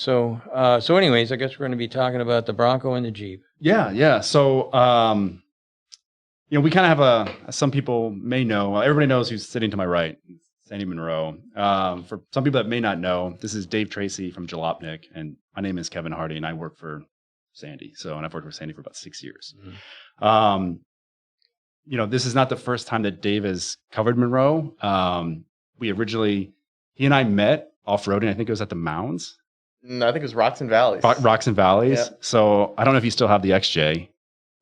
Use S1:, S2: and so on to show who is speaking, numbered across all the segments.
S1: So anyways, I guess we're going to be talking about the Bronco and the Jeep.
S2: Yeah. So, we kind of have some people may know, everybody knows who's sitting to my right, Sandy Munro. For some people that may not know, this is Dave Tracy from Jalopnik, and my name is Kevin Hardy, and I work for Sandy. And I've worked for Sandy for about 6 years. Mm-hmm. This is not the first time that Dave has covered Munro. He and I met off-roading. I think it was at the Mounds.
S3: No, I think it was Rocks and Valleys.
S2: Rocks and Valleys.
S3: Yeah.
S2: So I don't know if you still have the XJ.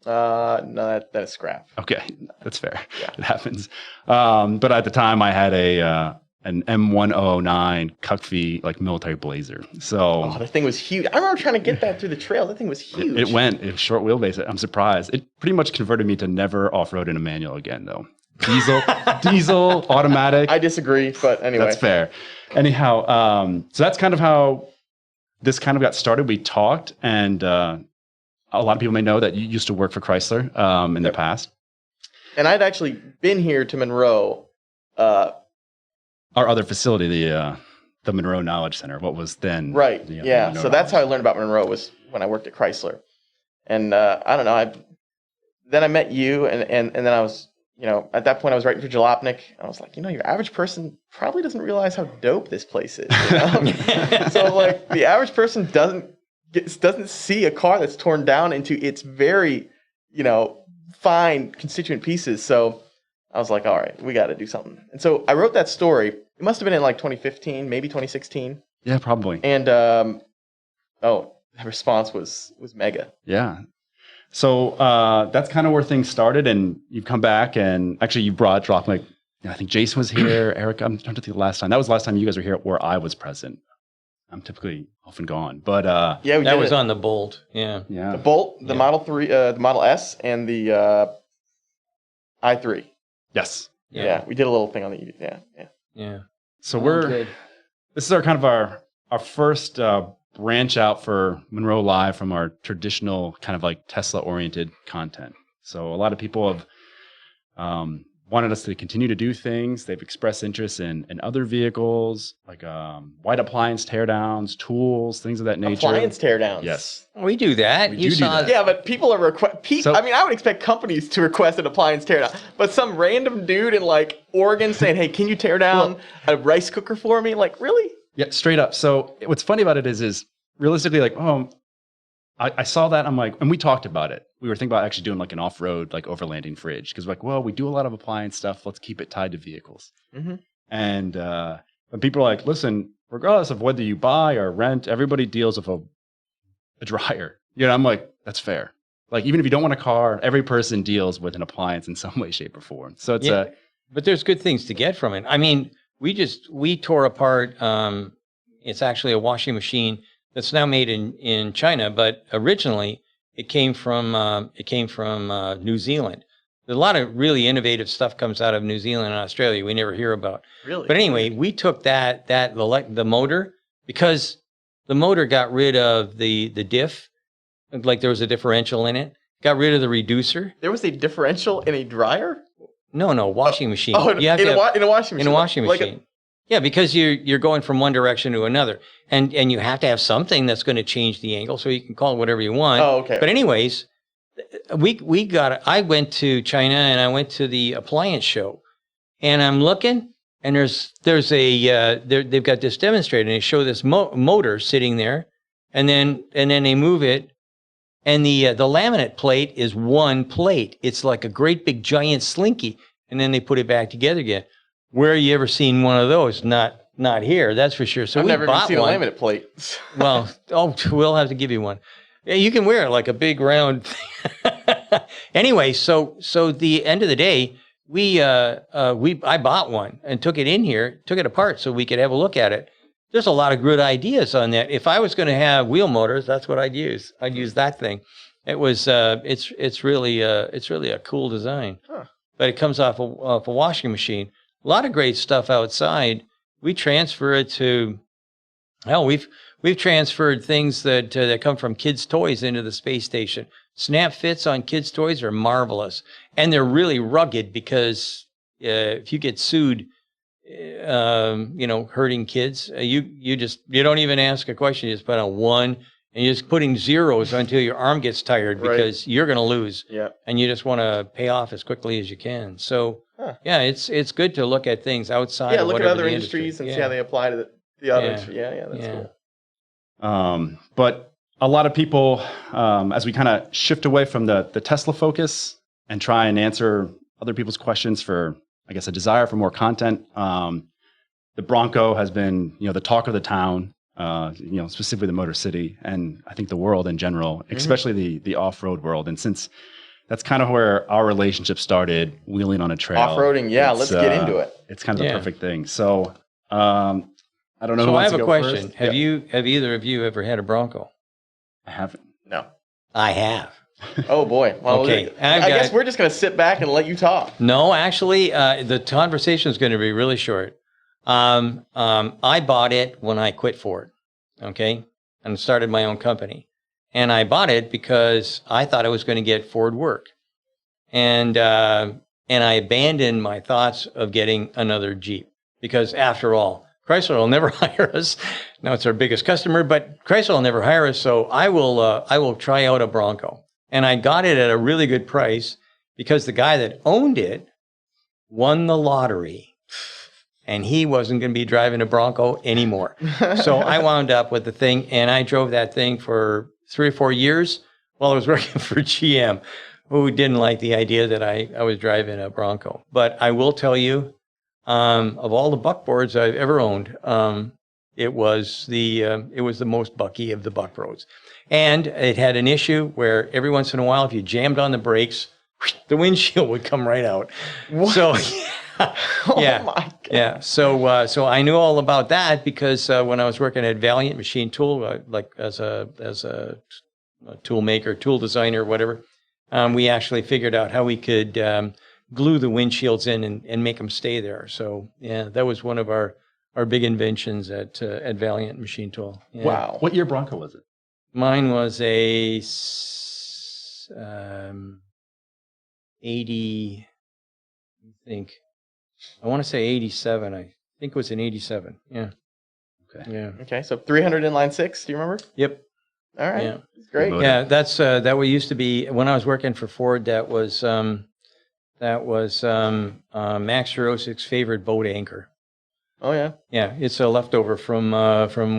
S3: No, that is scrap.
S2: Okay, that's fair.
S3: Yeah.
S2: It happens. But at the time, I had an M1009 Cuckfee like military Blazer. So
S3: the thing was huge. I remember trying to get that through the trail. That thing was huge.
S2: It went short wheelbase. I'm surprised. It pretty much converted me to never off-road in a manual again, though. Diesel, automatic.
S3: I disagree, but anyway.
S2: That's fair. Anyhow, so that's kind of how this kind of got started. We talked, and a lot of people may know that you used to work for Chrysler in the past. And
S3: I'd actually been here to Monroe.
S2: Our other facility, the Monroe Knowledge Center, what was then.
S3: Right, yeah. So that's how I learned about Monroe, was when I worked at Chrysler. And I don't know, then I met you, and then I was, at that point I was writing for Jalopnik. I was like, your average person probably doesn't realize how dope this place is. So like the average person doesn't see a car that's torn down into its very, fine constituent pieces. So I was like, all right, we got to do something. And so I wrote that story. It must have been in like 2015, maybe 2016.
S2: Yeah, probably.
S3: And the response was mega.
S2: Yeah. So that's kind of where things started, and you've come back, and actually you brought Jalopnik. I think Jason was here. Eric, I'm trying to think the last time. That was the last time you guys were here where I was present. I'm typically often gone, but
S1: that was on the Bolt. Yeah.
S3: The Bolt, the Model 3, the Model S, and the i3.
S2: Yes.
S3: Yeah, we did a little thing on the
S1: Yeah.
S2: So this is our kind of our first branch out for Monroe Live from our traditional kind of like Tesla oriented content. So a lot of people have wanted us to continue to do things. They've expressed interest in other vehicles, like white appliance teardowns, tools, things of that nature.
S3: Appliance teardowns.
S2: Yes.
S1: We do that.
S2: We do that.
S3: Yeah, but people are I would expect companies to request an appliance teardown. But some random dude in like Oregon saying, hey, can you tear down a rice cooker for me? Like, really?
S2: Yeah, straight up. So what's funny about it is realistically, like, I saw that. I'm like, and we talked about it. We were thinking about actually doing like an off-road, like overlanding fridge. Because like, well, we do a lot of appliance stuff. Let's keep it tied to vehicles. Mm-hmm. And people are like, listen, regardless of whether you buy or rent, everybody deals with a dryer. I'm like, that's fair. Like, even if you don't want a car, every person deals with an appliance in some way, shape, or form. So it's
S1: but there's good things to get from it. I mean, we tore apart. It's actually a washing machine that's now made in China, but originally it came from New Zealand. A lot of really innovative stuff comes out of New Zealand and Australia we never hear about.
S3: Really?
S1: But anyway, we took the motor, because the motor got rid of the diff, like there was a differential in it. Got rid of the reducer.
S3: There was a differential in a dryer?
S1: No, washing machine.
S3: In a washing machine.
S1: In a washing machine. Yeah, because you're going from one direction to another, and you have to have something that's going to change the angle, so you can call it whatever you want.
S3: Oh, okay.
S1: But anyways, I went to China and I went to the appliance show, and I'm looking, and they've got this demonstrator, and they show this motor sitting there, and then they move it, and the laminate plate is one plate. It's like a great big giant slinky, and then they put it back together again. Where have you ever seen one of those? Not here, that's for sure. So
S3: I've never even seen
S1: one.
S3: A laminate plate.
S1: Well, we'll have to give you one. Yeah, you can wear it like a big round thing. Anyway, so the end of the day, I bought one and took it apart so we could have a look at it. There's a lot of good ideas on that. If I was going to have wheel motors, that's what I'd use. I'd use that thing. It was it's really a cool design. Huh. But it comes off a washing machine. A lot of great stuff outside. We transfer it to, we've transferred things that come from kids' toys into the space station. Snap fits on kids' toys are marvelous, and they're really rugged because if you get sued, hurting kids. You don't even ask a question. You just put on 1, and you're just putting zeros until your arm gets tired because you're going to lose.
S3: Yeah.
S1: And you just want to pay off as quickly as you can. So, yeah, it's good to look at things outside.
S3: Yeah,
S1: of
S3: look at
S1: whatever
S3: other
S1: the
S3: industries and
S1: industry.
S3: see how they apply to the other industry. Yeah, that's cool.
S2: But a lot of people, as we kind of shift away from the Tesla focus and try and answer other people's questions for, I guess, a desire for more content, the Bronco has been, the talk of the town, specifically the Motor City, and I think the world in general, especially the off-road world. And since that's kind of where our relationship started, wheeling on a trail.
S3: Off-roading, yeah, let's get into it.
S2: It's kind of the perfect thing. So, I don't know.
S1: So
S2: who
S1: I
S2: wants
S1: have
S2: to
S1: a
S2: go
S1: question.
S2: first.
S1: Have either of you ever had a Bronco?
S2: I haven't.
S3: No.
S1: I have.
S3: Oh boy. Well,
S1: Okay,
S3: I guess we're just going to sit back and let you talk.
S1: No, actually, the conversation is going to be really short. I bought it when I quit Ford, okay, and started my own company. And I bought it because I thought I was going to get Ford work. And I abandoned my thoughts of getting another Jeep because, after all, Chrysler will never hire us. Now it's our biggest customer, but Chrysler will never hire us. So I will try out a Bronco. And I got it at a really good price because the guy that owned it won the lottery. And he wasn't going to be driving a Bronco anymore. So I wound up with the thing, and I drove that thing for 3 or 4 years while I was working for GM, who didn't like the idea that I was driving a Bronco. But I will tell you, of all the buckboards I've ever owned, it was the most bucky of the buck roads. And it had an issue where every once in a while, if you jammed on the brakes, the windshield would come right out.
S3: What?
S1: So,
S3: Oh my God.
S1: yeah. So I knew all about that because when I was working at Valiant Machine Tool, like as a tool maker, tool designer, whatever, we actually figured out how we could glue the windshields in and make them stay there. So yeah, that was one of our big inventions at Valiant Machine Tool. Yeah.
S2: Wow. What year Bronco was it?
S1: Mine was a 80, I think. I want to say 87. I think it was in 87. Yeah.
S2: Okay.
S1: Yeah.
S3: Okay, so 300 inline 6, do you remember?
S1: Yep.
S3: All right.
S1: Yeah.
S3: That's great.
S2: Good
S1: Yeah, that's that what used to be when I was working for Ford. That was Max Jurosic's favorite boat anchor.
S3: Oh yeah.
S1: Yeah, it's a leftover from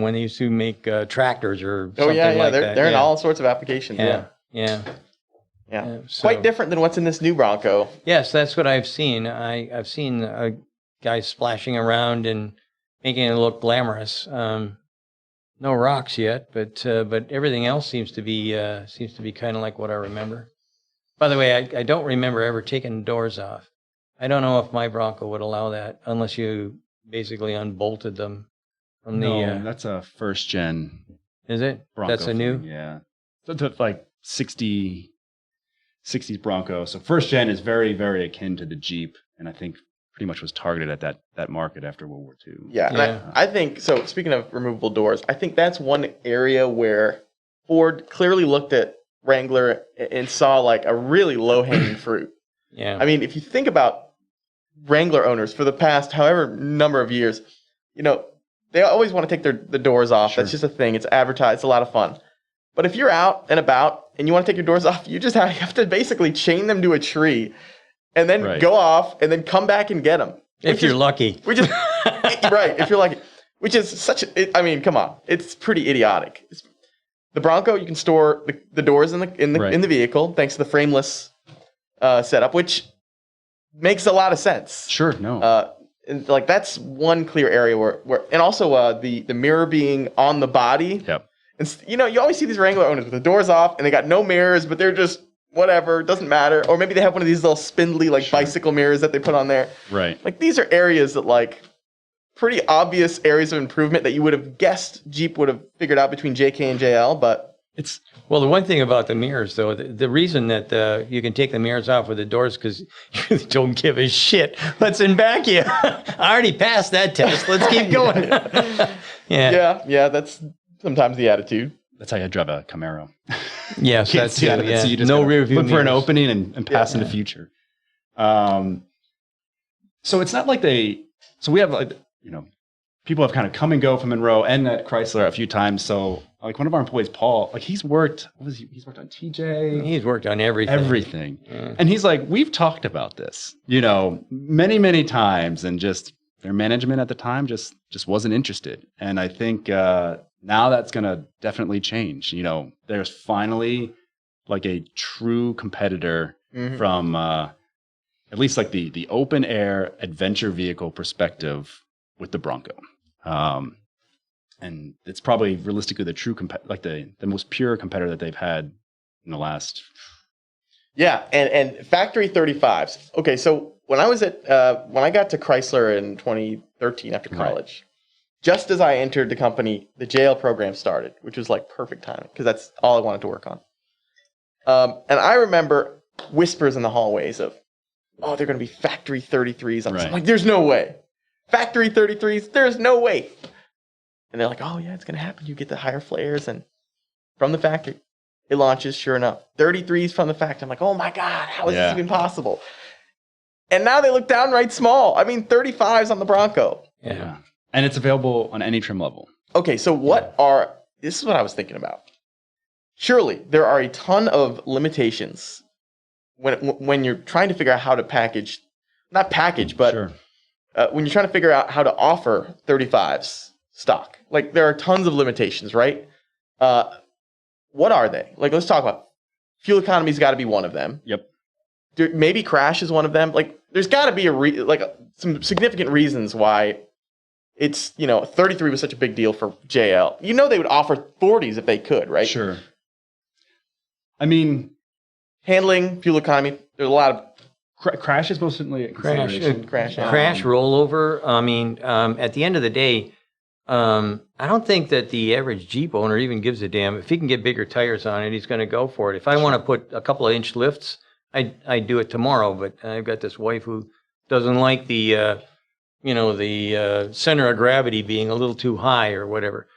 S1: when they used to make tractors or something
S3: Oh yeah, yeah.
S1: like
S3: They're
S1: that.
S3: they're in
S1: Yeah.
S3: all sorts of applications.
S1: Yeah.
S3: Yeah.
S1: Yeah.
S3: Yeah.
S1: So-
S3: Quite different than what's in this new Bronco.
S1: Yes, that's what I've seen. I've seen guys splashing around and making it look glamorous. No rocks yet, but everything else seems to be kind of like what I remember. By the way, I don't remember ever taking the doors off. I don't know if my Bronco would allow that unless you basically unbolted them from
S2: No, that's a first gen
S1: Is it?
S2: Bronco.
S1: That's a new.
S2: thing, yeah. So it's like 60s Bronco. So first gen is very, very akin to the Jeep, and I think pretty much was targeted at that market after World War II.
S3: Yeah. And
S1: Yeah.
S3: I think so. Speaking of removable doors, I think that's one area where Ford clearly looked at Wrangler and saw like a really low hanging fruit.
S1: Yeah.
S3: I mean, if you think about Wrangler owners for the past however number of years, they always want to take the doors off.
S2: Sure.
S3: That's just a thing. It's advertised. It's a lot of fun. But if you're out and about and you want to take your doors off, you have to basically chain them to a tree and then
S2: Right.
S3: go off and then come back and get them.
S1: if you're lucky.
S3: Which is right. If you're lucky, which is I mean, come on, it's pretty idiotic. The Bronco, you can store the doors in the vehicle thanks to the frameless setup, which makes a lot of sense.
S2: Sure, no.
S3: And like that's one clear area where and also the mirror being on the body.
S2: Yep.
S3: And you always see these Wrangler owners with the doors off and they got no mirrors, but they're just whatever, doesn't matter. Or maybe they have one of these little spindly bicycle mirrors that they put on there.
S2: Right.
S3: Like these are areas that pretty obvious areas of improvement that you would have guessed Jeep would have figured out between JK and JL, but
S2: It's
S1: Well, the one thing about the mirrors, though, the reason that you can take the mirrors off with the doors because you don't give a shit what's in back of you. I already passed that test. Let's keep going.
S3: yeah, that's sometimes the attitude.
S2: that's how you drive a Camaro.
S1: Yes,
S2: Can't
S1: that's
S2: see out of it,
S1: yeah.
S2: so you just
S1: No
S2: gotta
S1: rear view
S2: look for an
S1: mirrors.
S2: opening and pass in the future. So it's not like so we have people have kind of come and go from Monroe and at Chrysler a few times. So like one of our employees, Paul, like he's worked on TJ.
S1: He's worked on everything.
S2: Yeah. And he's like, we've talked about this, many, many times, and just their management at the time just wasn't interested. And I think now that's going to definitely change. There's finally like a true competitor from at least like the open air adventure vehicle perspective with the Bronco. And it's probably realistically the true the most pure competitor that they've had in the last.
S3: Yeah, and factory 35s. Okay, so when I got to Chrysler in 2013 after college, just as I entered the company, the JL program started, which was like perfect timing because that's all I wanted to work on. And I remember whispers in the hallways of, "Oh, they're going to be factory 33s." I'm like, "There's no way." Factory 33s, there's no way. And they're like, "Oh yeah, it's gonna happen. You get the higher flares." And from the factory, it launches, sure enough. 33s from the factory. I'm like, "Oh my God, how is this even possible?" And now they look downright small. I mean, 35s on the Bronco.
S2: Yeah. And it's available on any trim level.
S3: Okay, so this is what I was thinking about. Surely there are a ton of limitations when you're trying to figure out how to when you're trying to figure out how to offer 35s stock. Like, there are tons of limitations, right? What are they? Like, let's talk about fuel economy's got to be one of them.
S2: Yep.
S3: Maybe crash is one of them. Like, there's got to be some significant reasons why it's, 33 was such a big deal for JL. They would offer 40s if they could, right?
S2: Sure. I mean,
S3: handling, fuel economy, there's a lot of
S2: crash is most certainly a consideration.
S3: Crash
S1: rollover. I mean, at the end of the day, I don't think that the average Jeep owner even gives a damn. If he can get bigger tires on it, he's going to go for it. If I want to put a couple of inch lifts, I do it tomorrow. But I've got this wife who doesn't like the center of gravity being a little too high or whatever.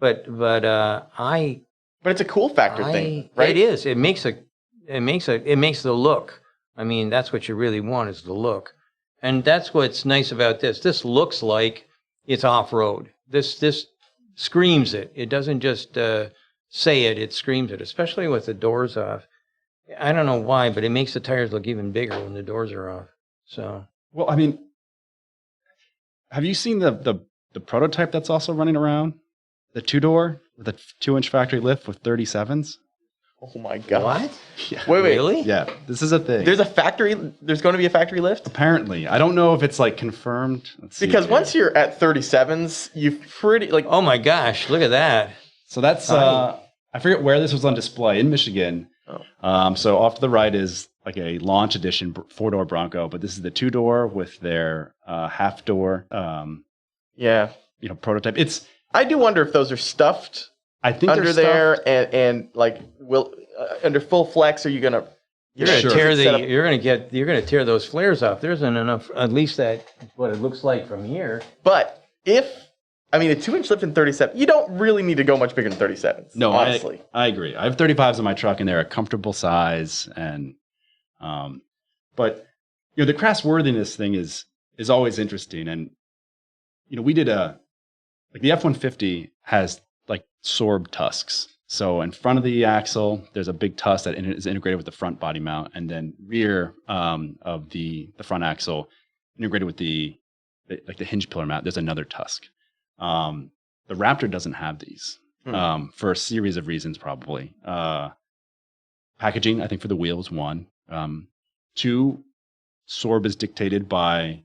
S1: But
S3: it's a cool factor thing, right?
S1: It is. It makes the look. I mean, that's what you really want is the look. And that's what's nice about this. This looks like it's off-road. This screams it. It doesn't just say it. It screams it, especially with the doors off. I don't know why, but it makes the tires look even bigger when the doors are off. So,
S2: well, I mean, have you seen the prototype that's also running around? The 2-door with a 2-inch factory lift with 37s?
S3: Oh my God.
S1: What?
S2: Yeah.
S3: Wait.
S2: Really? Yeah. This is a thing.
S3: There's going to be a factory lift?
S2: Apparently. I don't know if it's like confirmed.
S3: Because once you're at 37s, you pretty like.
S1: Oh my gosh. Look at that.
S2: So that's, I forget where this was on display in Michigan. Oh. So off to the right is like a launch edition 4-door Bronco, but this is the 2-door with their half-door, prototype. I do wonder if those are stuffed. I think
S3: under there and like under full flex. Are you gonna?
S1: You're gonna tear those flares off. There isn't enough. At least that what it looks like from here.
S3: But a 2-inch lift in 37, you don't really need to go much bigger than 37s.
S2: No,
S3: honestly,
S2: I agree. I have 35s in my truck, and they're a comfortable size. And but the crash worthiness thing is always interesting. And we did the F-150 has like SORB tusks. So in front of the axle, there's a big tusk that is integrated with the front body mount, and then rear of the front axle integrated with the hinge pillar mount. There's another tusk. The Raptor doesn't have these for a series of reasons, probably. Packaging, I think, for the wheels, one. 2, SORB is dictated by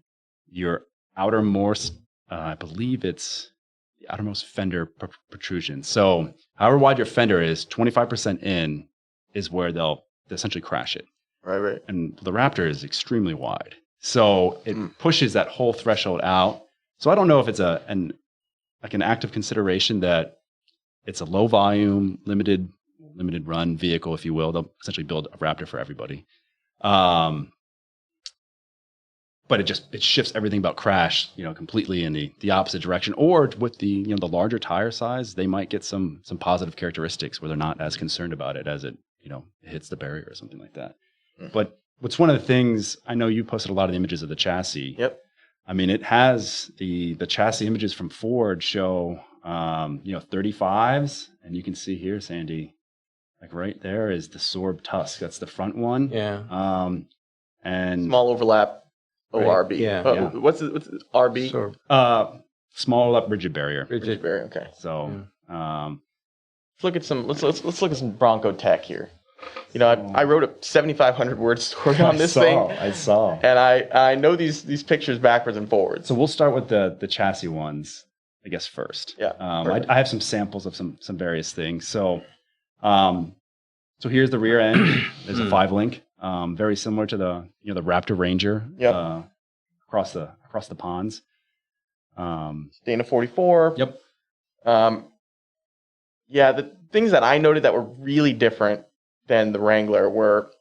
S2: your outermost, I believe it's the outermost fender protrusion. So however wide your fender is, 25% in is where they'll essentially crash it.
S3: Right.
S2: And the Raptor is extremely wide. So it pushes that whole threshold out. So I don't know if it's an active consideration that it's a low volume, limited run vehicle, if you will. They'll essentially build a Raptor for everybody. But it shifts everything about crash, completely in the opposite direction. Or with the larger tire size, they might get some positive characteristics where they're not as concerned about it as it hits the barrier or something like that. But what's one of the things, I know you posted a lot of the images of the chassis.
S3: Yep.
S2: I mean, it has the chassis images from Ford show, 35s. And you can see here, Sandy, like right there is the SORB Tusk. That's the front one.
S1: Yeah.
S2: And
S3: Small overlap ORB.
S1: Right, yeah,
S3: yeah. What's it, RB?
S1: So
S2: small up rigid barrier.
S3: Rigid barrier. Okay.
S2: So,
S3: let's look at some. Let's look at some Bronco tech here. You know, I wrote a 7,500 word story on this thing.
S2: I saw.
S3: And I know these pictures backwards and forwards.
S2: So we'll start with the chassis ones, I guess, first.
S3: Yeah.
S2: I have some samples of some various things. So, so here's the rear end. There's a 5-link, very similar to the Raptor Ranger.
S3: Yep.
S2: Across the ponds.
S3: Dana 44.
S2: Yep.
S3: Yeah, the things that I noted that were really different than the Wrangler were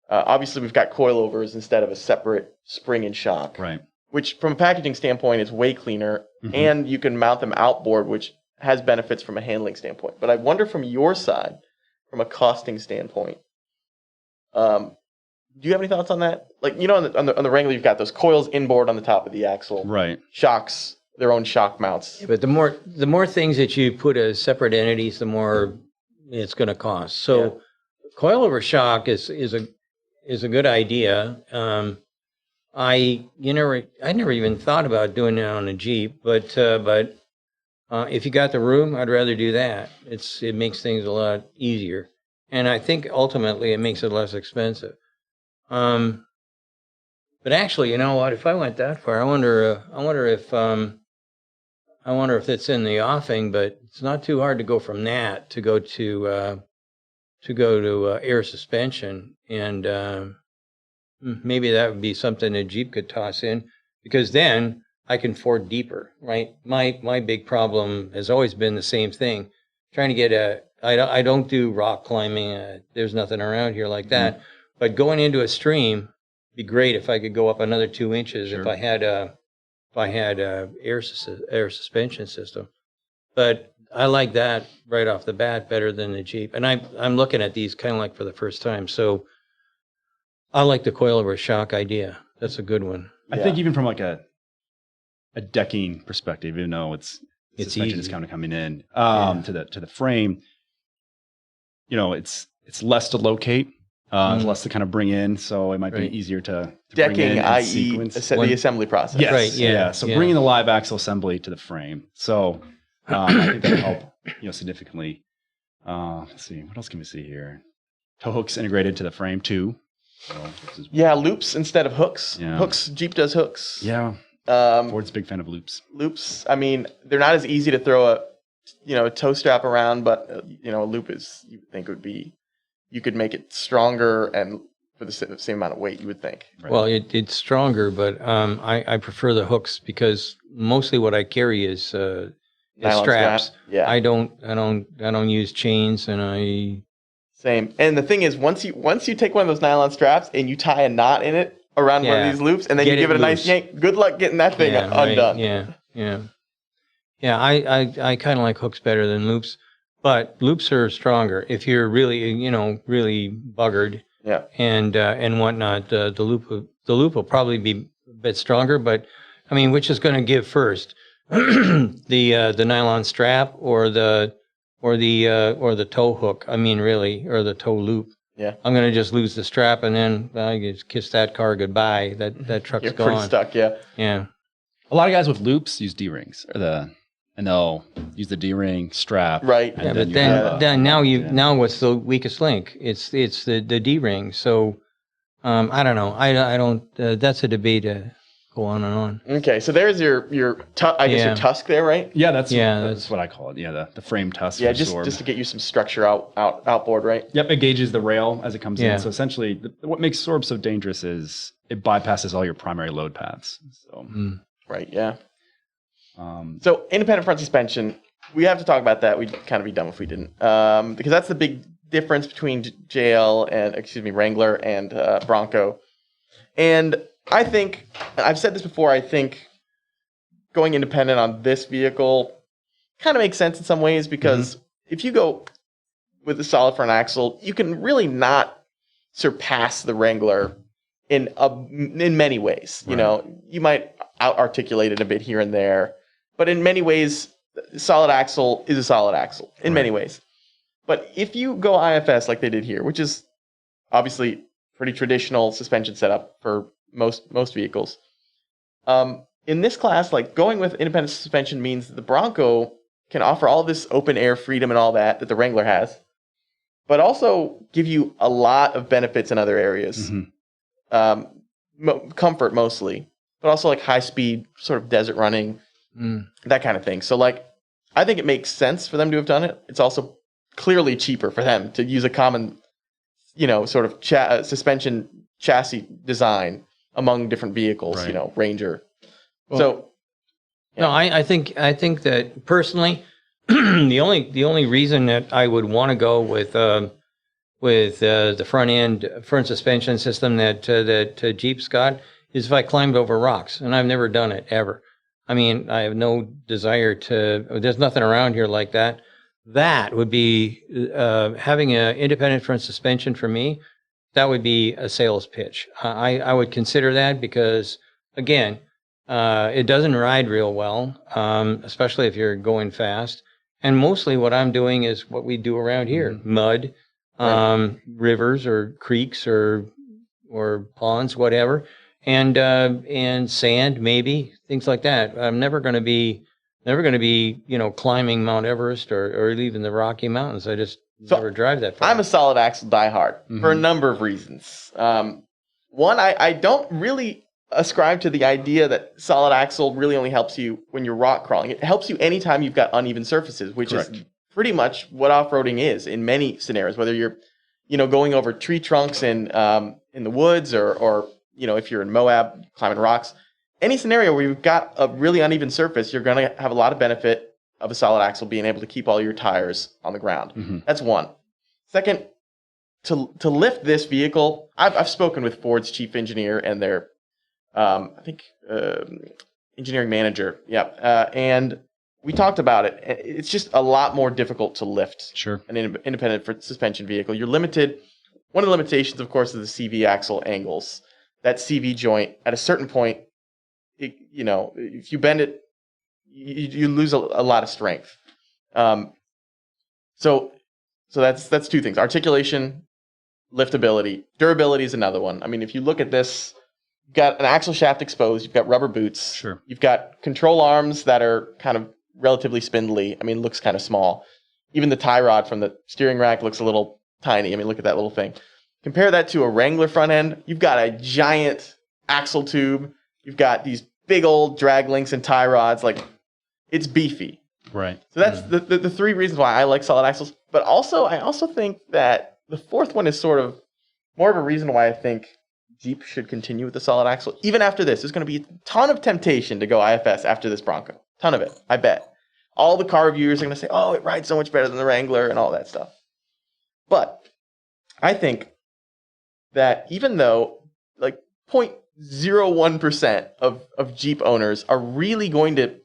S3: obviously we've got coilovers instead of a separate spring and shock.
S2: Right.
S3: Which from a packaging standpoint is way cleaner, and you can mount them outboard, which has benefits from a handling standpoint. But I wonder from your side, from a costing standpoint, do you have any thoughts on that? Like, you know, on the Wrangler, you've got those coils inboard on the top of the axle.
S2: Right.
S3: Shocks, their own shock mounts.
S1: Yeah, but the more things that you put as separate entities, the more it's going to cost. So, coilover shock is a good idea. I never even thought about doing it on a Jeep, but if you got the room, I'd rather do that. It makes things a lot easier, and I think ultimately it makes it less expensive. But actually, you know what? If I went that far, I wonder if it's in the offing. But it's not too hard to go from that to go to air suspension, and maybe that would be something a Jeep could toss in, because then I can ford deeper, right? My big problem has always been the same thing, trying to get I don't do rock climbing. There's nothing around here like that. But going into a stream, it'd be great if I could go up another 2 inches.
S2: Sure.
S1: If I had a air suspension system. But I like that right off the bat better than the Jeep. And I'm looking at these kind of like for the first time. So I like the coilover shock idea. That's a good one.
S2: I think even from like a decking perspective, even though it's suspension is kind of coming in to the frame, you know, it's less to locate, less to kind of bring in, so it might be easier to
S3: decking,
S2: bring in and
S3: i.e.,
S2: sequence.
S3: the assembly process.
S2: Yes,
S1: right, yeah.
S2: So bringing the live axle assembly to the frame. So I think that'll help, significantly. Let's see, what else can we see here? Tow hooks integrated to the frame too. So,
S3: loops instead of hooks.
S2: Yeah.
S3: Hooks, Jeep does hooks.
S2: Yeah. Ford's a big fan of loops.
S3: Loops, I mean, they're not as easy to throw a tow strap around, but a loop is, you would think would be, you could make it stronger and for the same amount of weight, you would think.
S2: Right.
S1: Well, it's stronger, but I prefer the hooks because mostly what I carry is straps.
S3: Yeah.
S1: I don't use chains, and
S3: Same. And the thing is, once you take one of those nylon straps and you tie a knot in it around one of these loops, and then you give it a nice yank, good luck getting that thing undone.
S1: Right. Yeah. I kind of like hooks better than loops, but loops are stronger if you're really really buggered.
S3: Yeah.
S1: And whatnot. The loop will probably be a bit stronger, but I mean, which is going to give first, the nylon strap or the tow hook? I mean, really, or the tow loop.
S3: Yeah.
S1: I'm going to just lose the strap, and then I just kiss that car goodbye. That truck's
S3: You're
S1: gone.
S3: pretty stuck. Yeah.
S1: Yeah.
S2: A lot of guys with loops use D-rings, and they'll use the D-ring strap.
S3: Right.
S1: Yeah, but then what's the weakest link? It's the D-ring. So I don't know. I don't. That's a debate. Go on and on.
S3: Okay, so there's your your Tusk there, right?
S2: Yeah, that's what I call it. Yeah, the frame Tusk.
S3: Yeah, just to get you some structure outboard, right?
S2: Yep, it gauges the rail as it comes in. So essentially, what makes SORB so dangerous is it bypasses all your primary load paths. So
S3: right, yeah. So independent front suspension, we have to talk about that. We'd kind of be dumb if we didn't, because that's the big difference between Wrangler and Bronco. And I think, I've said this before, I think going independent on this vehicle kind of makes sense in some ways, because if you go with a solid front axle, you can really not surpass the Wrangler in many ways. You know, you might out articulated a bit here and there. But in many ways, solid axle is a solid axle in many ways. But if you go IFS like they did here, which is obviously pretty traditional suspension setup for most vehicles, in this class, like going with independent suspension means that the Bronco can offer all this open air freedom and all that the Wrangler has, but also give you a lot of benefits in other areas. Comfort mostly, but also like high speed sort of desert running, that kind of thing. So like, I think it makes sense for them to have done it. It's also clearly cheaper for them to use a common, sort of suspension chassis design among different vehicles, Ranger. Well, so
S1: no, I think that personally, the only reason that I would want to go with the front suspension system that Jeep's got is if I climbed over rocks, and I've never done it ever. I mean, I have no desire to. There's nothing around here like that. That would be having an independent front suspension for me. That would be a sales pitch. I would consider that because, again, it doesn't ride real well, especially if you're going fast. And mostly what I'm doing is what we do around here: mud, rivers or creeks or ponds, whatever, and sand, maybe things like that. I'm never going to be climbing Mount Everest or even the Rocky Mountains. I just never drive that far.
S3: I'm a solid axle diehard for a number of reasons. One, I don't really ascribe to the idea that solid axle really only helps you when you're rock crawling. It helps you anytime you've got uneven surfaces, which is pretty much what off-roading is in many scenarios, whether you're, going over tree trunks in the woods or if you're in Moab climbing rocks. Any scenario where you've got a really uneven surface, you're going to have a lot of benefit of a solid axle being able to keep all your tires on the ground. That's one. Second, to lift this vehicle, I've spoken with Ford's chief engineer and their engineering manager. And we talked about it. It's just a lot more difficult to lift an independent suspension vehicle. You're limited. One of the limitations, of course, is the CV axle angles. That CV joint, at a certain point, if you bend it, you lose a lot of strength. So that's two things: articulation, liftability. Durability is another one. I mean, if you look at this, you've got an axle shaft exposed, you've got rubber boots, you've got control arms that are kind of relatively spindly. I mean, it looks kind of small. Even the tie rod from the steering rack looks a little tiny. I mean, look at that little thing. Compare that to a Wrangler front end. You've got a giant axle tube. You've got these big old drag links and tie rods. Like, it's beefy.
S2: Right.
S3: So that's the three reasons why I like solid axles. But also, I also think that the fourth one is sort of more of a reason why I think Jeep should continue with the solid axle. Even after this, there's going to be a ton of temptation to go IFS after this Bronco. Ton of it, I bet. All the car reviewers are going to say, oh, it rides so much better than the Wrangler and all that stuff. But I think that even though like 0.01% of Jeep owners are really going to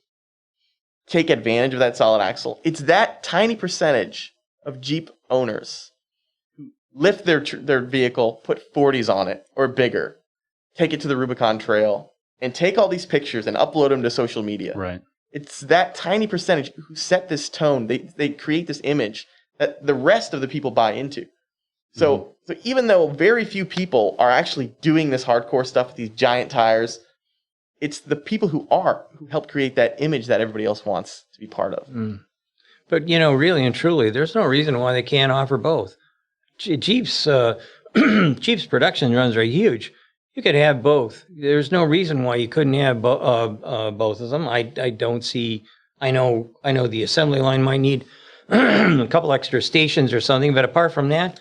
S3: take advantage of that solid axle, it's that tiny percentage of Jeep owners who lift their vehicle, put 40s on it or bigger, take it to the Rubicon Trail, and take all these pictures and upload them to social media.
S2: Right.
S3: It's that tiny percentage who set this tone. They create this image that the rest of the people buy into. So even though very few people are actually doing this hardcore stuff with these giant tires, it's the people who help create that image that everybody else wants to be part of.
S1: But, really and truly, there's no reason why they can't offer both. Jeep's production runs are huge. You could have both. There's no reason why you couldn't have both of them. I don't see. I know the assembly line might need a couple extra stations or something, but apart from that,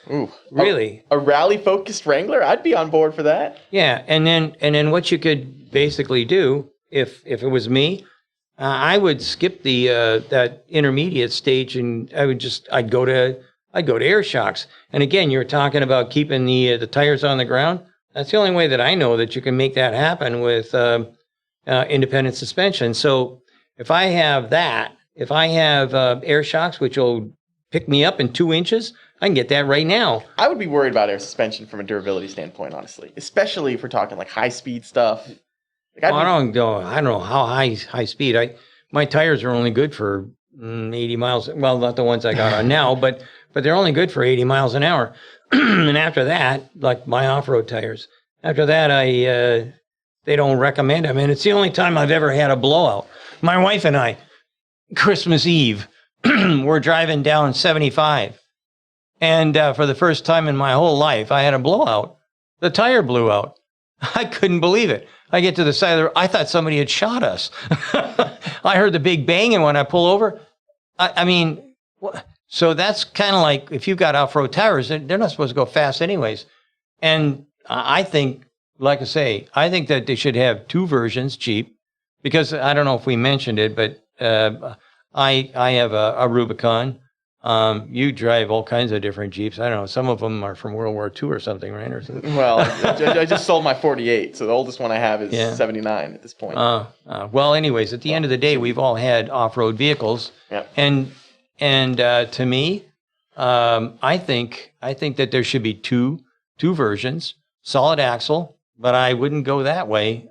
S1: really,
S3: a rally-focused Wrangler, I'd be on board for that.
S1: Yeah, and then what you could basically do, if it was me, I would skip the that intermediate stage, and I'd go to air shocks. And again, you're talking about keeping the tires on the ground. That's the only way that I know that you can make that happen with independent suspension. So if I have air shocks, which will pick me up in 2 inches, I can get that right now.
S3: I would be worried about air suspension from a durability standpoint, honestly, especially if we're talking like high-speed stuff. Like,
S1: I don't know how high speed. My tires are only good for 80 miles. Well, not the ones I got on now, but they're only good for 80 miles an hour. And after that, like my off-road tires, after that, they don't recommend them. And it's the only time I've ever had a blowout. My wife and I, Christmas Eve, we're driving down 75. And for the first time in my whole life, I had a blowout. The tire blew out. I couldn't believe it. I get to the side of the road. I thought somebody had shot us. I heard the big bang, and when I pull over, I mean, so that's kind of like if you've got off-road tires, they're not supposed to go fast anyways. And I think, like I say, I think that they should have two versions, Jeep, because I don't know if we mentioned it, but I have a Rubicon. You drive all kinds of different Jeeps. I don't know. Some of them are from World War II or something, right? Or something.
S3: Well, I just sold my 48, so the oldest one I have is 79 at this point.
S1: Well, anyways, at the end of the day, we've all had off-road vehicles, and to me, I think that there should be two versions, solid axle, but I wouldn't go that way.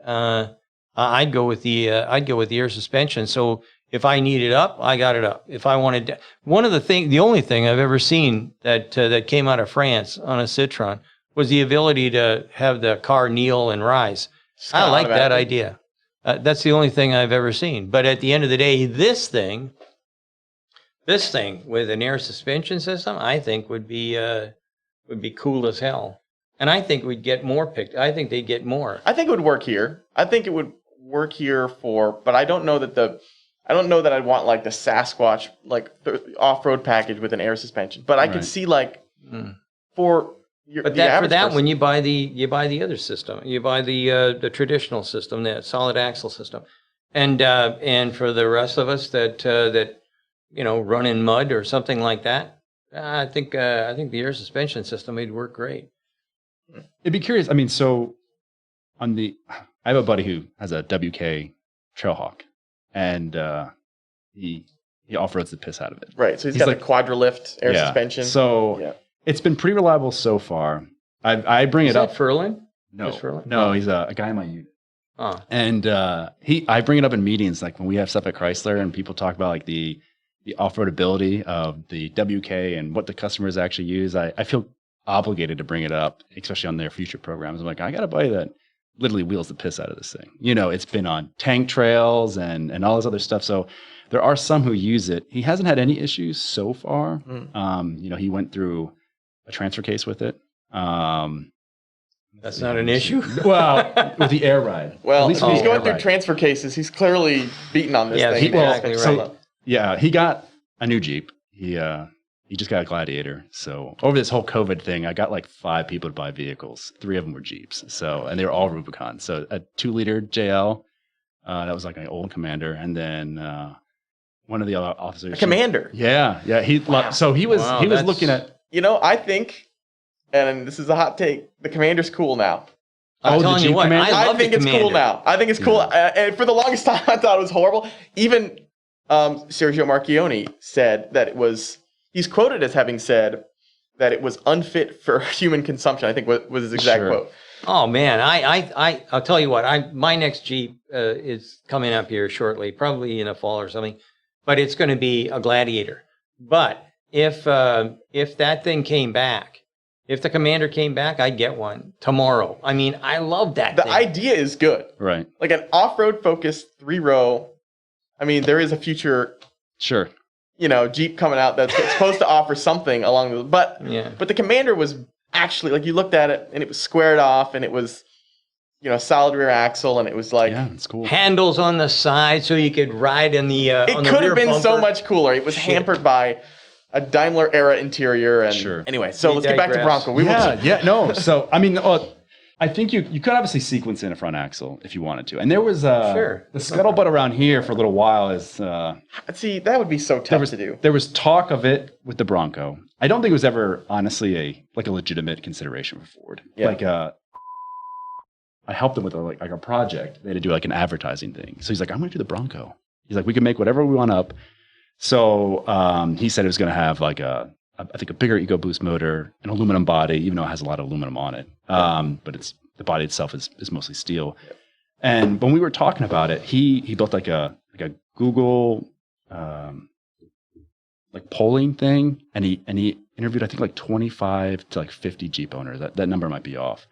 S1: I'd go with the air suspension. So if I need it up, I got it up. If I wanted to, the only thing I've ever seen that came out of France on a Citroen was the ability to have the car kneel and rise. I like that idea. That's the only thing I've ever seen. But at the end of the day, this thing with an air suspension system, I think would be cool as hell. And I think we'd get more picked. I think they'd get more.
S3: I think it would work here. I think it would work here but I don't know that I'd want like the Sasquatch, like the off-road package with an air suspension. But I could see like for that
S1: person, when you buy the other system, you buy the traditional system, the solid axle system, and for the rest of us that run in mud or something like that, I think the air suspension system would work great.
S2: It'd be curious. I mean, so I have a buddy who has a WK Trailhawk. And he off-roads the piss out of it.
S3: Right, so he's got like, a Quadralift air suspension.
S2: So it's been pretty reliable so far. I bring it up.
S1: Is that Furlan?
S2: No, he's a guy in my unit. Oh. And I bring it up in meetings, like when we have stuff at Chrysler and people talk about like the off-road ability of the WK and what the customers actually use. I feel obligated to bring it up, especially on their future programs. I'm like, I got a buddy that literally wheels the piss out of this thing. It's been on tank trails and all this other stuff. So there are some who use it. He hasn't had any issues so far. He went through a transfer case with it.
S1: That's not an issue?
S2: Well, with the air ride.
S3: Well, if he's going through transfer cases, he's clearly beaten on this thing.
S2: He got a new Jeep. He just got a Gladiator. So over this whole COVID thing, I got like 5 people to buy vehicles. 3 of them were Jeeps. And they were all Rubicon. So a 2-liter JL, that was like an old Commander. And then one of the other officers.
S3: A Commander?
S2: Yeah. So he was looking at.
S3: I think, and this is a hot take, the Commander's cool now.
S1: I'm telling you what,
S3: I think it's cool now. I think it's cool. And for the longest time, I thought it was horrible. Even Sergio Marchione said that it was. He's quoted as having said that it was unfit for human consumption. I think was his exact quote.
S1: Oh man, I'll tell you what. My next Jeep is coming up here shortly, probably in the fall or something. But it's going to be a Gladiator. But if that thing came back, if the Commander came back, I'd get one tomorrow. I mean, I love that.
S3: The idea is good,
S2: right?
S3: Like an off-road focused 3-row. I mean, there is a future.
S2: Sure.
S3: Jeep coming out that's supposed to offer something along the, but the Commander was actually like you looked at it and it was squared off and it was, solid rear axle and it was like
S2: it's cool.
S1: Handles on the side so you could ride in the.
S3: It could have been so much cooler. It was hampered by a Daimler era interior and anyway. So let's get back to Bronco.
S2: So I mean. I think you could obviously sequence in a front axle if you wanted to. And there was the scuttlebutt around here for a little while is...
S3: See, that would be so tough to do.
S2: There was talk of it with the Bronco. I don't think it was ever, honestly, a legitimate consideration for Ford. Yeah. I helped them with a project. They had to do like an advertising thing. So he's like, I'm going to do the Bronco. He's like, we can make whatever we want up. So he said it was going to have like I think a bigger EcoBoost motor, an aluminum body, even though it has a lot of aluminum on it. But the body itself is mostly steel. And when we were talking about it, he built like a Google like polling thing, and he interviewed I think like 25 to like 50 Jeep owners. That number might be off,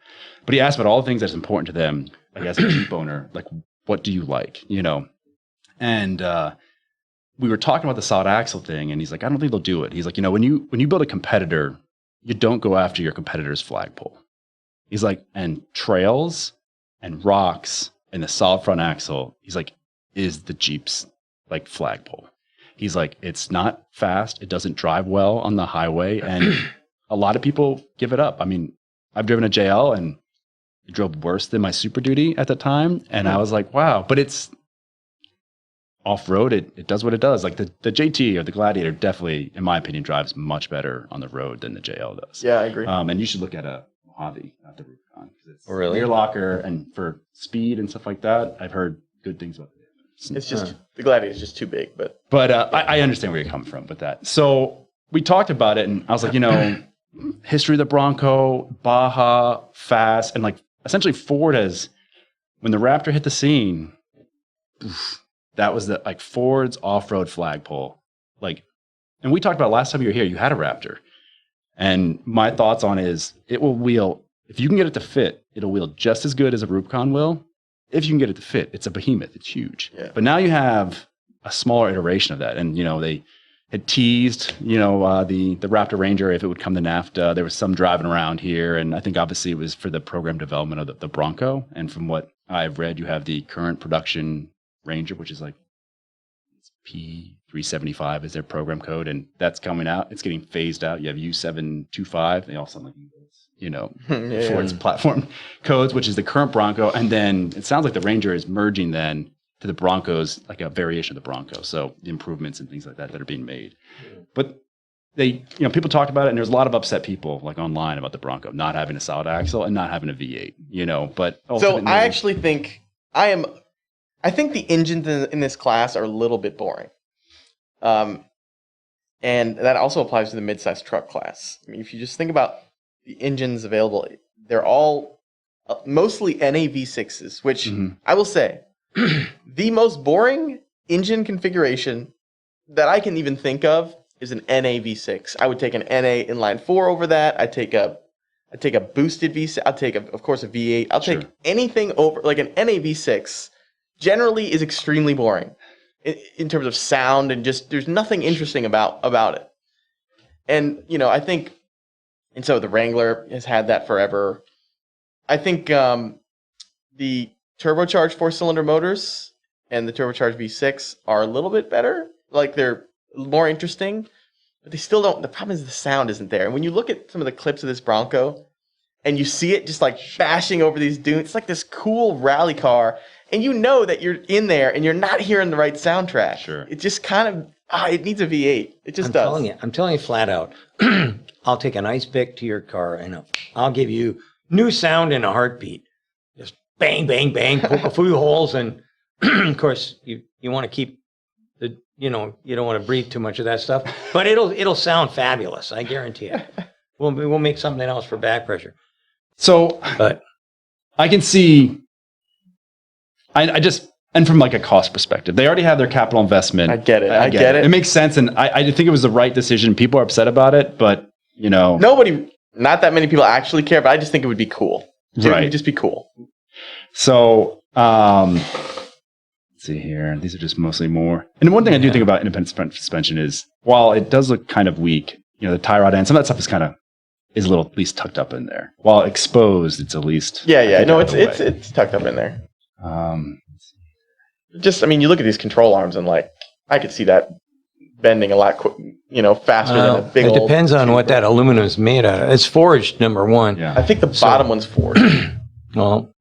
S2: but he asked about all the things that's important to them, like as a Jeep owner, like what do you like, you know? And we were talking about the solid axle thing, and he's like, I don't think they'll do it. He's like, you know, when you build a competitor, you don't go after your competitor's flagpole. He's like, and trails and rocks and the solid front axle, he's like, is the Jeep's like flagpole. He's like, it's not fast. It doesn't drive well on the highway. And a lot of people give it up. I mean, I've driven a JL and it drove worse than my Super Duty at the time. And I was like, wow, but it's off-road. It does what it does. Like the JT or the Gladiator definitely, in my opinion, drives much better on the road than the JL does.
S3: Yeah, I agree.
S2: And you should look at a Mojave, not the Rubicon. It's
S1: really?
S2: rear locker, and for speed and stuff like that, I've heard good things about it.
S3: It's just the Gladiator is just too big, but
S2: I understand where you're coming from with that. So we talked about it, and I was like, you know, history of the Bronco, Baja, fast, and like essentially Ford has, when the Raptor hit the scene, that was the like Ford's off-road flagpole. Like, and we talked about last time you were here, you had a Raptor, and my thoughts on it is it will wheel, if you can get it to fit, it'll wheel just as good as a Rubicon will. If you can get it to fit, it's a behemoth. It's huge. Yeah. But now you have a smaller iteration of that. And, you know, they had teased, you know, the Raptor Ranger, if it would come to NAFTA. There was some driving around here. And I think obviously it was for the program development of the Bronco. And from what I've read, you have the current production Ranger, which is like P375 is their program code. And that's coming out. It's getting phased out. You have U725. They all sound like you know, Ford's platform codes, which is the current Bronco. And then it sounds like the Ranger is merging then to the Broncos, like a variation of the Bronco. So the improvements and things like that are being made. But they, you know, people talked about it, and there's a lot of upset people like online about the Bronco not having a solid axle and not having a V8, you know, but
S3: so I actually think I think the engines in this class are a little bit boring. And that also applies to the midsize truck class. I mean, if you just think about the engines available, they're all mostly NA V6s, which I will say, the most boring engine configuration that I can even think of is an NA V6. I would take an NA inline 4 over that. I'd take a boosted V6. I'll take, of course, a V8. I'll take anything over, like an NA V6 generally is extremely boring in terms of sound, and just there's nothing interesting about it. And, you know, I think, and so the Wrangler has had that forever. I think the turbocharged 4-cylinder motors and the turbocharged V6 are a little bit better. Like, they're more interesting, but they still don't. The problem is the sound isn't there. And when you look at some of the clips of this Bronco and you see it just like bashing over these dunes, it's like this cool rally car. And you know that you're in there and you're not hearing the right soundtrack.
S2: Sure.
S3: It just kind of, it needs a V8. It just does.
S1: I'm telling you flat out. I'll take an ice pick to your car and I'll give you new sound in a heartbeat. Just bang, bang, bang, poke a few holes. And of course, you want to keep the, you know, you don't want to breathe too much of that stuff, but it'll sound fabulous. I guarantee it. We'll make something else for back pressure.
S2: So, but I can see, I just, and from like a cost perspective, they already have their capital investment.
S3: I get it. I get it.
S2: It makes sense. And I think it was the right decision. People are upset about it, but you know,
S3: not that many people actually care, but I just think it would be cool. It would just be cool.
S2: So, let's see here. These are just mostly more. And one thing I do think about independent suspension is, while it does look kind of weak, you know, the tie rod end, some of that stuff is a little at least tucked up in there. While exposed, it's at least
S3: no, it's tucked up in there. Just, I mean, you look at these control arms and like, I could see that bending a lot, faster than a big old.
S1: It depends on what that aluminum is made out of. It's forged, number one.
S3: Yeah. I think the bottom one's forged.
S1: Well,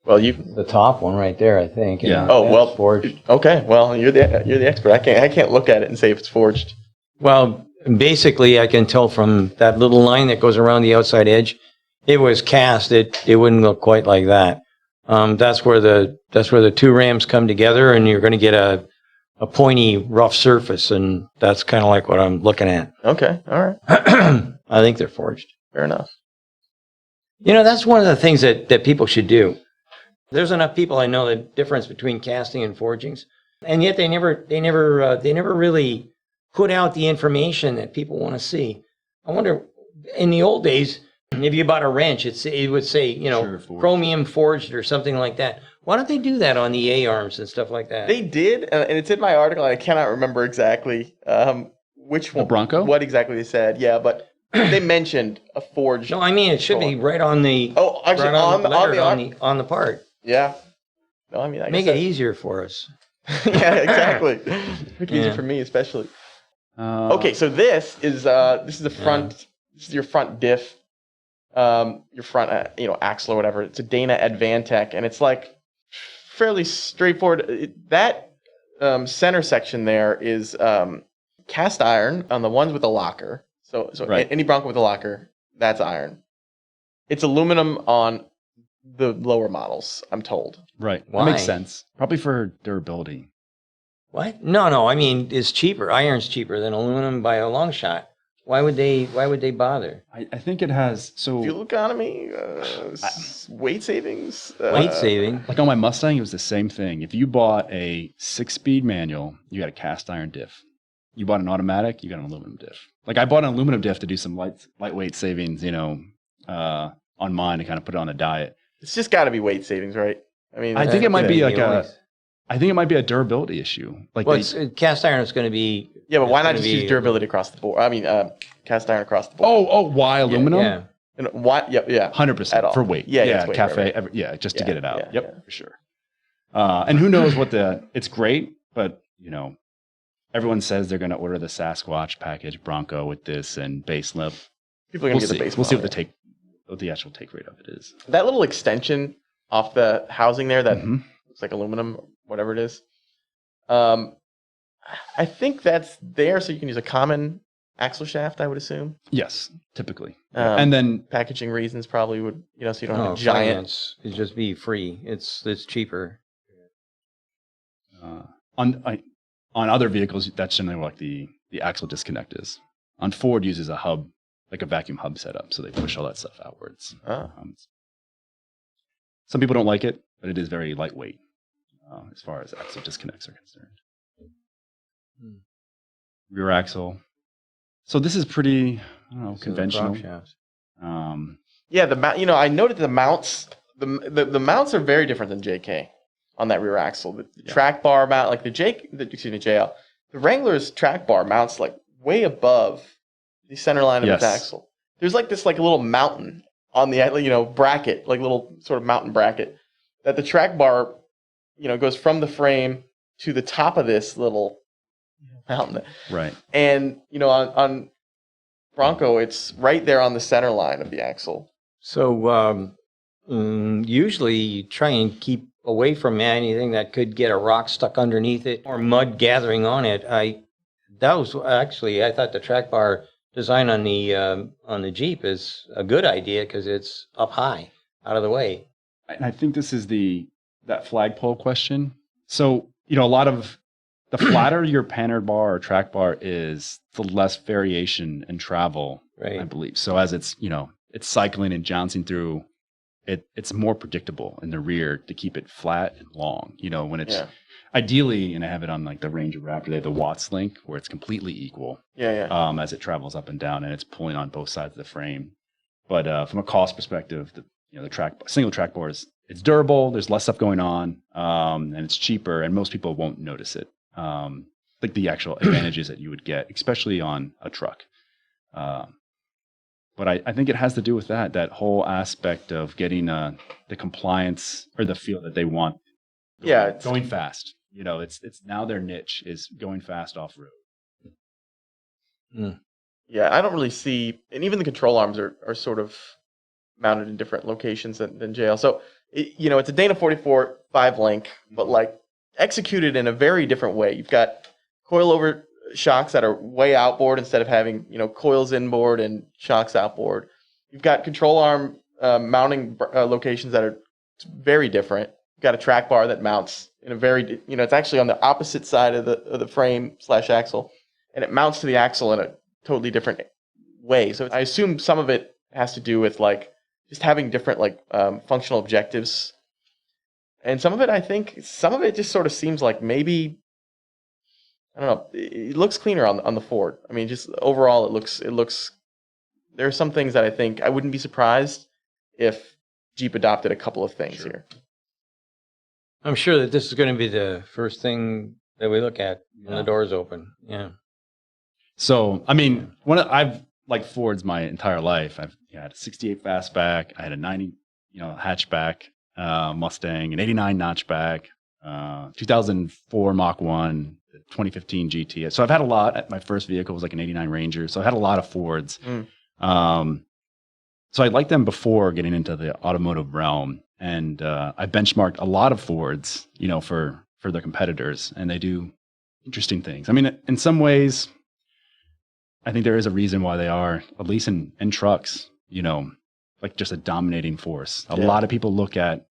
S1: the top one right there, I think.
S2: Yeah.
S3: Oh, well,
S1: forged.
S3: Okay. Well, you're the expert. I can't look at it and say if it's forged.
S1: Well, basically, I can tell from that little line that goes around the outside edge. It was cast. It wouldn't look quite like that. That's where the two rams come together, and you're going to get a pointy, rough surface, and that's kind of like what I'm looking at.
S3: Okay, all right.
S1: I think they're forged.
S3: Fair enough.
S1: You know, that's one of the things that people should do. There's enough people I know the difference between casting and forgings, and yet they never really put out the information that people want to see. I wonder, in the old days, if you bought a wrench, it would say,
S2: Sure, forged.
S1: chromium forged or something like that. Why don't they do that on the A-arms and stuff like that?
S3: They did, and it's in my article. And I cannot remember exactly which one.
S2: Bronco?
S3: What exactly they said? Yeah, but they mentioned a forged.
S1: No, I mean it should be right on the.
S3: Oh, actually,
S1: right on the part.
S3: Yeah. No, I mean, I
S1: Make
S3: guess
S1: it easier for us.
S3: yeah, exactly. Make it easier for me, especially. Okay, so this is the front. This is your front diff, your front axle or whatever. It's a Dana Advantech, and it's like fairly straightforward. That center section there is cast iron on the ones with a locker. So
S2: Right.
S3: Any Bronco with a locker, that's iron. It's aluminum on the lower models, I'm told.
S2: Right.
S1: Why?
S2: That makes sense. Probably for durability.
S1: What? No. I mean, it's cheaper. Iron's cheaper than aluminum by a long shot. Why would they bother?
S2: I think it has
S3: Fuel economy, weight savings.
S1: Weight saving.
S2: like on my Mustang, it was the same thing. If you bought a 6-speed manual, you got a cast iron diff. You bought an automatic, you got an aluminum diff. Like I bought an aluminum diff to do some lightweight savings, on mine to kind of put it on the diet.
S3: It's just got to be weight savings, right? I mean,
S2: I think it might be like
S1: a.
S2: I think it might be a durability issue. Like
S1: Well, cast iron is going to be.
S3: Yeah, but why
S1: it's
S3: not
S1: gonna
S3: just
S1: be-
S3: use durability across the board? I mean, cast iron across the board.
S2: why aluminum?
S1: Yeah.
S3: And why? Yeah.
S2: 100%
S3: At all.
S2: for weight.
S3: Yeah, it's weight,
S2: cafe.
S3: right.
S2: Just to
S3: Yeah,
S2: get it out.
S3: yeah,
S2: Yep,
S3: yeah.
S2: for sure. And who knows what it's great, but everyone says they're going to order the Sasquatch package Bronco with this and base lip.
S3: People are
S2: We'll
S3: gonna
S2: see.
S3: get the base.
S2: We'll see
S3: model.
S2: what the actual take rate of it is.
S3: That little extension off the housing there that
S2: Mhm.
S3: looks like aluminum, whatever it is. I think that's there so you can use a common axle shaft, I would assume.
S2: Yes, typically.
S3: Um,
S2: And then
S3: Packaging reasons probably would, so you don't have
S1: No,
S3: a giant.
S1: finance is just be free. It's cheaper.
S2: on other vehicles, that's generally what the axle disconnect is. On Ford uses a hub, like a vacuum hub setup, so they push all that stuff outwards.
S3: Oh.
S2: Some people don't like it, but it is very lightweight as far as axle disconnects are concerned. Rear axle. So this is pretty, I don't know,
S1: So
S2: conventional.
S1: prop shafts.
S3: Yeah, the mount. I noted the mounts. The mounts are very different than JK on that rear axle. The track bar mount, like the JL, the Wrangler's track bar mounts like way above the center line of its
S2: Yes.
S3: axle. There's like this little mountain on the bracket, like little sort of mountain bracket that the track bar goes from the frame to the top of this little mountain.
S2: Right.
S3: And on Bronco, it's right there on the center line of the axle.
S1: So usually you try and keep away from anything that could get a rock stuck underneath it or mud gathering on it. I thought the track bar design on the Jeep is a good idea because it's up high, out of the way.
S2: And I think this is that flagpole question. So, a lot of the flatter your panhard bar or track bar is, the less variation in travel,
S1: Right.
S2: I believe. So as it's, it's cycling and jouncing through, it's more predictable in the rear to keep it flat and long. When it's ideally, and I have it on like the Ranger Raptor, they have the Watts link where it's completely equal. As it travels up and down and it's pulling on both sides of the frame. But from a cost perspective, the single track bar it's durable. There's less stuff going on, and it's cheaper, and most people won't notice it. Like the actual advantages that you would get, especially on a truck. But I think it has to do with that whole aspect of getting the compliance or the feel that they want. Going fast. It's now their niche is going fast off road.
S3: Yeah, I don't really see, and even the control arms are sort of mounted in different locations than JL. So, it's a Dana 44 5-link, but like executed in a very different way. You've got coilover shocks that are way outboard instead of having, coils inboard and shocks outboard. You've got control arm mounting locations that are very different. You've got a track bar that mounts in a very, it's actually on the opposite side of the frame / axle, and it mounts to the axle in a totally different way. So I assume some of it has to do with like just having different functional objectives. And some of it just sort of seems like maybe, I don't know, it looks cleaner on the Ford. I mean, just overall, it looks. There are some things that I think I wouldn't be surprised if Jeep adopted a couple of things here.
S1: I'm sure that this is going to be the first thing that we look at when the doors open. Yeah.
S2: So, I mean, I've liked Fords my entire life. I've had a 68 fastback. I had a 90, hatchback Mustang, an 89 notchback, 2004 Mach 1, 2015 GT. So I've had a lot. My first vehicle was like an 89 Ranger. So I had a lot of Fords. So I liked them before getting into the automotive realm. And I benchmarked a lot of Fords, for their competitors. And they do interesting things. I mean, in some ways, I think there is a reason why they are, at least in trucks, like just a dominating force. A lot of people look at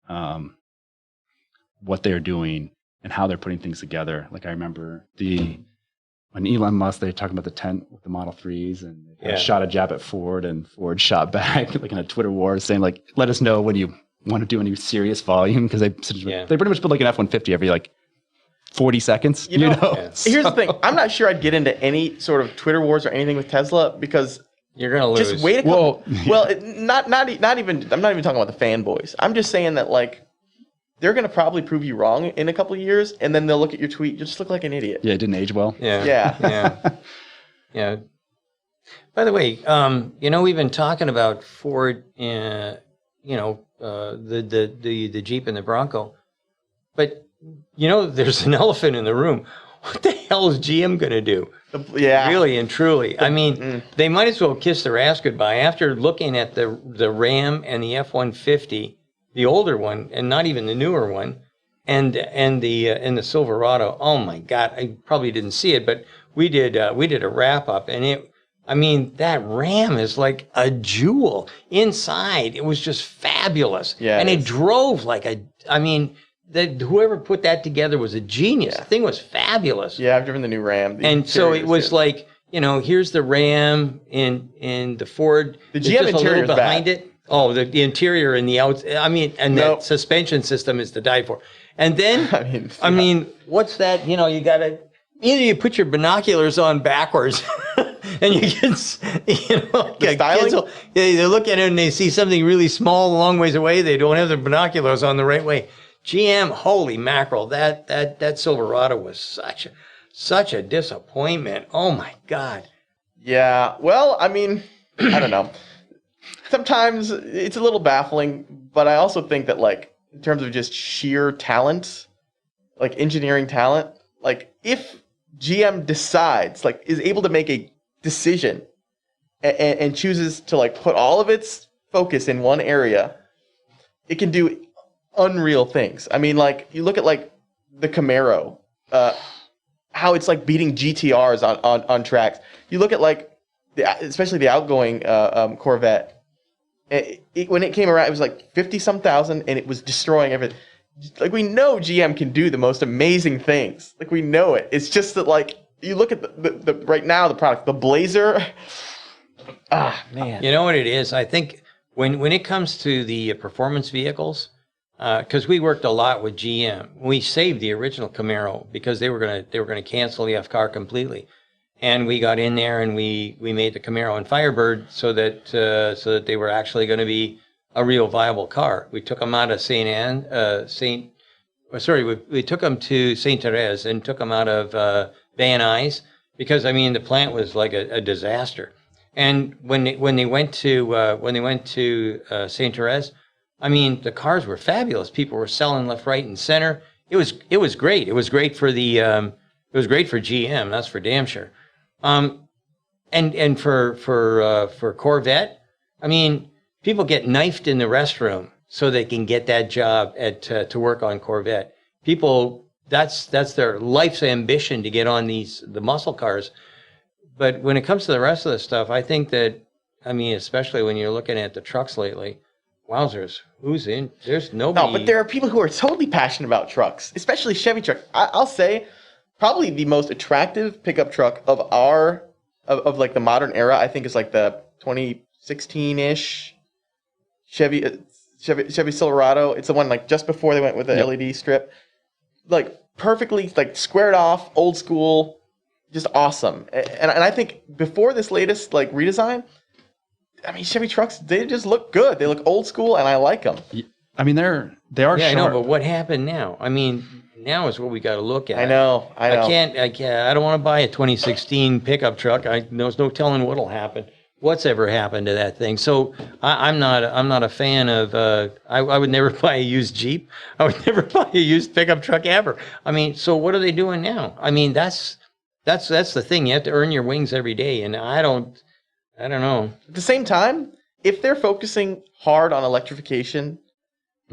S2: what they're doing and how they're putting things together. Like I remember when Elon Musk, they were talking about the tent with the Model 3s and they shot a jab at Ford, and Ford shot back like in a Twitter war saying like, let us know when you want to do any serious volume, because they pretty much put like an F-150 every like 40 seconds.
S3: Here's the thing. I'm not sure I'd get into any sort of Twitter wars or anything with Tesla, because
S1: you're going to lose.
S3: Just wait a couple. Not even. I'm not even talking about the fanboys. I'm just saying that like they're going to probably prove you wrong in a couple of years, and then they'll look at your tweet. You just look like an idiot.
S2: Yeah, it didn't age well.
S1: Yeah. By the way, we've been talking about Ford, the Jeep and the Bronco, but there's an elephant in the room. What the hell is GM going to do? Really and truly. I mean, they might as well kiss their ass goodbye after looking at the Ram and the F-150, the older one, and not even the newer one, and the Silverado. Oh my God! I probably didn't see it, but we did a wrap up, and that Ram is like a jewel inside. It was just fabulous, and it drove like whoever put that together was a genius. The thing was fabulous.
S3: Yeah, I've driven the new Ram.
S1: And so it was like, here's the Ram in the Ford.
S3: The GM interior is
S1: behind
S3: bad.
S1: it. Oh, the interior and the outs. The suspension system is to die for. And then, what's that? You got to either you put your binoculars on backwards, and you can, kids they look at it and they see something really small a long ways away. They don't have their binoculars on the right way. GM, holy mackerel! That Silverado was such a disappointment. Oh my God.
S3: Yeah. Well, I don't know. Sometimes it's a little baffling, but I also think that like in terms of just sheer talent, like engineering talent, like if GM decides, like is able to make a decision and chooses to like put all of its focus in one area, it can do unreal things. I mean, like you look at like the Camaro, how it's like beating GTRs on tracks. You look at like especially the outgoing Corvette. When it came around, it was like 50-some thousand, and it was destroying everything. Like we know GM can do the most amazing things. Like we know it. It's just that like you look at the right now the product, the Blazer. Man.
S1: You know what it is? I think when it comes to the performance vehicles. Because we worked a lot with GM, we saved the original Camaro because they were gonna cancel the F-Car completely, and we got in there and we made the Camaro and Firebird so that they were actually going to be a real viable car. We took them out of we took them to Saint Therese and took them out of Van Nuys because the plant was like a disaster. And when they went to Saint Therese. The cars were fabulous. People were selling left, right, and center. It was great. It was great for GM. That's for damn sure. And for Corvette, people get knifed in the restroom so they can get that job to work on Corvette. People, that's their life's ambition to get on the muscle cars. But when it comes to the rest of the stuff, I think that especially when you're looking at the trucks lately. Wowzers, who's in? There's nobody.
S3: No, but there are people who are totally passionate about trucks, especially Chevy truck. I'll say probably the most attractive pickup truck of like the modern era, I think is like the 2016-ish Chevy Chevy Silverado. It's the one like just before they went with the LED strip. Like perfectly like squared off, old school, just awesome. And I think before this latest like redesign, I mean Chevy trucks, they just look good. They look old school, and I like them.
S2: I mean, they are.
S1: Yeah, I know, but what happened now? I mean, now is what we got to look at.
S3: I know.
S1: I can't. I don't want to buy a 2016 pickup truck. There's no telling what'll happen. What's ever happened to that thing? So I'm not a fan of. I would never buy a used Jeep. I would never buy a used pickup truck ever. I mean, so what are they doing now? I mean, that's the thing. You have to earn your wings every day, and I don't know.
S3: At the same time, if they're focusing hard on electrification,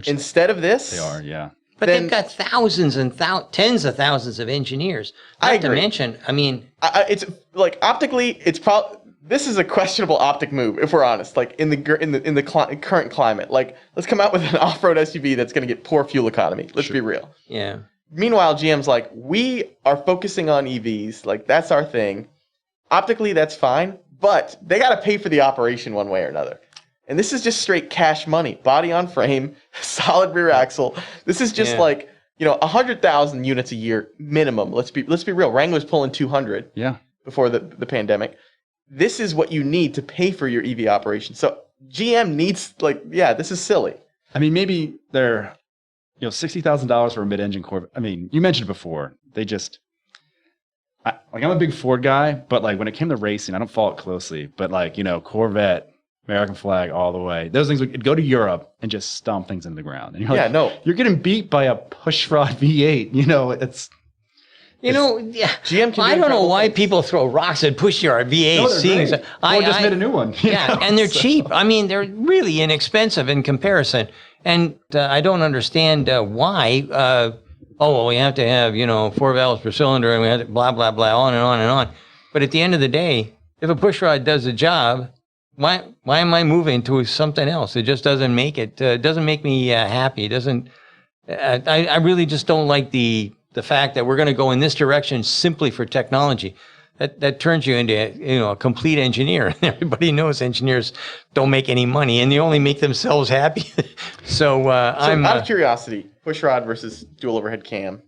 S3: instead of this,
S2: they are, yeah.
S1: But they've got thousands and tens of thousands of engineers. Not to mention, I mean,
S3: it's like optically, it's probably. This is a questionable optic move, if we're honest. Like in the current climate, like let's come out with an off-road SUV that's going to get poor fuel economy. Let's be real.
S1: Yeah.
S3: Meanwhile, GM's like, we are focusing on EVs. Like that's our thing. Optically, that's fine, but they got to pay for the operation one way or another. And this is just straight cash money. Body on frame, solid rear axle. This is just like 100,000 units a year minimum. Let's be real. Wrangler's pulling 200.
S2: Yeah.
S3: Before the pandemic. This is what you need to pay for your EV operation. So GM needs this is silly.
S2: I mean, maybe they're, $60,000 for a mid-engine Corvette. I mean, you mentioned it before. They just, I'm a big Ford guy, but like when it came to racing, I don't follow it closely. But like, Corvette, American flag all the way. Those things would go to Europe and just stomp things into the ground. And you're like, you're getting beat by a Pushrod V8. It's.
S3: GM can
S1: I don't know why people throw rocks at Pushrod V8.
S2: Ford just made a new one.
S1: And they're cheap. I mean, they're really inexpensive in comparison. And I don't understand why. We have to have 4 valves per cylinder, and we have to blah blah blah, on and on and on. But at the end of the day, if a pushrod does the job, why am I moving to something else? It just doesn't make it. Doesn't make me happy. It doesn't. I really just don't like the fact that we're going to go in this direction simply for technology. That turns you into a complete engineer. Everybody knows engineers don't make any money, and they only make themselves happy. So I'm
S3: out of curiosity, pushrod versus dual overhead cam,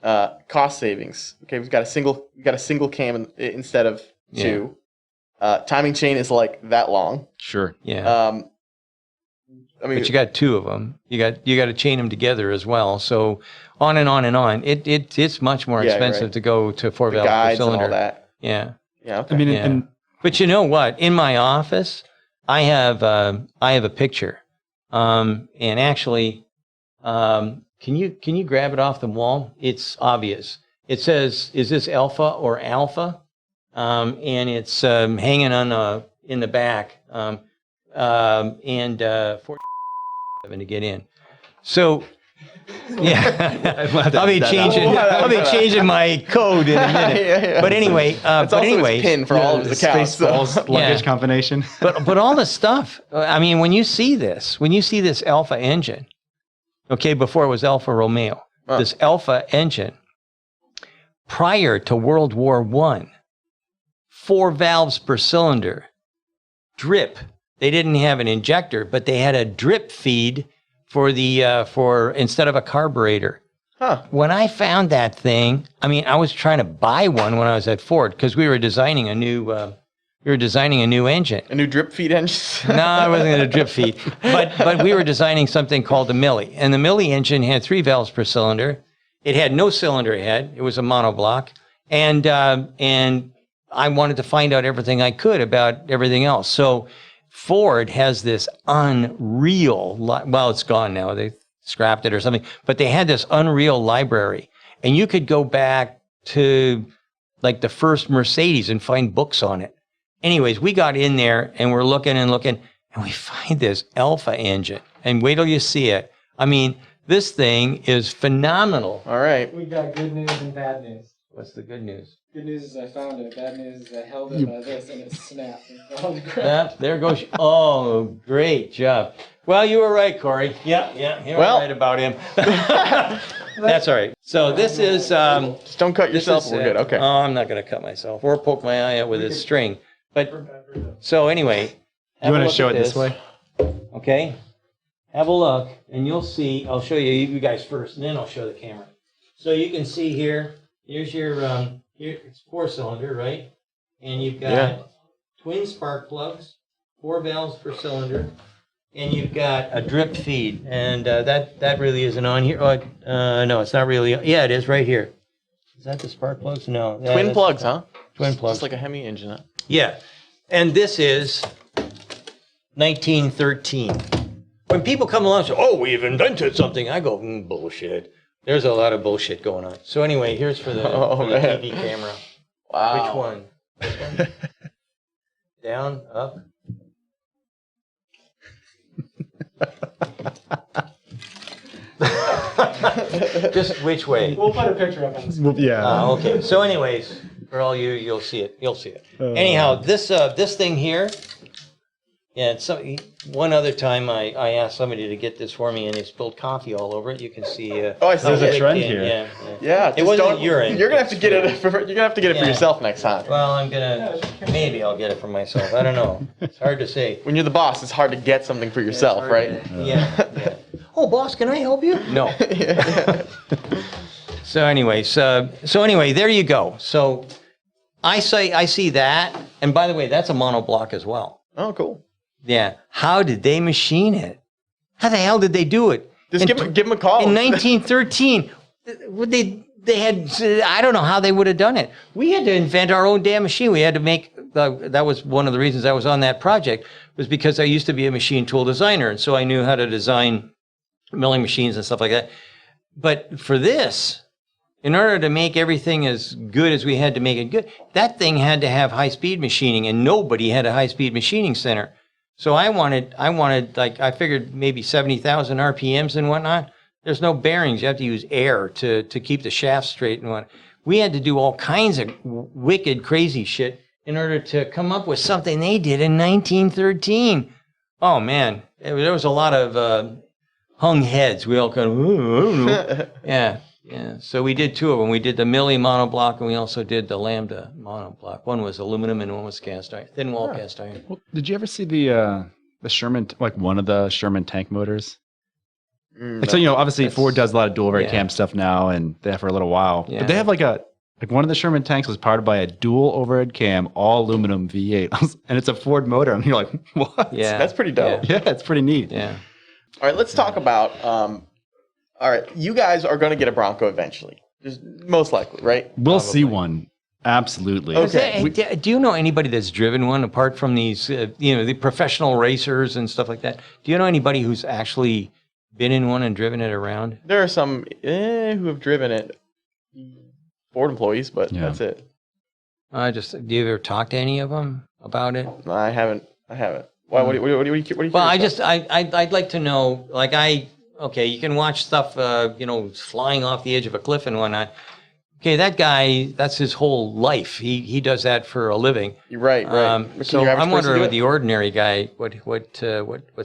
S3: cost savings. Okay, we got a single cam instead of two. Timing chain is like that long.
S2: Sure.
S1: Yeah. But you got 2 of them. You got to chain them together as well. So on and on and on. It's much more expensive to go to 4 valves per cylinder.
S3: And all that.
S1: Yeah.
S3: Yeah. Okay.
S2: I mean,
S1: but you know what? In my office, I have a picture. And actually, can you grab it off the wall? It's obvious. It says, "Is this alpha or alpha?" And it's hanging on in the back. And 4 to get in. So I'll be changing my code in a minute. But anyway,
S3: it's also his pin for all of his accounts.
S2: Spaceballs luggage combination.
S1: but all the stuff. I mean, when you see this Alpha engine, before it was Alfa Romeo, this Alpha engine, prior to World War I, 4 valves per cylinder, drip. They didn't have an injector, but they had a drip feed for instead of a carburetor.
S3: Huh.
S1: When I found that thing, I mean, I was trying to buy one when I was at Ford because we were designing a new engine.
S3: A new drip feed engine?
S1: No, I wasn't going to drip feed, but we were designing something called the Millie, and the Millie engine had 3 valves per cylinder. It had no cylinder head. It was a monoblock, and I wanted to find out everything I could about everything else. So Ford has this unreal, well, it's gone now. They scrapped it or something, but they had this unreal library, and you could go back to like the first Mercedes and find books on it. Anyways, we got in there and we're looking, and we find this Alpha engine, and wait till you see it. I mean, this thing is phenomenal.
S3: All right.
S4: We got good news and bad news.
S1: What's the good news?
S4: Good news is I found it. Bad news is I held it by this and it snapped and fell on the ground.
S1: There goes. Oh, great job. Well, you were right, Corey. Yeah, you were right about him. That's all right. So this is.
S3: Just don't cut yourself. We're good. Okay.
S1: Oh, I'm not going to cut myself or poke my eye out with a string. But so anyway.
S2: You want to show it this way?
S1: Okay. have a look, and you'll see. I'll show you guys first, and then I'll show the camera. So you can see here. Here's your here. It's 4-cylinder, right? And you've got twin spark plugs, 4 valves per cylinder, and you've got a drip feed, and that really isn't on here. No, it's not really. Yeah, it is right here. Is that the spark plugs? No.
S3: Twin plugs, huh?
S1: Twin plugs.
S3: Just like a Hemi engine, huh?
S1: Yeah. And this is 1913. When people come along and say, oh, we've invented something, I go, bullshit. There's a lot of bullshit going on. So anyway, here's for the TV camera.
S3: Wow.
S1: Which one? This one? Down, up. Just which way?
S4: We'll put a picture up on the screen.
S2: Yeah.
S1: Okay. So anyways, for all you, you'll see it. You'll see it. Anyhow, this thing here, yeah, one other time I asked somebody to get this for me, and they spilled coffee all over it. You can see.
S3: I see.
S2: There's a
S3: it.
S2: trend here.
S1: Yeah.
S3: Yeah,
S1: It wasn't urine.
S3: You're gonna have to get it. You're gonna have to get it for
S1: Yeah.
S3: yourself next time.
S1: Well, maybe I'll get it for myself. I don't know. It's hard to say.
S3: When you're the boss, it's hard to get something for yourself,
S1: It's hard
S3: right?
S1: to- yeah. Oh, boss, can I help you? No. So anyway, there you go. So I see that, and by the way, that's a monoblock as well.
S3: Oh, cool.
S1: Yeah. How did they machine it? How the hell did they do it?
S3: Just give him a call.
S1: In 1913, they had, I don't know how they would have done it. We had to invent our own damn machine. We had to make, that was one of the reasons I was on that project, was because I used to be a machine tool designer. And so I knew how to design milling machines and stuff like that. But for this, in order to make everything as good as we had to make it good, that thing had to have high-speed machining, and nobody had a high-speed machining center. So I wanted like, I figured maybe 70,000 RPMs and whatnot. There's no bearings. You have to use air to keep the shaft straight and whatnot. We had to do all kinds of wicked, crazy shit in order to come up with something they did in 1913. Oh, man. There was a lot of hung heads. We all kind of, I don't know. Yeah. So we did 2 of them. We did the Millie monoblock, and we also did the Lambda monoblock. One was aluminum and one was cast iron, thin wall cast iron.
S2: Well, did you ever see the Sherman, like one of the Sherman tank motors? Like, so, obviously Ford does a lot of dual overhead cam stuff now, and they have for a little while.
S1: Yeah.
S2: But they have like one of the Sherman tanks was powered by a dual overhead cam, all aluminum V8, and it's a Ford motor. And you're like, what?
S1: Yeah.
S3: That's pretty dope.
S2: Yeah, it's pretty neat.
S1: Yeah.
S3: All right, let's talk about. All right, you guys are going to get a Bronco eventually, just most likely, right?
S2: We'll see one. Absolutely.
S3: Okay.
S1: Do you know anybody that's driven one apart from these, the professional racers and stuff like that? Do you know anybody who's actually been in one and driven it around?
S3: There are some who have driven it, Ford employees, but that's it.
S1: Do you ever talk to any of them about it?
S3: No, I haven't. Why? What are you?
S1: Well, I'd like to know, like okay, you can watch stuff, flying off the edge of a cliff and whatnot. Okay, that guy, that's his whole life. He does that for a living.
S3: You're right.
S1: So I'm wondering with the ordinary guy, what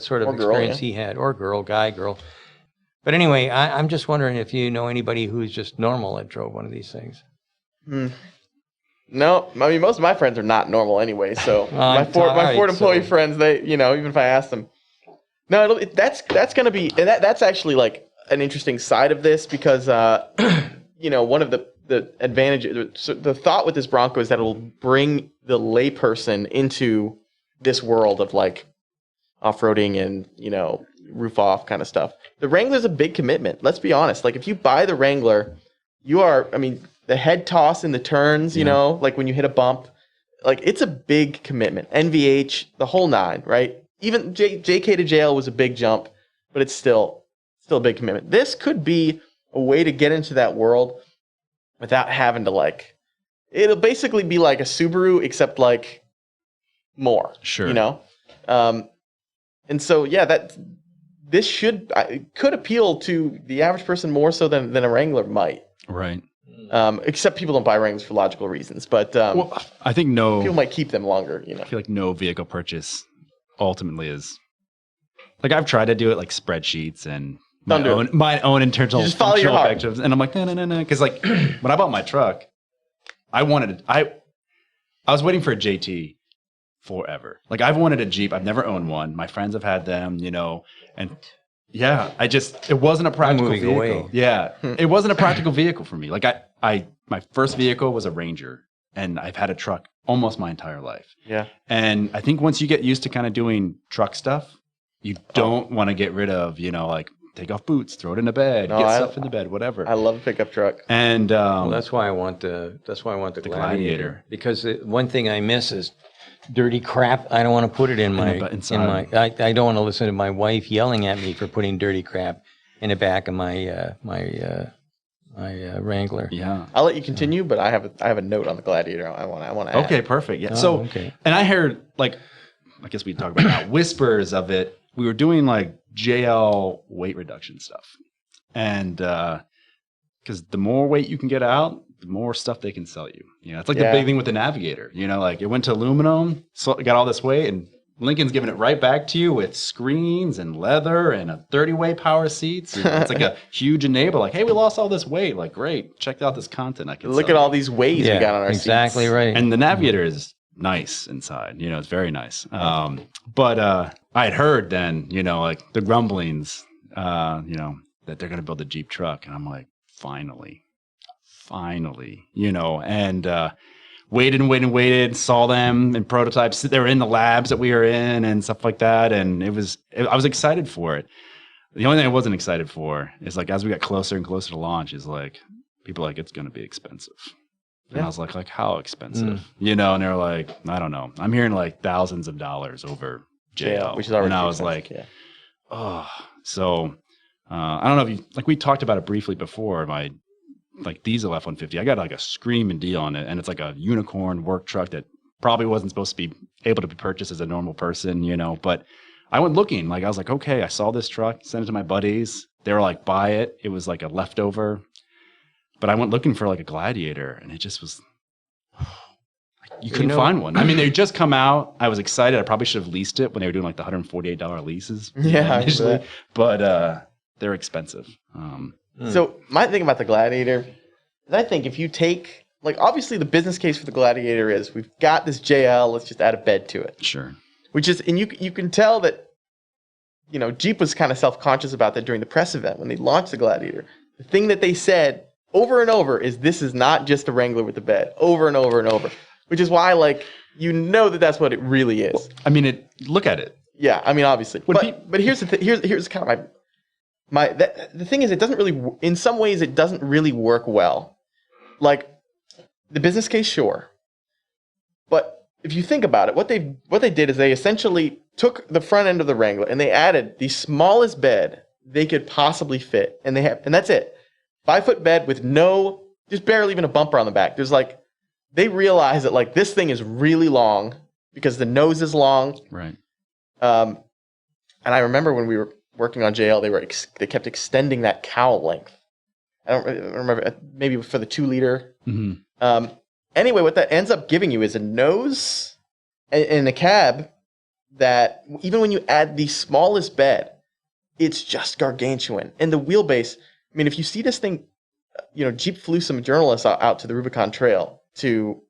S1: sort of
S3: Or girl,
S1: experience he had, or girl. But anyway, I'm just wondering if you know anybody who's just normal that drove one of these things.
S3: No, I mean most of my friends are not normal anyway. So my Ford employee friends, they even if I ask them, no, that's going to be, and that's actually like an interesting side of this because one of the advantages, the thought with this Bronco is that it'll bring the layperson into this world of like off-roading and roof off kind of stuff. The Wrangler's a big commitment. Let's be honest. Like if you buy the Wrangler, the head toss in the turns, like when you hit a bump, like it's a big commitment. NVH, the whole 9, right? Even JK to JL was a big jump, but it's still a big commitment. This could be a way to get into that world without having to it'll basically be like a Subaru except like more.
S2: Sure.
S3: And so this could appeal to the average person more so than a Wrangler might.
S2: Right.
S3: Except people don't buy Wranglers for logical reasons, but
S2: I think
S3: people might keep them longer.
S2: I feel like no vehicle purchase ultimately is like I've tried to do it like spreadsheets and my own internal
S3: just follow your heart.
S2: objectives, and I'm like no because like when I bought my truck, I was waiting for a JT forever. Like I've wanted a Jeep. I've never owned one. My friends have had them, and Yeah, it wasn't a practical
S1: moving
S2: vehicle.
S1: away.
S2: Yeah, it wasn't a practical vehicle for me. Like my first vehicle was a Ranger, and I've had a truck almost my entire life.
S3: Yeah.
S2: And I think once you get used to kind of doing truck stuff, you don't want to get rid of, like take off boots, throw it in the bed, get stuff in the bed, whatever.
S3: I love a pickup truck.
S2: And
S1: Well, that's why I want the Gladiator. Because one thing I miss is dirty crap. I don't want to put it in my
S2: inside.
S1: I don't want to listen to my wife yelling at me for putting dirty crap in the back of my Wrangler.
S2: yeah.
S3: I'll let you continue, but I have a note on the Gladiator. I want to add.
S2: Okay, perfect. Yeah.
S1: Oh, okay.
S2: And I heard I guess we talk about now, whispers of it. We were doing like JL weight reduction stuff, and because the more weight you can get out, the more stuff they can sell you. It's like the big thing with the Navigator. Like it went to aluminum, so it got all this weight, and Lincoln's giving it right back to you with screens and leather and a 30-way power seats. It's like a huge enabler. Like, hey, we lost all this weight. Like, great, check out this content. I can
S3: Look
S2: sell
S3: at
S2: you.
S3: all these ways we got on our
S1: exactly
S3: seats.
S1: right.
S2: And the Navigator is nice inside. It's very nice. But I had heard then, like the grumblings, that they're going to build a Jeep truck, and I'm like, finally, and waited, saw them in prototypes. They were in the labs that we were in and stuff like that, and I was excited for it. The only thing I wasn't excited for is like as we got closer and closer to launch, is like people are like, it's going to be expensive. And I was like how expensive? And they're like, I don't know. I'm hearing like thousands of dollars over JL,
S3: which is already
S2: and I was
S3: expensive,
S2: like, oh. So I don't know if you, like we talked about it briefly before, my like diesel F-150. I got like a screaming deal on it, and it's like a unicorn work truck that probably wasn't supposed to be able to be purchased as a normal person, but I went looking. Like I was like, okay, I saw this truck, sent it to my buddies. They were like, buy it. It was like a leftover. But I went looking for like a Gladiator, and it just was, you couldn't find one. I mean, they just come out. I was excited. I probably should have leased it when they were doing like the $148 leases.
S3: Yeah,
S2: initially. But they're expensive.
S3: So my thing about the Gladiator is I think if you take, like, obviously the business case for the Gladiator is we've got this JL, let's just add a bed to it.
S2: Sure.
S3: Which is, and you can tell that, Jeep was kind of self-conscious about that during the press event when they launched the Gladiator. The thing that they said over and over is this is not just a Wrangler with a bed, over and over and over, which is why, like, that's what it really is.
S2: Well, I mean, look at it.
S3: Yeah, I mean, obviously. But here's the here's kind of the thing is, it doesn't really, in some ways, it doesn't really work well. Like, the business case, sure. But if you think about it, what they did is they essentially took the front end of the Wrangler and they added the smallest bed they could possibly fit. And that's it. 5-foot bed with just barely even a bumper on the back. There's like, they realize that like this thing is really long because the nose is long.
S2: Right.
S3: And I remember when we were working on JL, they kept extending that cowl length. I don't remember, maybe for the 2-liter.
S2: Mm-hmm.
S3: Anyway, what that ends up giving you is a nose and a cab that even when you add the smallest bed, it's just gargantuan. And the wheelbase, I mean, if you see this thing, Jeep flew some journalists out to the Rubicon Trail to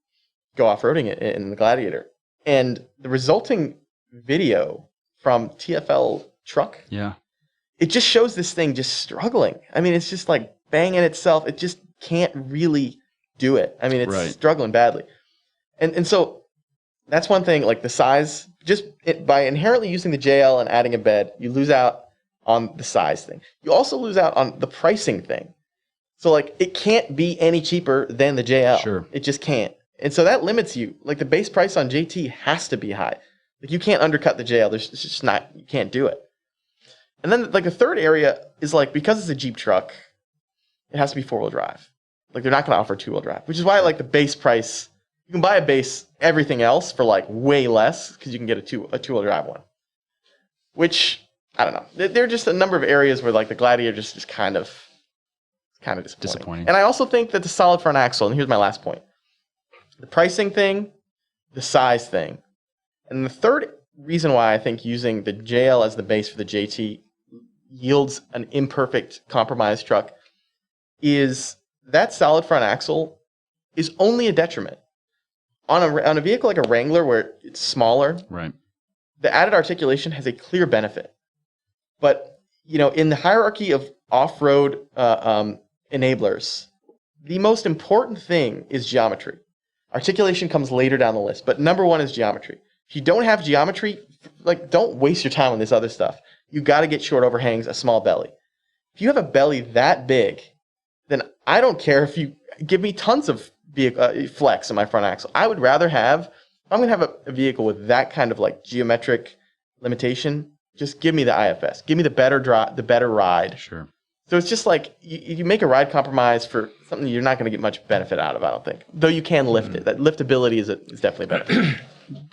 S3: go off-roading it in the Gladiator. And the resulting video from TFL truck, it just shows this thing just struggling. I mean, it's just like banging itself. It just can't really do it. I mean, it's struggling badly. And so that's one thing, like the size, by inherently using the JL and adding a bed, you lose out on the size thing. You also lose out on the pricing thing. So like it can't be any cheaper than the JL.
S2: Sure.
S3: It just can't. And so that limits you. Like the base price on JT has to be high. Like you can't undercut the JL. It's just not, you can't do it. And then like the third area is like, because it's a Jeep truck, it has to be 4-wheel drive. Like they're not going to offer 2-wheel drive, which is why like the base price, you can buy a base, everything else for like way less because you can get a 2-wheel drive one. Which, I don't know. There are just a number of areas where like the Gladiator just is kind of disappointing. And I also think that the solid front axle, and here's my last point, the pricing thing, the size thing, and the third reason why I think using the JL as the base for the JT yields an imperfect compromise truck is that solid front axle is only a detriment. On a vehicle like a Wrangler where it's smaller,
S2: right,
S3: the added articulation has a clear benefit. But in the hierarchy of off-road enablers, the most important thing is geometry. Articulation comes later down the list, but number one is geometry. If you don't have geometry, don't waste your time on this other stuff. You got to get short overhangs, a small belly. If you have a belly that big, then I don't care if you give me tons of flex in my front axle. I would rather have, if I'm going to have a vehicle with that kind of geometric limitation, just give me the IFS. Give me the better ride.
S2: Sure.
S3: So it's just you make a ride compromise for something you're not going to get much benefit out of, I don't think. Though you can lift it. That liftability is definitely a benefit.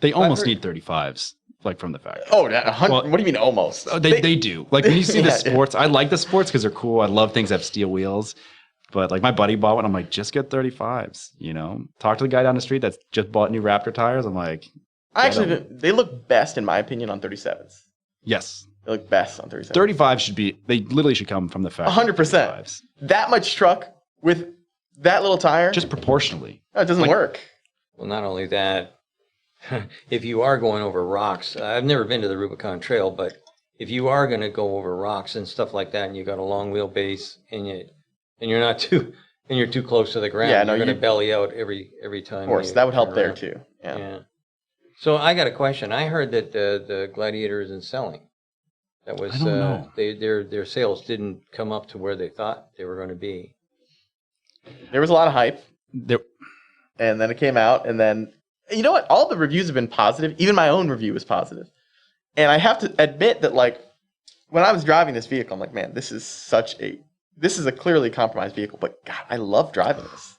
S2: They almost need 35s, from the factory.
S3: Oh, 100, what do you mean almost?
S2: They do. When you see the sports, I like the sports because they're cool. I love things that have steel wheels. But my buddy bought one. I'm like, just get 35s, Talk to the guy down the street that's just bought new Raptor tires. I'm like.
S3: They look best, in my opinion, on 37s.
S2: Yes.
S3: They look best on 37s.
S2: 35s they literally should come from the factory.
S3: 100%. 35s. That much truck with that little tire?
S2: Just proportionally.
S3: No, it doesn't work.
S1: Well, not only that, if you are going over rocks, I've never been to the Rubicon Trail, but if you are going to go over rocks and stuff like that, and you got a long wheelbase, and you're too close to the ground, you're going to belly out every time.
S3: Of course, that would help there too. Yeah.
S1: So I got a question. I heard that the Gladiator isn't selling. That was
S2: I don't know.
S1: Their sales didn't come up to where they thought they were going to be.
S3: There was a lot of hype, and then it came out, and then you know what? All the reviews have been positive. Even my own review was positive, and I have to admit that when I was driving this vehicle, I'm like, man, this is a clearly compromised vehicle, but God, I love driving this.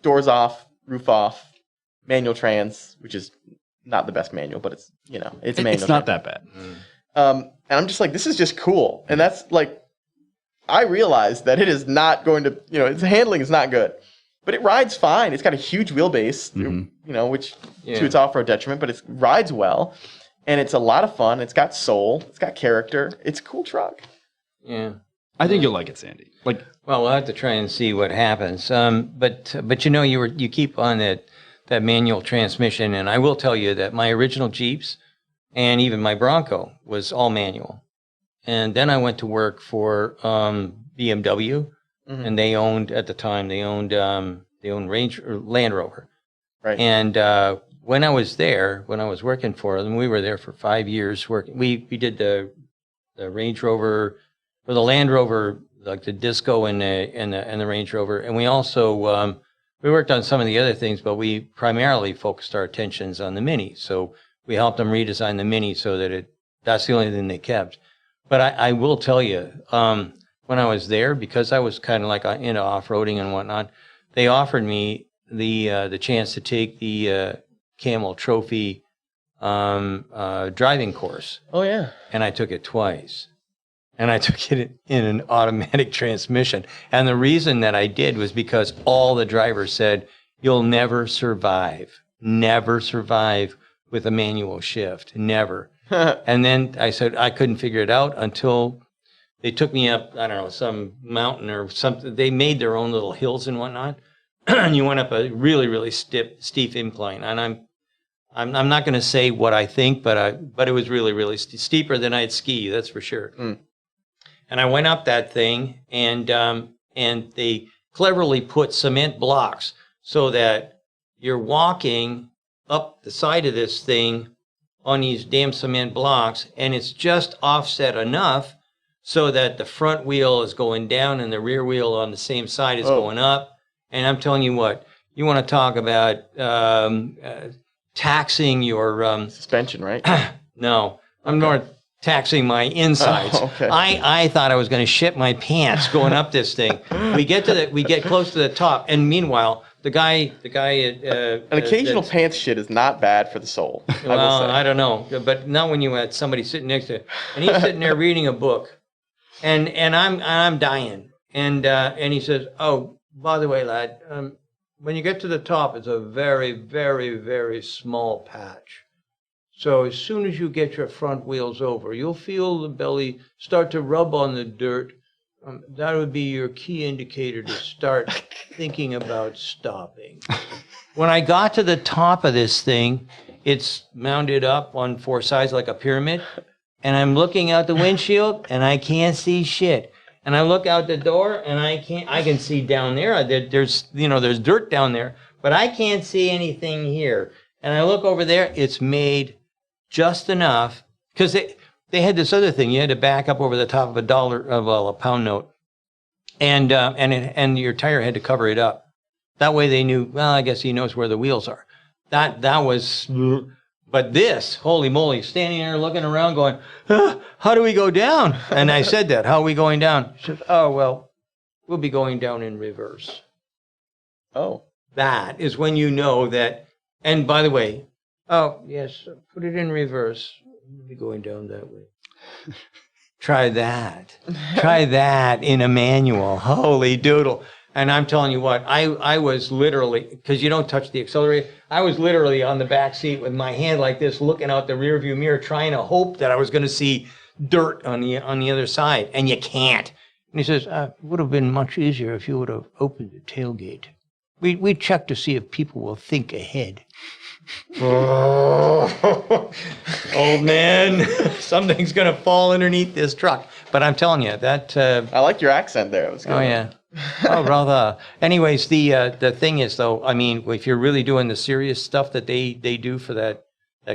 S3: Doors off, roof off. Manual trans, which is not the best manual, but it's manual.
S2: It's not that bad.
S3: And I'm just this is just cool. And that's I realized that it is not going to, its handling is not good, but it rides fine. It's got a huge wheelbase, which to its off-road detriment, but it rides well, and it's a lot of fun. It's got soul. It's got character. It's a cool truck.
S1: Yeah.
S2: I think you'll like it, Sandy.
S1: Well, we'll have to try and see what happens. But you keep on that manual transmission, and I will tell you that my original Jeeps and even my Bronco was all manual. And then I went to work for BMW, and they owned Land Rover. Right. And when I was working for them, we were there for 5 years working. We did the Range Rover, or the Land Rover, the Disco and the Range Rover, and we also we worked on some of the other things, but we primarily focused our attentions on the Mini. So we helped them redesign the Mini so that that's the only thing they kept. But I will tell you, when I was there, because I was kind of into off-roading and whatnot, they offered me the chance to take the Camel Trophy driving course.
S3: Oh, yeah.
S1: And I took it twice. And I took it in an automatic transmission. And the reason that I did was because all the drivers said, you'll never survive with a manual shift, never. And then I said I couldn't figure it out until they took me up, I don't know, some mountain or something. They made their own little hills and whatnot. And you went up a really, really steep incline. And I'm not going to say what I think, but it was really, really steeper than I'd ski, that's for sure. Mm. And I went up that thing, and they cleverly put cement blocks so that you're walking up the side of this thing on these damn cement blocks, and it's just offset enough so that the front wheel is going down and the rear wheel on the same side is going up. And I'm telling you what, you want to talk about taxing your
S3: suspension, right?
S1: No, I'm not taxing my insides.
S3: Oh, okay.
S1: I thought I was going to shit my pants going up this thing. We get close to the top, and meanwhile, the guy.
S3: An occasional pants shit is not bad for the soul.
S1: Well, I don't know, but not when you had somebody sitting next to you, and he's sitting there reading a book, and I'm dying, and he says, "Oh, by the way, lad, when you get to the top, it's a very, very, very small patch. So as soon as you get your front wheels over, you'll feel the belly start to rub on the dirt. That would be your key indicator to start thinking about stopping." When I got to the top of this thing, it's mounted up on four sides like a pyramid. and I'm looking out the windshield, and I can't see shit. And I look out the door, and I can see down there. There's dirt down there, but I can't see anything here. And I look over there, it's made just enough, because they had this other thing. You had to back up over the top of a pound note, and your tire had to cover it up. That way they knew, well, I guess he knows where the wheels are. That was, but this, holy moly, standing there looking around going, how do we go down? And I said that, how are we going down? She said, oh, well, we'll be going down in reverse.
S3: Oh.
S1: That is when you know that, and by the way, oh, yes, put it in reverse. We'll be going down that way. Try that. Try that in a manual. Holy doodle. And I'm telling you what, I was literally, because you don't touch the accelerator, I was literally on the back seat with my hand like this, looking out the rearview mirror, trying to hope that I was going to see dirt on the other side, and you can't. And he says, it would have been much easier if you would have opened the tailgate. We check to see if people will think ahead. Old man, something's going to fall underneath this truck. But I'm telling you, that...
S3: I like your accent there. It was good.
S1: Oh, yeah. Oh, brother. Anyways, the thing is, though, I mean, if you're really doing the serious stuff that they do for that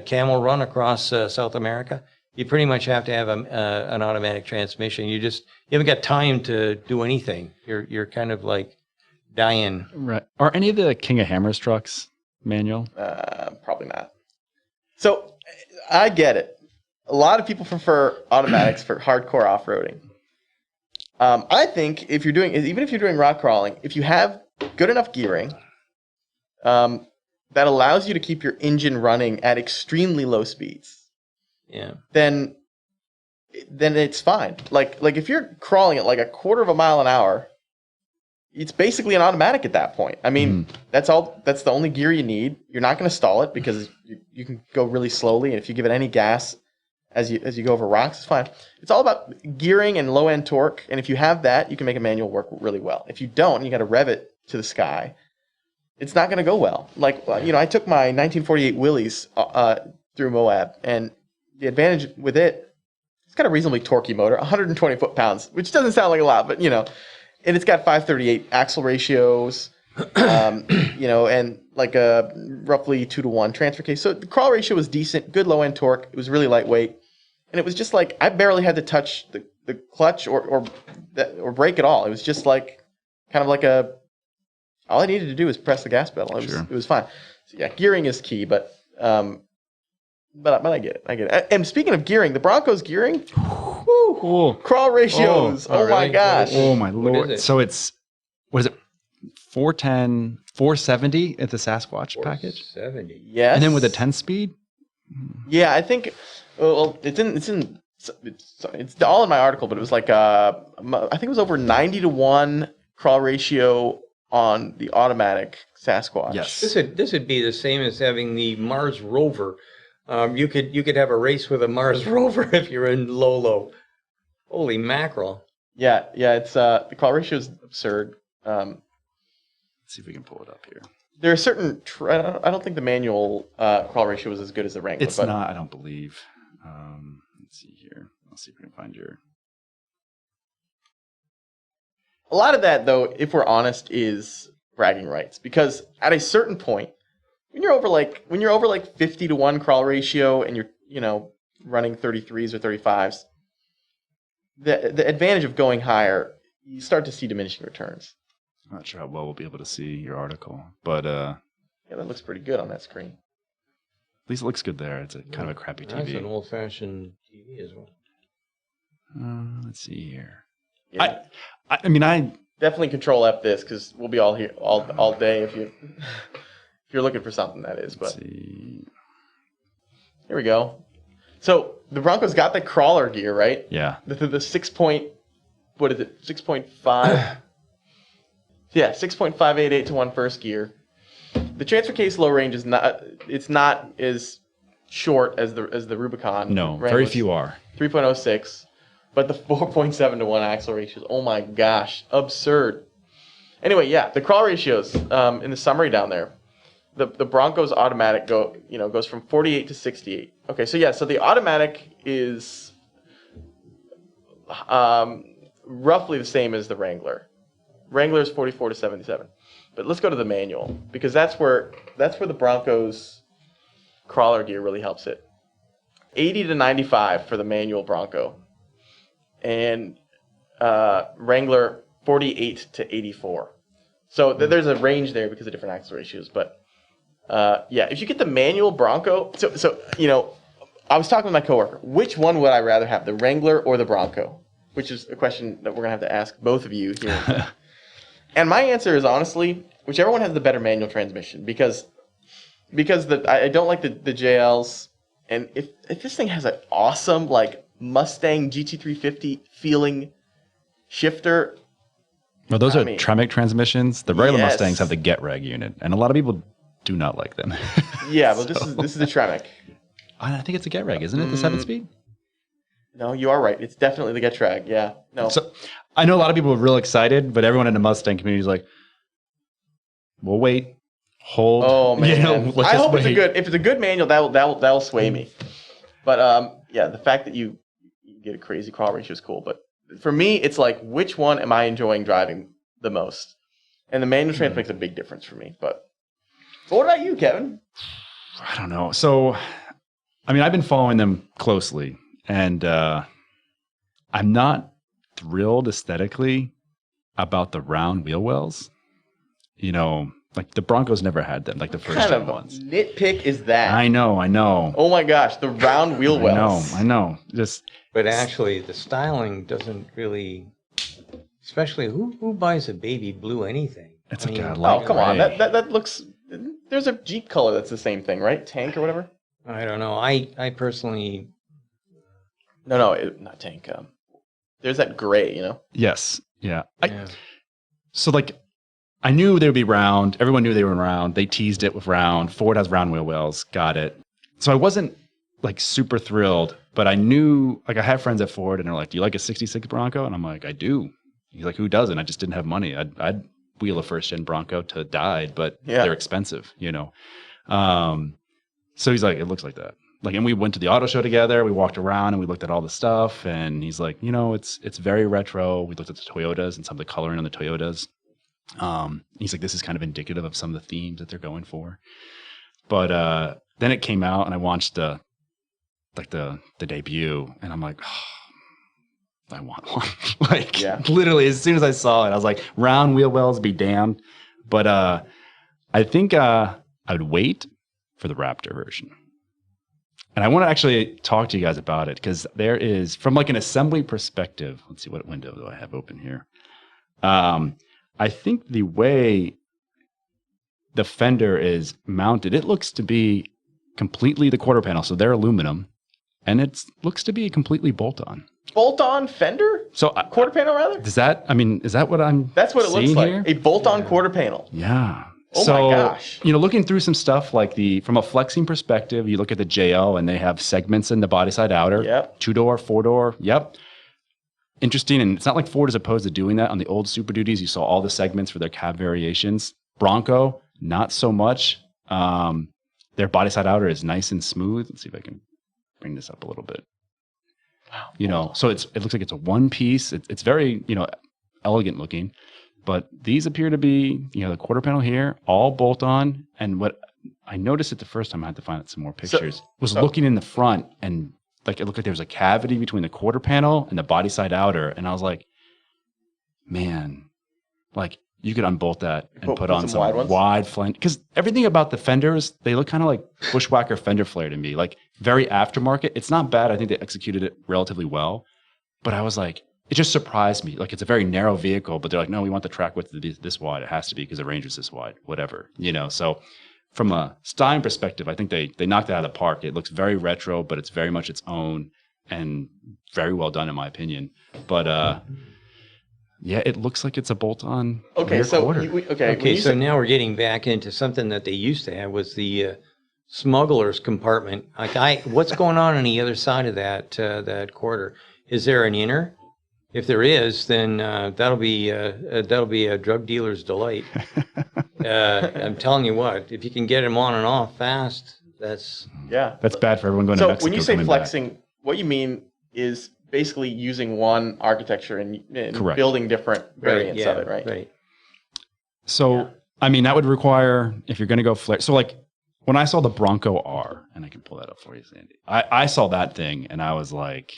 S1: camel run across South America, you pretty much have to have an automatic transmission. You haven't got time to do anything. You're kind of like dying.
S2: Right. Are any of the King of Hammers trucks manual?
S3: Probably not. So I get it. A lot of people prefer automatics for hardcore off-roading. I think even if you're doing rock crawling, if you have good enough gearing that allows you to keep your engine running at extremely low speeds, then it's fine. Like if you're crawling at like a quarter of a mile an hour, it's basically an automatic at that point. I mean, that's the only gear you need. You're not going to stall it because you can go really slowly, and if you give it any gas as you go over rocks, it's fine. It's all about gearing and low end torque, and if you have that, you can make a manual work really well. If you don't, you got to rev it to the sky. It's not going to go well. Like I took my 1948 Willys through Moab, and the advantage with it's got a reasonably torquey motor, 120 foot-pounds, which doesn't sound like a lot, but and it's got 538 axle ratios, and like a roughly 2-to-1 transfer case. So the crawl ratio was decent, good low end torque. It was really lightweight. And it was just like, I barely had to touch the clutch or brake at all. It was just like, kind of like all I needed to do was press the gas pedal. It was fine. So yeah, gearing is key, but I get it. And speaking of gearing, the Bronco's gearing, crawl ratios. Oh my gosh.
S2: Oh my Lord. So what is it? 410, 470 at the Sasquatch package?
S1: 470.
S2: Yes. And then with a 10-speed?
S3: Yeah, I think, well, it's all in my article, but it was like, I think it was over 90-to-1 crawl ratio on the automatic Sasquatch.
S2: Yes.
S1: This would be the same as having the Mars rover. You could have a race with a Mars rover if you're in low. Holy mackerel.
S3: Yeah, it's the crawl ratio is absurd.
S2: Let's see if we can pull it up here.
S3: There are certain. I don't think the manual crawl ratio was as good as the Wrangler.
S2: It's not. I don't believe. Let's see here. Let's see if we can find your.
S3: A lot of that, though, if we're honest, is bragging rights. Because at a certain point, when you're over like 50-to-1 crawl ratio, and you're running 33s or 35s, the advantage of going higher, you start to see diminishing returns.
S2: I'm not sure how well we'll be able to see your article, but
S3: yeah, that looks pretty good on that screen.
S2: At least it looks good there. It's kind of a crappy TV.
S1: That's an old-fashioned TV as well.
S2: Let's see here.
S3: Yeah.
S2: I mean, I
S3: definitely Control F this because we'll be all here all day if you're looking for something, that is. But
S2: let's see.
S3: Here we go. So the Bronco's got the crawler gear, right?
S2: Yeah.
S3: The 6 point, what is it? 6.5. Yeah, 6.588 to 1 first gear. The transfer case low range is not as short as the Rubicon.
S2: No, very few are.
S3: 3.06, but the 4.7 to 1 axle ratios. Oh my gosh, absurd. Anyway, yeah, the crawl ratios in the summary down there. The Bronco's automatic goes from 48 to 68. Okay, so the automatic is roughly the same as the Wrangler. Wrangler is 44 to 77. But let's go to the manual because that's where the Bronco's crawler gear really helps it. 80 to 95 for the manual Bronco, and Wrangler 48 to 84. So there's a range there because of different axle ratios. But if you get the manual Bronco, so I was talking with my coworker. Which one would I rather have, the Wrangler or the Bronco? Which is a question that we're gonna have to ask both of you here. And my answer is honestly, whichever one has the better manual transmission, because I don't like the JLs, and if this thing has an awesome like Mustang GT350 feeling shifter.
S2: Well, those are Tremec transmissions. The regular
S3: Yes.
S2: Mustangs have the Get Reg unit, and a lot of people do not like them.
S3: Yeah, but this is the Tremec.
S2: I think it's a Get Reg, isn't it? The 7-speed.
S3: No, you are right. It's definitely the Getrag. Yeah. No.
S2: So I know a lot of people are real excited, but everyone in the Mustang community is like, "We'll wait, hold."
S3: Oh man,
S2: let's
S3: I
S2: just
S3: hope
S2: wait.
S3: it's a good manual. That'll sway me. But the fact that you get a crazy crawl ratio is cool. But for me, it's like, which one am I enjoying driving the most? And the manual trans makes a big difference for me. But what about you, Kevin?
S2: I don't know. So, I mean, I've been following them closely, and I'm not thrilled aesthetically about the round wheel wells. Like the Broncos never had them, like the first
S3: What kind of
S2: ones.
S3: nitpick is that?
S2: I know.
S3: Oh my gosh, the round wheel wells.
S2: I know.
S1: But actually, the styling doesn't really, especially who buys a baby blue anything?
S2: It's
S1: I
S3: Oh, come on.
S2: gray.
S3: That looks... There's a Jeep color that's the same thing, right? Tank or whatever?
S1: I don't know. I personally...
S3: No, not tank. There's that gray,
S2: Yes. Yeah.
S1: Yeah.
S2: So, like, I knew they would be round. Everyone knew they were round. They teased it with round. Ford has round wheel wells. Got it. So I wasn't, like, super thrilled, but I knew, like, I had friends at Ford, and they're like, "Do you like a 66 Bronco?" And I'm like, "I do." He's like, "Who doesn't?" I just didn't have money. I'd wheel a first-gen Bronco to die, but they're expensive, So he's like, "It looks like that." Like, and we went to the auto show together. We walked around and we looked at all the stuff. And he's like, it's very retro. We looked at the Toyotas and some of the coloring on the Toyotas. He's like, this is kind of indicative of some of the themes that they're going for. But then it came out and I watched the debut, and I'm like, oh, I want one. Literally, as soon as I saw it, I was like, round wheel wells be damned. But I think I would wait for the Raptor version. And I want to actually talk to you guys about it, because there is, from like an assembly perspective, let's see, what window do I have open here? I think the way the fender is mounted, it looks to be completely the quarter panel. So they're aluminum, and it looks to be completely bolt-on.
S3: Bolt-on fender?
S2: So
S3: quarter panel, rather?
S2: Is that what I'm
S3: That's what it looks like.
S2: here?
S3: A bolt-on quarter panel.
S2: Yeah.
S3: Oh
S2: so,
S3: my gosh.
S2: Looking through some stuff like from a flexing perspective, you look at the JL and they have segments in the body side outer.
S3: Yep.
S2: 2-door, 4-door. Yep. Interesting. And it's not like Ford is opposed to doing that on the old Super Duties. You saw all the segments for their cab variations. Bronco, not so much. Their body side outer is nice and smooth. Let's see if I can bring this up a little bit. Wow. So it looks like it's a one piece. It's very, elegant looking. But these appear to be, the quarter panel here, all bolt on. And what I noticed it the first time, I had to find out some more pictures, was looking in the front, and like it looked like there was a cavity between the quarter panel and the body side outer. And I was like, man, like you could unbolt that and put on some wide flange. Because everything about the fenders, they look kind of like bushwhacker fender flare to me, like very aftermarket. It's not bad. I think they executed it relatively well. But I was like, it just surprised me. Like, it's a very narrow vehicle, but they're like, no, we want the track width to be this wide. It has to be because the range is this wide, whatever, So from a styling perspective, I think they knocked it out of the park. It looks very retro, but it's very much its own and very well done, in my opinion. But it looks like it's a bolt-on.
S3: Okay, so
S1: so now we're getting back into something that they used to have, was the smuggler's compartment. Like, what's going on the other side of that quarter? Is there an inner? If there is, then that'll be a drug dealer's delight. I'm telling you what, if you can get them on and off fast, that's
S2: bad for everyone going to Mexico.
S3: So when you say flexing, what you mean is basically using one architecture and
S2: Correct.
S3: building different variants of it, right?
S1: Right.
S2: So, I mean, that would require, if you're going to go flare. So, like, when I saw the Bronco R, and I can pull that up for you, Sandy, I saw that thing and I was like,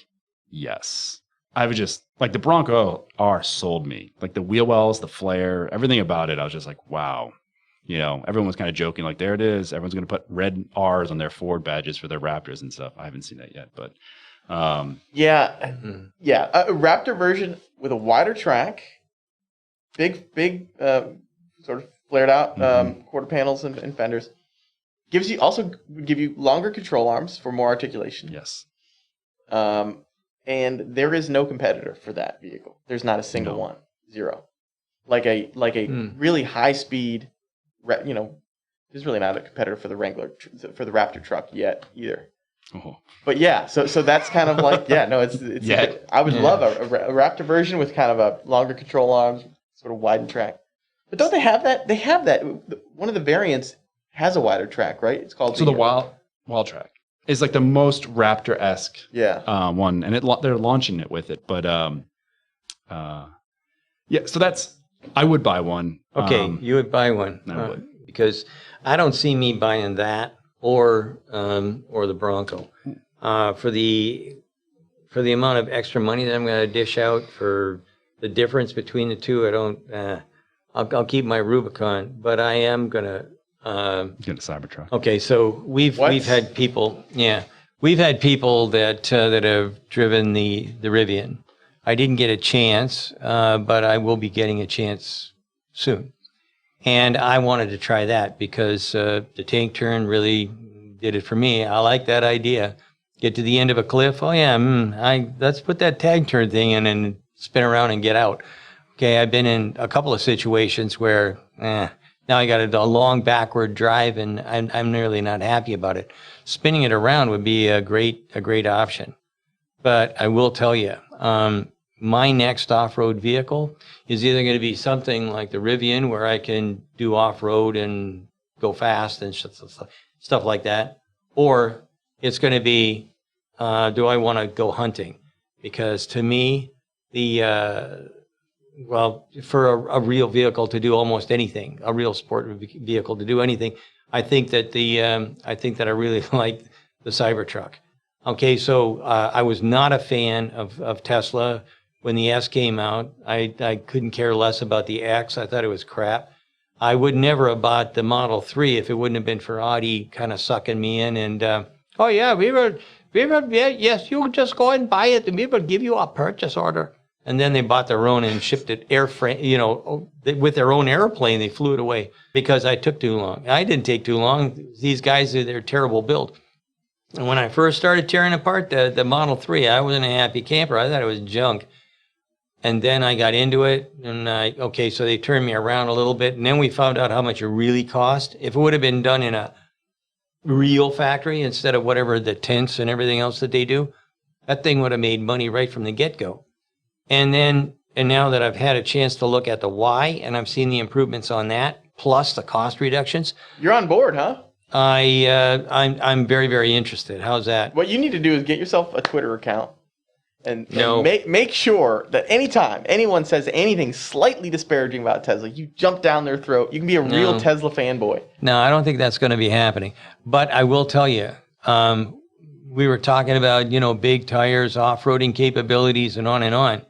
S2: yes. I was just, like, the Bronco R sold me. Like, the wheel wells, the flare, everything about it, I was just like, wow. You know, everyone was kind of joking, like, there it is. Everyone's going to put red R's on their Ford badges for their Raptors and stuff. I haven't seen that yet, but.
S3: A Raptor version with a wider track, big, sort of flared out quarter panels and fenders. Would give you longer control arms for more articulation.
S2: Yes.
S3: And there is no competitor for that vehicle. There's not a single one. Zero. Like a really high speed, there's really not a competitor for the Wrangler, for the Raptor truck yet either.
S2: Oh.
S3: But yeah, so that's kind of like, it's
S2: Yeah.
S3: I would love a Raptor version with kind of a longer control arms, sort of widened track. But don't they have that? They have that. One of the variants has a wider track, right? It's called
S2: the Wild Track is like the most Raptor-esque one, and they're launching it with it. But so I would buy one.
S1: Okay, you would buy one.
S2: I would.
S1: Because I don't see me buying that or the Bronco. For the amount of extra money that I'm going to dish out for the difference between the two, I don't. I'll keep my Rubicon, but I am going to.
S2: Get a Cybertruck.
S1: Okay, so we've had people, that have driven the Rivian. I didn't get a chance, but I will be getting a chance soon. And I wanted to try that because the tank turn really did it for me. I like that idea. Get to the end of a cliff. Oh yeah, let's put that tank turn thing in and spin around and get out. Okay, I've been in a couple of situations where now I got a long backward drive and I'm really not happy about it. Spinning it around would be a great option. But I will tell you, my next off-road vehicle is either going to be something like the Rivian where I can do off-road and go fast and stuff like that, or it's going to be, do I want to go hunting? Because to me, for a real vehicle to do almost anything, a real sport vehicle to do anything, I think that I really like the Cybertruck. Okay, so I was not a fan of Tesla when the S came out. I couldn't care less about the X. I thought it was crap. I would never have bought the Model 3 if it wouldn't have been for Audi kind of sucking me in. And yes, you just go and buy it, and we will give you a purchase order. And then they bought their own and shipped it with their own airplane. They flew it away because I took too long. I didn't take too long. These guys, they're terrible build. And when I first started tearing apart the Model 3, I wasn't a happy camper. I thought it was junk. And then I got into it, and so they turned me around a little bit, and then we found out how much it really cost. If it would have been done in a real factory instead of whatever the tents and everything else that they do, that thing would have made money right from the get-go. And now that I've had a chance to look at the Y, and I've seen the improvements on that, plus the cost reductions.
S3: You're on board, huh?
S1: I'm very, very interested. How's that?
S3: What you need to do is get yourself a Twitter account and
S1: No.
S3: make sure that anytime anyone says anything slightly disparaging about Tesla, you jump down their throat. You can be a real Tesla fanboy.
S1: No, I don't think that's going to be happening. But I will tell you, we were talking about, big tires, off-roading capabilities, and on and on.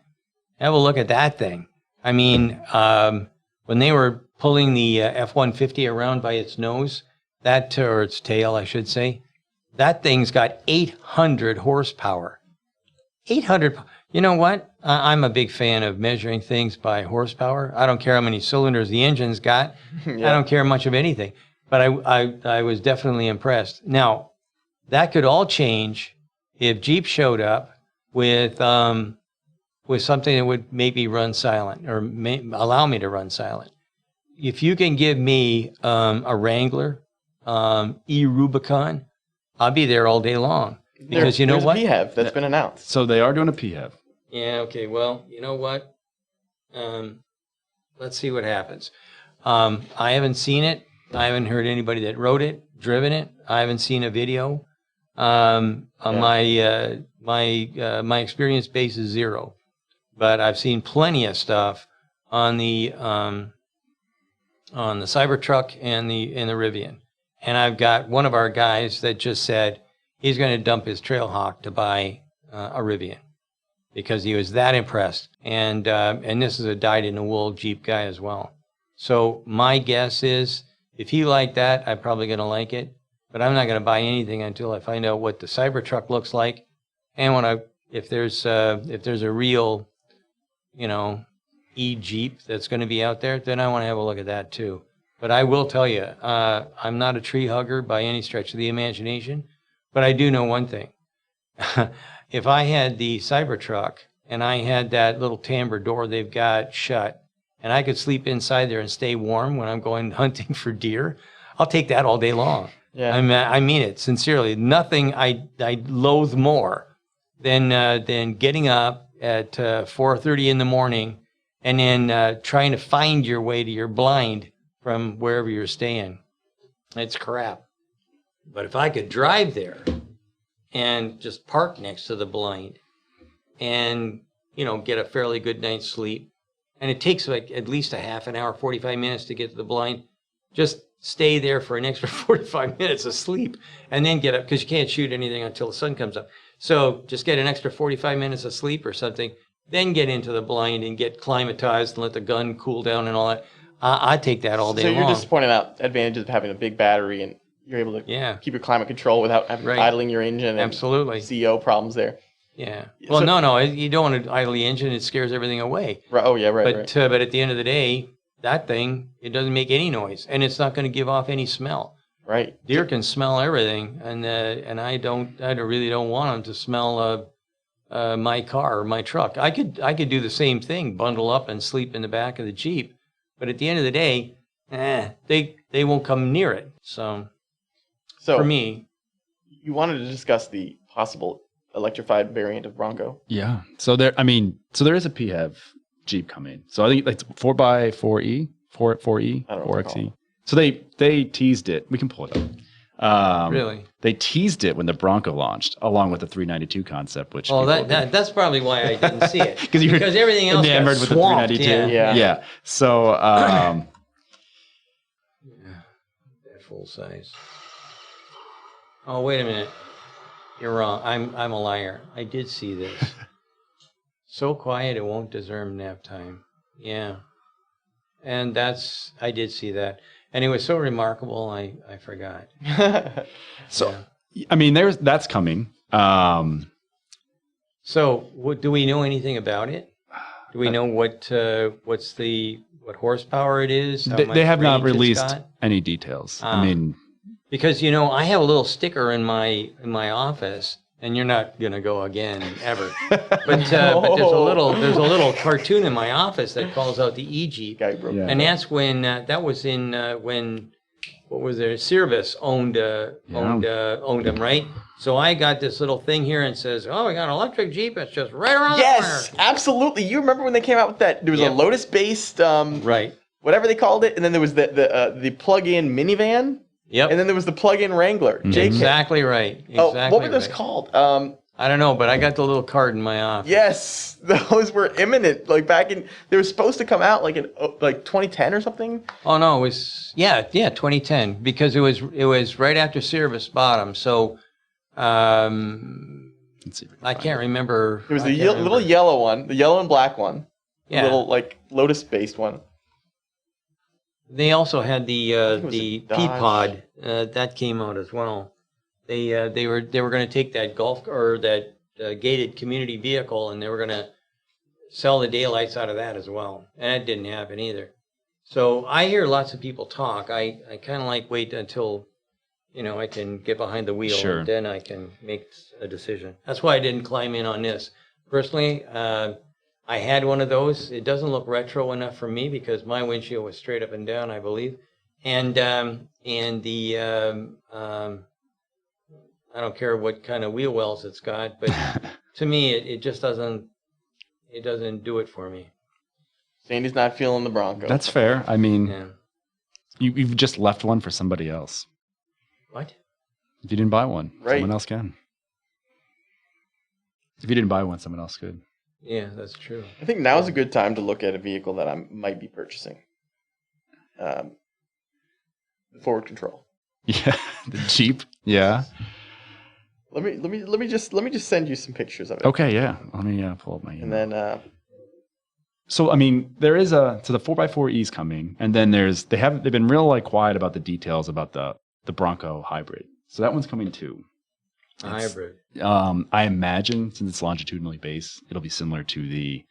S1: Have a look at that thing. I mean, when they were pulling the F-150 around by its nose, or its tail, I should say, that thing's got 800 horsepower. 800. You know what? I'm a big fan of measuring things by horsepower. I don't care how many cylinders the engine's got. Yeah. I don't care much of anything. But I was definitely impressed. Now, that could all change if Jeep showed up with something that would maybe run silent or allow me to run silent. If you can give me a Wrangler e-Rubicon, I'll be there all day long. Because you know what?
S3: There's a PHEV that's been announced.
S2: So they are doing a PHEV.
S1: Yeah, okay. Well, you know what? Let's see what happens. I haven't seen it. I haven't heard anybody that rode it, driven it. I haven't seen a video. My experience base is 0, but I've seen plenty of stuff on the Cybertruck and the Rivian, and I've got one of our guys that just said he's going to dump his Trailhawk to buy a Rivian because he was that impressed, and this is a dyed-in-the-wool Jeep guy as well. So my guess is if he liked that, I'm probably going to like it. But I'm not going to buy anything until I find out what the Cybertruck looks like, and if there's a real, e-Jeep that's going to be out there, then I want to have a look at that too. But I will tell you, I'm not a tree hugger by any stretch of the imagination, but I do know one thing: if I had the Cybertruck and I had that little timbre door they've got shut, and I could sleep inside there and stay warm when I'm going hunting for deer, I'll take that all day long.
S3: Yeah.
S1: I mean it sincerely. Nothing I loathe more than getting up at 4:30 in the morning and then trying to find your way to your blind from wherever you're staying. It's crap. But if I could drive there and just park next to the blind and get a fairly good night's sleep, and it takes like at least a half an hour, 45 minutes to get to the blind, just stay there for an extra 45 minutes of sleep and then get up, because you can't shoot anything until the sun comes up. So just get an extra 45 minutes of sleep or something, then get into the blind and get climatized and let the gun cool down and all that. I take that all day long.
S3: So you're just pointing out advantages of having a big battery, and you're able to keep your climate control without having idling your engine and
S1: absolutely
S3: CO problems there.
S1: Yeah. Well, no, you don't want to idle the engine. It scares everything away.
S3: Right. Oh, yeah, right.
S1: But at the end of the day, that thing, it doesn't make any noise, and it's not going to give off any smell.
S3: Right.
S1: Deer can smell everything, and I really don't want them to smell my car or my truck. I could do the same thing, bundle up and sleep in the back of the Jeep, but at the end of the day, they won't come near it. So for me,
S3: you wanted to discuss the possible electrified variant of Bronco.
S2: Yeah. So there is a PHEV Jeep coming. So I think it's 4x4E, 4E, 4XE. So they teased it. We can pull it up.
S1: Really?
S2: They teased it when the Bronco launched, along with the 392 concept. Which
S1: that's probably why I didn't see it because everything else got
S2: with
S1: swamped.
S2: The 392. Yeah. So that
S1: full size. Oh, wait a minute. You're wrong. I'm a liar. I did see this. So quiet it won't deserve nap time. Yeah. And I did see that. And it was so remarkable, I forgot.
S2: I mean, that's coming.
S1: So do we know anything about it? Do we know what horsepower it is?
S2: They have not released any details. I mean,
S1: because I have a little sticker in my office, and you're not gonna go again ever. But there's a little cartoon in my office that calls out the E-Jeep, and that's when that was in when what was there? Service owned them, right? So I got this little thing here and says, "Oh, we got an electric Jeep. It's just right around the corner."
S3: Yes, absolutely. You remember when they came out with that? There was a Lotus-based, whatever they called it, and then there was the plug-in minivan.
S1: Yep.
S3: And then there was the plug-in Wrangler.
S1: JK. Exactly right.
S3: What were those called?
S1: I don't know, but I got the little card in my office.
S3: Yes, those were imminent. Like they were supposed to come out like in 2010 or something.
S1: Oh no, it was 2010 because it was right after Service bought them. So
S2: let's see if
S1: I can't remember.
S3: There was the little yellow one, the yellow and black one.
S1: Yeah.
S3: The little Lotus-based one.
S1: They also had the P-Pod that came out as well. They were going to take that Golf or that gated community vehicle, and they were going to sell the daylights out of that as well. And that didn't happen either. So I hear lots of people talk. I kind of wait until I can get behind the wheel, and then I can make a decision. That's why I didn't climb in on this personally. I had one of those. It doesn't look retro enough for me because my windshield was straight up and down, I believe. And the I don't care what kind of wheel wells it's got, but to me it just doesn't do it for me.
S3: Sandy's not feeling the Bronco.
S2: That's fair. I mean, you've just left one for somebody else.
S1: What?
S2: If you didn't buy one,
S3: Right.
S2: someone else can. If you didn't buy one, someone else could.
S1: Yeah, that's true.
S3: I think now's a good time to look at a vehicle that I might be purchasing. The forward control.
S2: Yeah, the Jeep. Yeah.
S3: Let me just send you some pictures of it.
S2: Okay. Yeah. Let me pull up my email.
S3: And then
S2: So I mean, there is the 4x4 E's coming, and then they've been real like quiet about the details about the Bronco hybrid. So that one's coming too.
S1: A hybrid.
S2: I imagine since it's longitudinally based, it'll be similar to the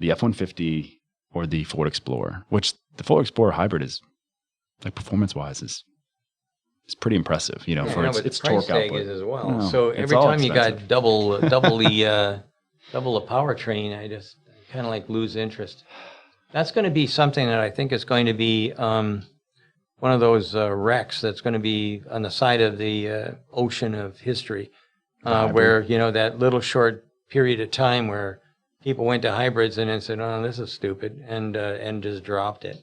S2: F-150 or the Ford Explorer, which the Ford Explorer hybrid is like performance wise is pretty impressive, you know, for
S1: but
S2: its
S1: the price
S2: torque
S1: tag
S2: output.
S1: is as well.
S2: No,
S1: So
S2: it's
S1: every
S2: all
S1: time you
S2: expensive.
S1: got double the powertrain, I just kind of like lose interest. That's going to be something that I think is going to be one of those wrecks that's going to be on the side of the ocean of history, where, you know, that little short period of time where people went to hybrids and then said, "Oh, this is stupid," and just dropped it.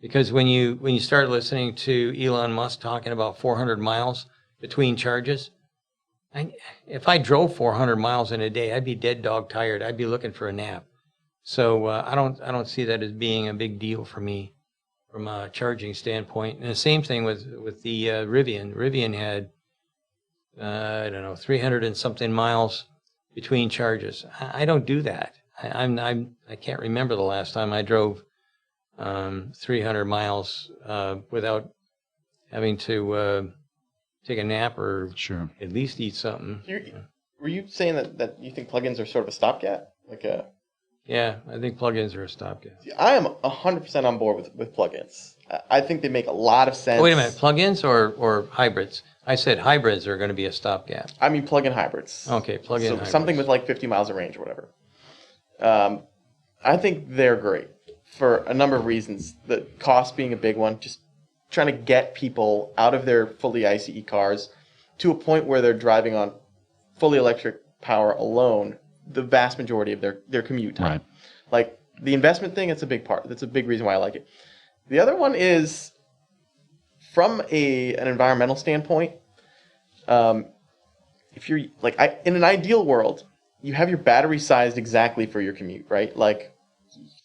S1: Because when you start listening to Elon Musk talking about 400 miles between charges, if I drove 400 miles in a day, I'd be dead dog tired. I'd be looking for a nap. So I don't see that as being a big deal for me from a charging standpoint. And the same thing with the Rivian. Rivian had 300 and something miles between charges. I don't do that. I can't remember the last time I drove 300 miles without having to take a nap or
S2: Sure.
S1: at least eat something.
S3: were you saying that you think plugins are sort of a stopgap?
S1: Yeah, I think plugins are a stopgap.
S3: I am 100% on board with plugins. I think they make a lot of sense.
S1: Oh, wait a minute, plug-ins or hybrids? I said hybrids are going to be a stopgap.
S3: I mean plug-in hybrids.
S1: Okay, plug-in hybrids.
S3: Something with like 50 miles of range or whatever. I think they're great for a number of reasons. The cost being a big one, just trying to get people out of their fully ICE cars to a point where they're driving on fully electric power alone the vast majority of their commute time.
S2: Right.
S3: Like the investment thing, it's a big part. That's a big reason why I like it. The other one is from an environmental standpoint. If you're like in an ideal world, you have your battery sized exactly for your commute, right? Like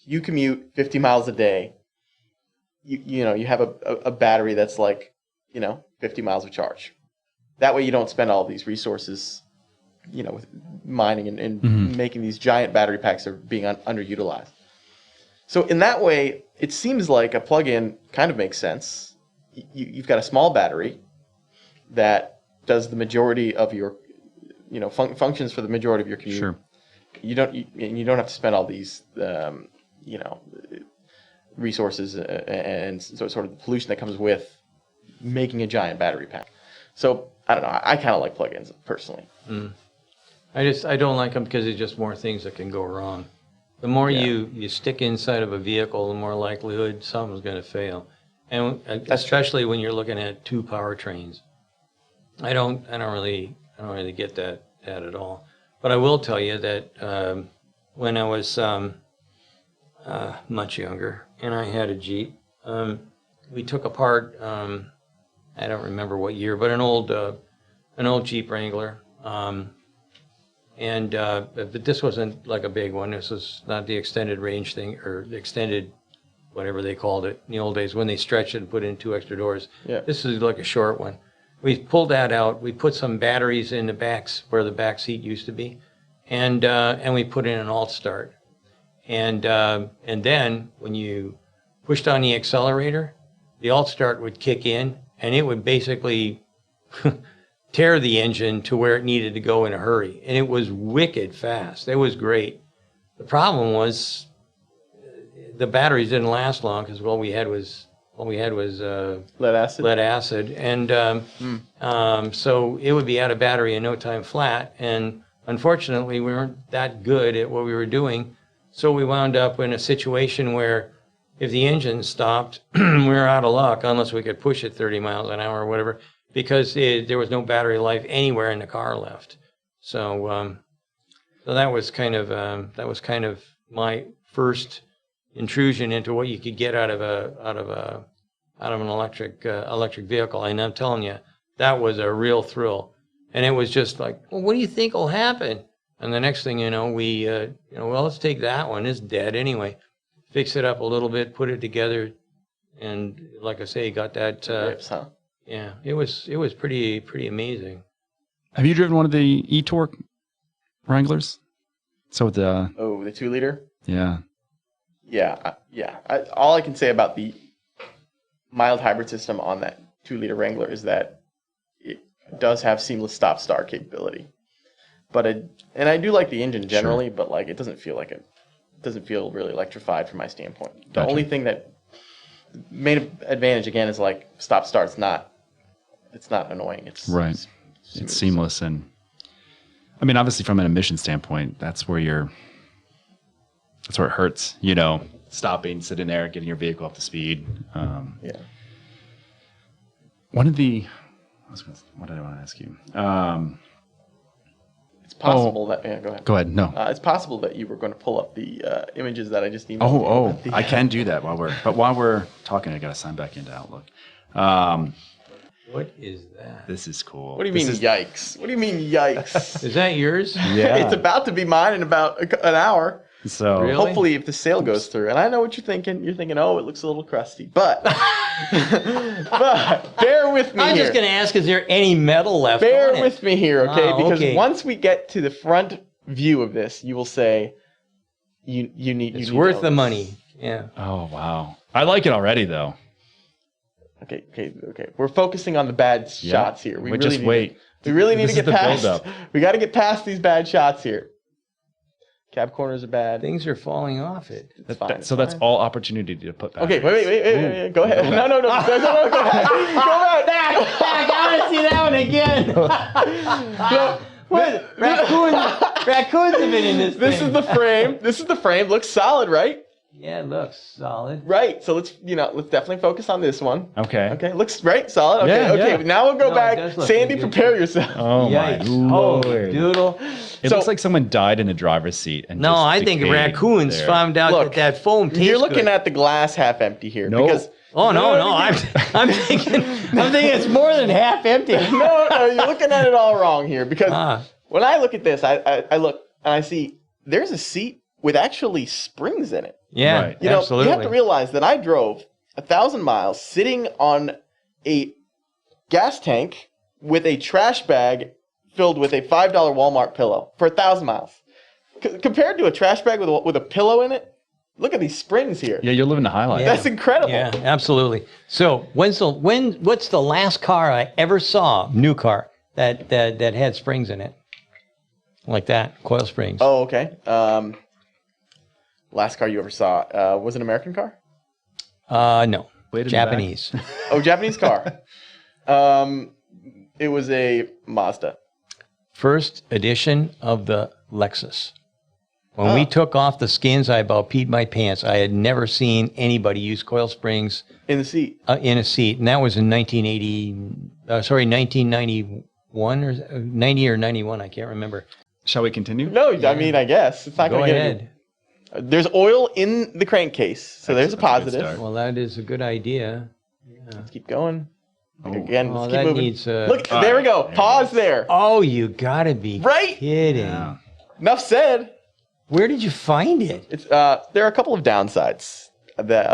S3: you commute 50 miles a day. You know, you have a battery that's like, 50 miles of charge. That way you don't spend all these resources, with mining and making these giant battery packs that are being underutilized. So in that way, it seems like a plug-in kind of makes sense. You've got a small battery that does the majority of your, functions for the majority of your commute.
S2: Sure.
S3: You don't have to spend all these, resources and sort of the pollution that comes with making a giant battery pack. So I don't know. I kind of like plug-ins personally.
S1: I don't like them because there's just more things that can go wrong. The more you stick inside of a vehicle, the more likelihood something's going to fail. And especially when you're looking at two powertrains. I don't really get that at all. But I will tell you that when I was much younger and I had a Jeep, we took apart, I don't remember what year, but an old Jeep Wrangler. But this wasn't like a big one. This was not the extended range thing or the extended, whatever they called it in the old days when they stretched it and put in 2 extra doors.
S3: Yeah.
S1: This is like a short one. We pulled that out. We put some batteries in the backs where the back seat used to be, and we put in an alt start. And then when you pushed on the accelerator, the alt start would kick in, and it would basically tear the engine to where it needed to go in a hurry. And it was wicked fast. It was great. The problem was the batteries didn't last long because all we had was
S3: Lead acid.
S1: lead acid, and so it would be out of battery in no time flat. And unfortunately, we weren't that good at what we were doing, so we wound up in a situation where if the engine stopped, we were out of luck unless we could push it 30 miles an hour or whatever, because there was no battery life anywhere in the car left. So that was kind of my first intrusion into what you could get out of an electric vehicle. And I'm telling you, That was a real thrill. And it was just like, well, what do you think will happen? And the next thing you know, we, well, let's take that one. It's dead anyway. Fix it up a little bit, put it together. And like I say, got that.
S3: Rips, huh?
S1: Yeah, it was pretty amazing.
S2: Have you driven one of the e-torque Wranglers? So with the
S3: the 2-liter.
S2: yeah.
S3: Yeah, all I can say about the mild hybrid system on that 2-liter Wrangler is that it does have seamless stop-start capability. But and I do like the engine generally, but like it doesn't feel really electrified from my standpoint. The
S2: Gotcha.
S3: only thing that main advantage again is like stop-start's it's not annoying. It's
S2: Right. It's seamless, and I mean, obviously, from an emission standpoint, that's where it hurts. You know, stopping, sitting there, getting your vehicle up to speed.
S3: Yeah.
S2: What did I want to ask you?
S3: It's possible that go ahead.
S2: Go ahead. No.
S3: It's possible that you were going to pull up the images that I just emailed.
S2: Oh,
S3: you.
S2: I can do that while we're talking. I got to sign back into Outlook.
S1: What is that?
S2: This is cool.
S3: What do you mean, yikes? What do you mean, yikes?
S1: Is that yours?
S2: Yeah.
S3: It's about to be mine in about an hour.
S2: So
S1: Really?
S3: Hopefully, if the sale goes through. And I know what you're thinking. You're thinking, oh, it looks a little crusty. But bear with me
S1: I'm
S3: here.
S1: just going to ask, is there any metal left
S3: Bear
S1: on it?
S3: with me here, okay?
S1: Oh,
S3: because
S1: okay.
S3: once we get to the front view of this, you will say, you need.
S1: It's
S3: you
S1: worth
S3: need
S1: the
S3: this.
S1: money. Yeah.
S2: Oh wow, I like it already though.
S3: Okay. We're focusing on the bad shots here. We
S2: just wait.
S3: We really need
S2: This
S3: to
S2: is
S3: get
S2: the
S3: past.
S2: build-up.
S3: We got to get past these bad shots here. Cab corners are bad.
S1: Things are falling off it.
S3: It's fine.
S2: So that's all opportunity to put back.
S3: Okay, wait. Go ahead. No. Go back. Go back.
S1: I want to see that one again. What? Raccoons have been in this
S3: This
S1: thing.
S3: is the frame. This is the frame. Looks solid, right?
S1: Yeah, it looks solid.
S3: Right. So let's definitely focus on this one.
S2: Okay.
S3: Okay. Looks right. Solid. Okay.
S2: Yeah,
S3: okay.
S2: yeah.
S3: Now we'll go
S1: No, it
S3: back.
S1: does look
S3: Sandy,
S1: good.
S3: prepare yourself.
S2: Oh my
S1: Yikes.
S2: lord.
S1: Oh, doodle.
S2: It
S3: So-
S2: looks like someone died in the driver's seat. And
S1: No,
S2: just
S1: I think
S2: decayed
S1: raccoons
S2: there.
S1: found out
S3: Look,
S1: that foam tastes
S3: You're looking
S1: good.
S3: at the glass half empty here.
S2: No.
S3: Because
S1: Oh no! I'm thinking it's more than half empty.
S3: no, you're looking at it all wrong here. Because
S1: Ah.
S3: when I look at this, I look and I see there's a seat with actually springs in it.
S1: Yeah,
S2: Right.
S3: You know,
S1: absolutely.
S3: you have to realize that I drove 1,000 miles sitting on a gas tank with a trash bag filled with a $5 Walmart pillow for 1,000 miles. Compared to a trash bag with a pillow in it, look at these springs here.
S2: Yeah, you're living the highlight.
S1: Yeah.
S3: That's incredible.
S1: Yeah, absolutely. So what's the last car I ever saw, new car, that had springs in it? Like that, coil springs.
S3: Oh, okay. Last car you ever saw was an American car?
S1: No.
S2: Wait in the
S1: Japanese.
S3: Oh, Japanese car. It was a Mazda.
S1: First edition of the Lexus. When we took off the skins, I about peed my pants. I had never seen anybody use coil springs
S3: In the seat.
S1: in a seat, and that was in 1991 or 90 or 91. I can't remember.
S2: Shall we continue?
S3: No, I mean, I guess. It's not
S1: Go
S3: going to get
S1: ahead.
S3: There's oil in the crankcase, so there's a
S2: That's a good
S3: positive.
S2: start.
S1: Well, that is a good idea.
S3: Let's keep going.
S2: Oh.
S3: Again,
S1: Oh,
S3: let's keep
S1: that
S3: moving.
S1: needs.
S3: Look,
S2: All
S3: there we
S2: right,
S3: go.
S2: there it
S3: Pause
S2: is.
S3: there.
S1: Oh, you gotta be
S3: Right?
S1: kidding!
S2: Yeah.
S3: Enough said.
S1: Where did you find it?
S3: It's there are a couple of downsides.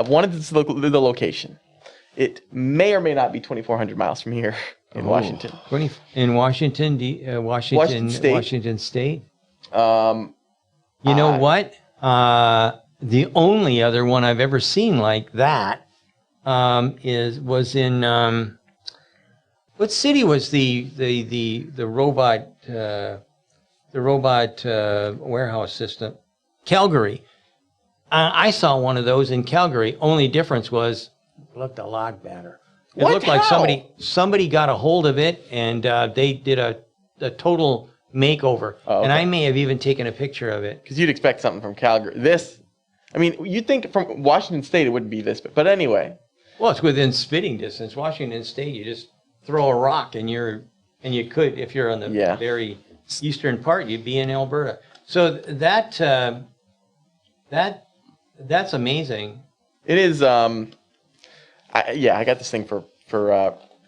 S3: One is the location. It may or may not be 2,400 miles from here in
S2: Oh.
S3: Washington.
S1: In Washington,
S3: Washington State.
S1: Washington State.
S3: Um,
S1: You know what? The only other one I've ever seen like that was in what city was the robot warehouse system? Calgary. I saw one of those in Calgary. Only difference was it looked a lot better. It
S3: What?
S1: looked like
S3: How?
S1: somebody got a hold of it and they did a total makeover.
S3: Oh, okay.
S1: And I may have even taken a picture of it.
S3: because you'd expect something from Calgary. You'd think from Washington State it wouldn't be this, but anyway.
S1: Well, it's within spitting distance. Washington State, you just throw a rock and you could, if you're on the
S3: Yeah.
S1: very eastern part, you'd be in Alberta. So that's amazing.
S3: It is. I got this thing for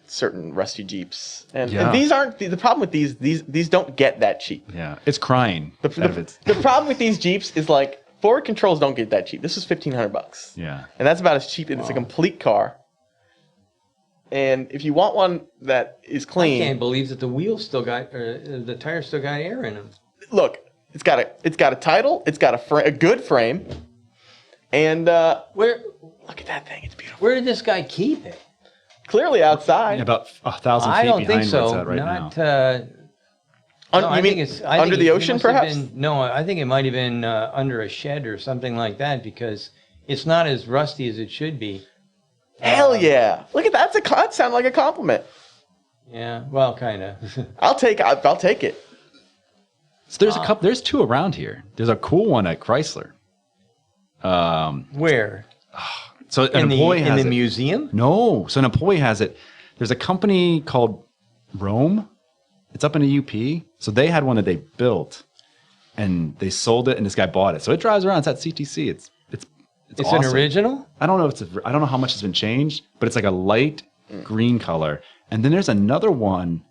S3: certain rusty Jeeps, and
S2: Yeah.
S3: these aren't the problem with these don't get that cheap.
S2: Yeah, it's crying.
S3: The problem with these Jeeps is like forward controls don't get that cheap. This is $1,500.
S2: Yeah.
S3: And that's about as cheap as it's a complete car. And if you want one that is
S1: I
S3: clean,
S1: can't believe that the wheels still got, the tires still got air in them.
S3: look, it's got a title, it's got a good frame, and
S1: Where
S3: look at that thing, it's beautiful.
S1: where did this guy keep it?
S3: Clearly outside.
S2: About 1,000 feet
S1: I don't
S2: behind
S1: think
S2: where it's
S1: so.
S2: at right now.
S1: Not.
S3: You mean under the ocean, perhaps?
S1: No, I think it might have been under a shed or something like that because it's not as rusty as it should be.
S3: Hell yeah! Look at that. That sounds like a compliment.
S1: Yeah, well, kind of.
S3: I'll take it.
S2: So there's a couple. There's two around here. There's a cool one at Chrysler.
S1: Where?
S2: So an employee has
S1: in the
S2: it.
S1: museum?
S2: No, so an employee has it. There's a company called Rome. It's up in a UP. So they had one that they built, and they sold it, and this guy bought it. So it drives around. It's at CTC. It's
S1: It's
S2: awesome.
S1: an original?
S2: I don't know. I don't know how much has been changed, but it's like a light green color. And then there's another one.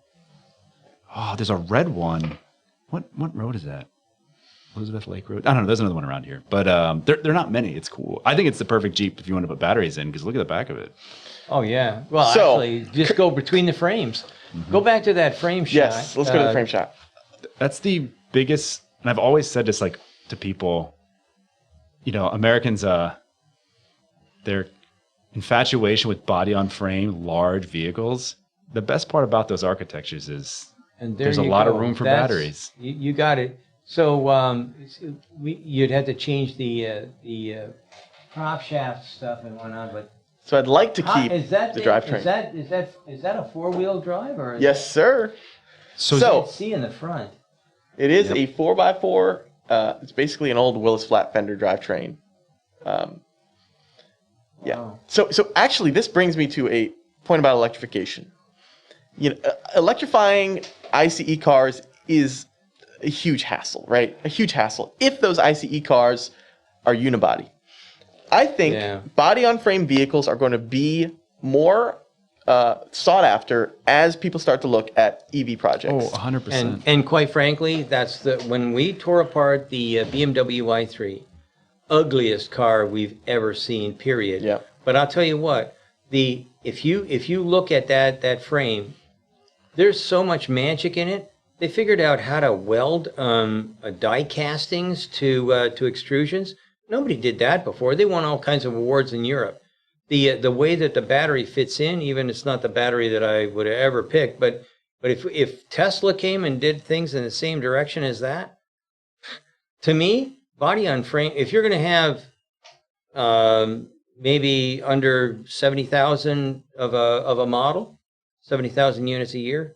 S2: Oh, there's a red one. What road is that? Elizabeth Lake Road. I don't know. There's another one around here, but they're not many. It's cool. I think it's the perfect Jeep if you want to put batteries in because look at the back of it.
S1: Oh, yeah. Well,
S3: So-
S1: actually, just go between the frames. Go back to that frame shot.
S3: Yes, let's go to the frame shot.
S2: That's the biggest, and I've always said this like to people. You know, Americans, their infatuation with body on frame, large vehicles. The best part about those architectures is
S1: And there
S2: there's a
S1: you
S2: lot of
S1: go.
S2: room for
S1: That's-
S2: batteries.
S1: You got it. So you'd have to change the prop shaft stuff and whatnot, but
S3: So I'd like to keep
S1: is that
S3: the drivetrain.
S1: Is that a 4-wheel drive or?
S3: Yes, sir.
S2: So,
S3: So-
S1: See in the front.
S3: It is a 4x4. It's basically an old Willis flat fender drivetrain. Yeah.
S1: Wow.
S3: So actually, this brings me to a point about electrification. You know, electrifying ICE cars is a huge hassle, right? A huge hassle. If those ICE cars are unibody, I think body-on-frame vehicles are going to be more sought after as people start to look at EV projects.
S2: 100%.
S1: And quite frankly, that's when we tore apart the BMW i3, ugliest car we've ever seen. Period.
S3: Yeah.
S1: But I'll tell you what, if you look at that frame, there's so much magic in it. They figured out how to weld die castings to extrusions. Nobody did that before. They won all kinds of awards in Europe. The way that the battery fits in, even it's not the battery that I would have ever picked, but if Tesla came and did things in the same direction as that, to me, body on frame, if you're going to have maybe under 70,000 of a model, 70,000 units a year,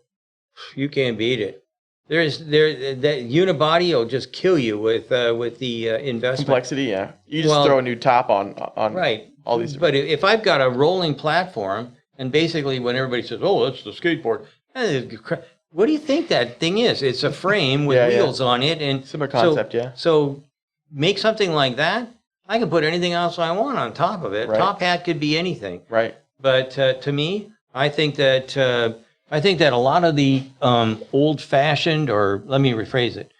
S1: you can't beat it. That unibody will just kill you with the investment.
S3: Complexity, yeah. You just throw a new top on
S1: Right.
S3: all these.
S1: But if I've got a rolling platform, and basically when everybody says, "Oh, that's the skateboard," what do you think that thing is? It's a frame with wheels on it, and
S3: Similar concept, yeah.
S1: So make something like that. I can put anything else I want on top of it.
S3: Right.
S1: Top hat could be anything.
S3: Right.
S1: But to me, I think that a lot of the old-fashioned, or let me rephrase it,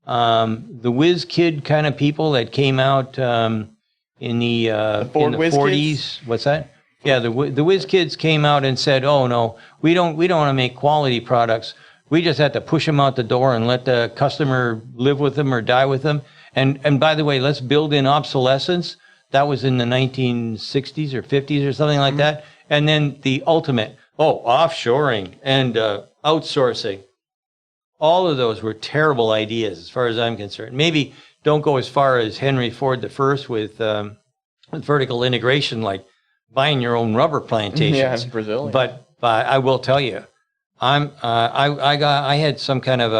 S1: the Whiz Kid kind of people that came out in the
S3: Ford
S1: in the
S3: Whiz
S1: 40s.
S3: Kids?
S1: What's that? Yeah, the Whiz Kids came out and said, "Oh no, we don't want to make quality products. We just have to push them out the door and let the customer live with them or die with them." And by the way, let's build in obsolescence. That was in the 1960s or 50s or something like that. And then the ultimate, offshoring and outsourcing. All of those were terrible ideas as far as I'm concerned. Maybe don't go as far as Henry Ford I with vertical integration, like buying your own rubber plantations.
S3: Yeah, in Brazil. Yeah.
S1: But I will tell you, I had some kind of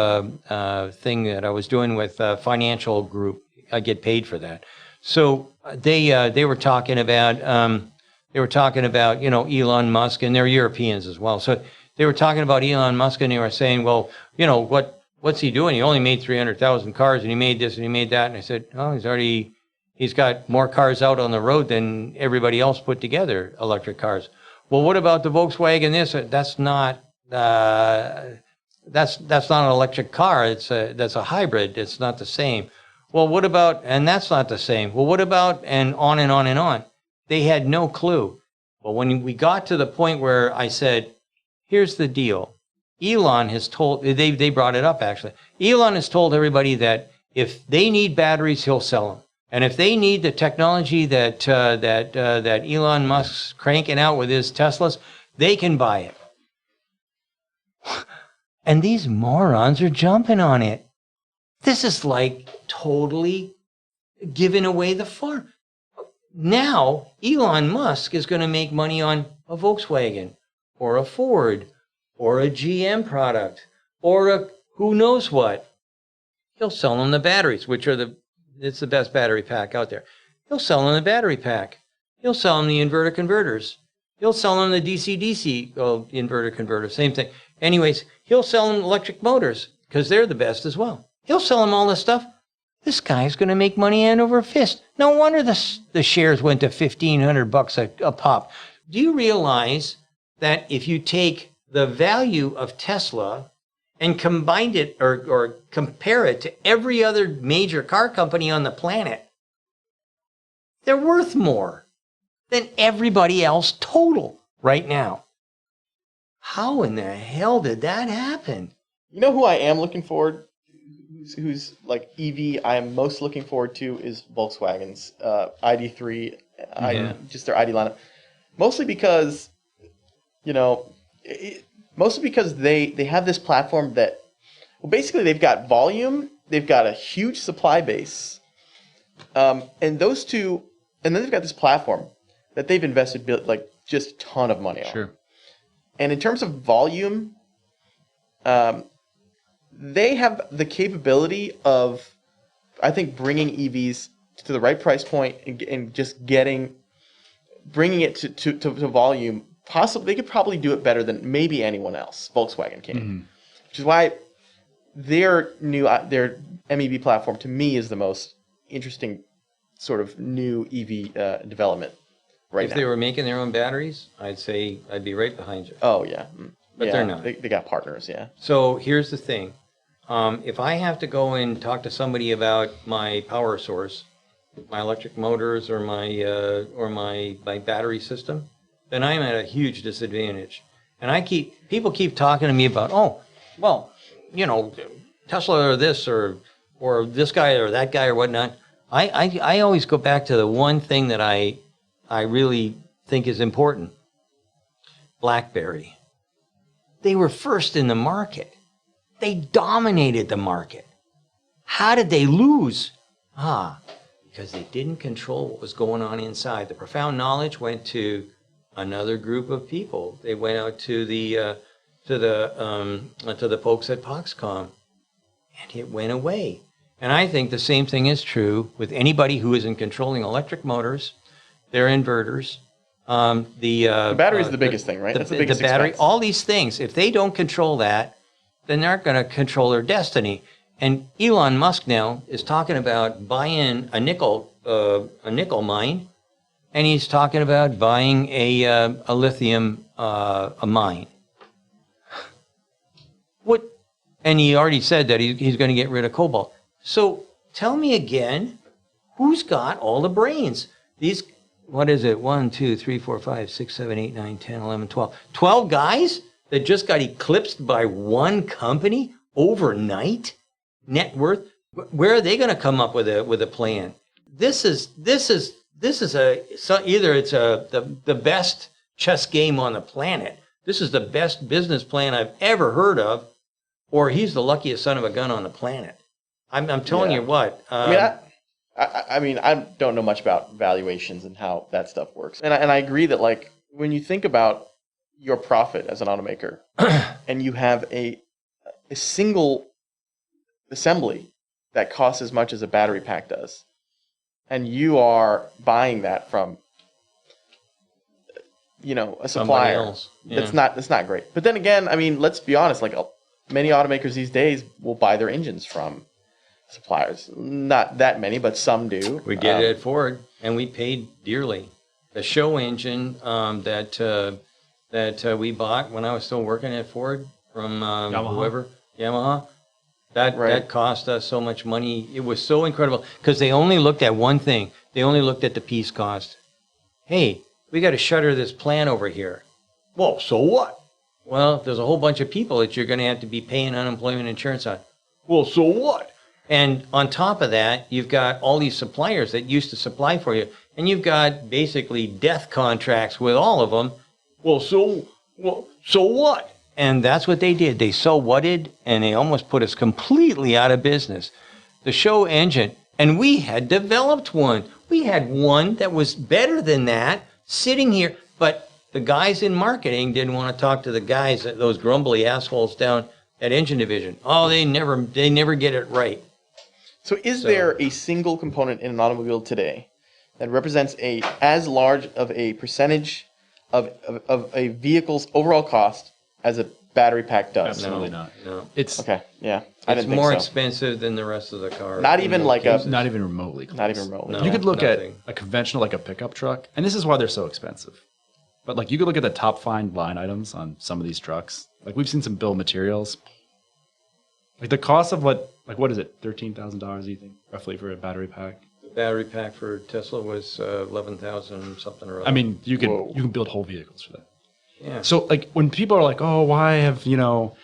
S1: a thing that I was doing with a financial group. I get paid for that. So they were talking about Elon Musk, and they're Europeans as well. So they were talking about Elon Musk, and they were saying, well, what's he doing? He only made 300,000 cars, and he made this and he made that. And I said, oh, he's got more cars out on the road than everybody else put together, electric cars. Well, what about the Volkswagen? That's not that's not an electric car. That's a hybrid. It's not the same. Well, what about, and that's not the same. Well, what about, and on and on and on. They had no clue. But when we got to the point where I said, here's the deal. Elon has told, they brought it up actually. Elon has told everybody that if they need batteries, he'll sell them. And if they need the technology that Elon Musk's cranking out with his Teslas, they can buy it. And these morons are jumping on it. This is like totally giving away the farm. Now, Elon Musk is going to make money on a Volkswagen or a Ford or a GM product or a who knows what. He'll sell them the batteries, which are it's the best battery pack out there. He'll sell them the battery pack. He'll sell them the inverter converters. He'll sell them the DC-DC inverter converter, same thing. Anyways, he'll sell them electric motors because they're the best as well. He'll sell them all this stuff. This guy's going to make money hand over fist. No wonder the shares went to $1,500 a pop. Do you realize that if you take the value of Tesla and combine it or compare it to every other major car company on the planet, they're worth more than everybody else total right now? How in the hell did that happen?
S3: You know who I am looking forward, who's like EV I am most looking forward to is Volkswagen's ID3, just their ID lineup. Mostly because, they have this platform that, well, basically they've got volume, they've got a huge supply base, and those two, and then they've got this platform that they've invested like just a ton of money on.
S2: Sure.
S3: And in terms of volume, they have the capability of, I think, bringing EVs to the right price point and just bringing it to volume. Possibly, they could probably do it better than maybe anyone else. Volkswagen can, which is why their MEB platform to me is the most interesting sort of new EV development right now.
S1: If they were making their own batteries, I'd say I'd be right behind you.
S3: Oh yeah,
S1: But they're not.
S3: They got partners, yeah.
S1: So here's the thing. If I have to go and talk to somebody about my power source, my electric motors or my battery system, then I'm at a huge disadvantage. And people keep talking to me about, Tesla or this or this guy or that guy or whatnot. I always go back to the one thing that I really think is important. Blackberry. They were first in the market. They dominated the market. How did they lose? Because they didn't control what was going on inside. The profound knowledge went to another group of people. They went out to the folks at Foxconn, and it went away. And I think the same thing is true with anybody who isn't controlling electric motors, their inverters. The
S3: battery is the biggest thing, right? That's the biggest
S1: battery.
S3: expense.
S1: All these things. If they don't control that, then they're not going to control their destiny. And Elon Musk now is talking about buying a nickel mine, and he's talking about buying a lithium a mine. What? And he already said that he's going to get rid of cobalt. So tell me again, who's got all the brains? These, what is it? 1, 2, 3, 4, 5, 6, 7, 8, 9, 10, 11, 12. 12 guys that just got eclipsed by one company overnight? Net worth? Where are they going to come up with a plan? This is either it's the best chess game on the planet. This is the best business plan I've ever heard of, or he's the luckiest son of a gun on the planet. I'm telling you what.
S3: I mean, I don't know much about valuations and how that stuff works, and I agree that like when you think about your profit as an automaker, and you have a single assembly that costs as much as a battery pack does, and you are buying that from a supplier, that's not great. But then again, I mean, let's be honest, like many automakers these days will buy their engines from suppliers. Not that many, but some do.
S1: We did it at Ford, and we paid dearly. The SHO engine that we bought when I was still working at Ford from
S2: Yamaha.
S1: Yamaha. That
S3: Right.
S1: cost us so much money. It was so incredible because they only looked at one thing. They only looked at the piece cost. Hey, we got to shutter this plant over here. Well, so what? Well, there's a whole bunch of people that you're going to have to be paying unemployment insurance on. Well, so what? And on top of that, you've got all these suppliers that used to supply for you, and you've got basically death contracts with all of them. Well, so what? And that's what they did. They so whatted, and they almost put us completely out of business. The SHO engine, and we had developed one. We had one that was better than that sitting here, but the guys in marketing didn't want to talk to the guys, those grumbly assholes down at Engine Division. Oh, they never get it right.
S3: So is there a single component in an automobile today that represents as large of a percentage of a vehicle's overall cost as a battery pack does?
S2: Absolutely not.
S1: No.
S2: It's
S3: Okay, yeah. I
S1: It's
S3: didn't think
S1: more
S3: so.
S1: expensive than the rest of the car.
S3: Not
S1: in
S3: even
S1: most
S3: like a-
S1: cases.
S2: not even remotely close.
S3: Not even remotely.
S1: No.
S2: You could look
S1: nothing.
S2: at a conventional, like a pickup truck, and this is why they're so expensive. But like you could look at the top five line items on some of these trucks. Like we've seen some bill of materials. Like the cost of what is it, $13,000? You think roughly for a battery pack?
S1: The battery pack for Tesla was 11,000 something or other.
S2: I mean, you
S3: Whoa.
S2: can build whole vehicles for that.
S1: yeah.
S2: So like when people are like, oh, why have no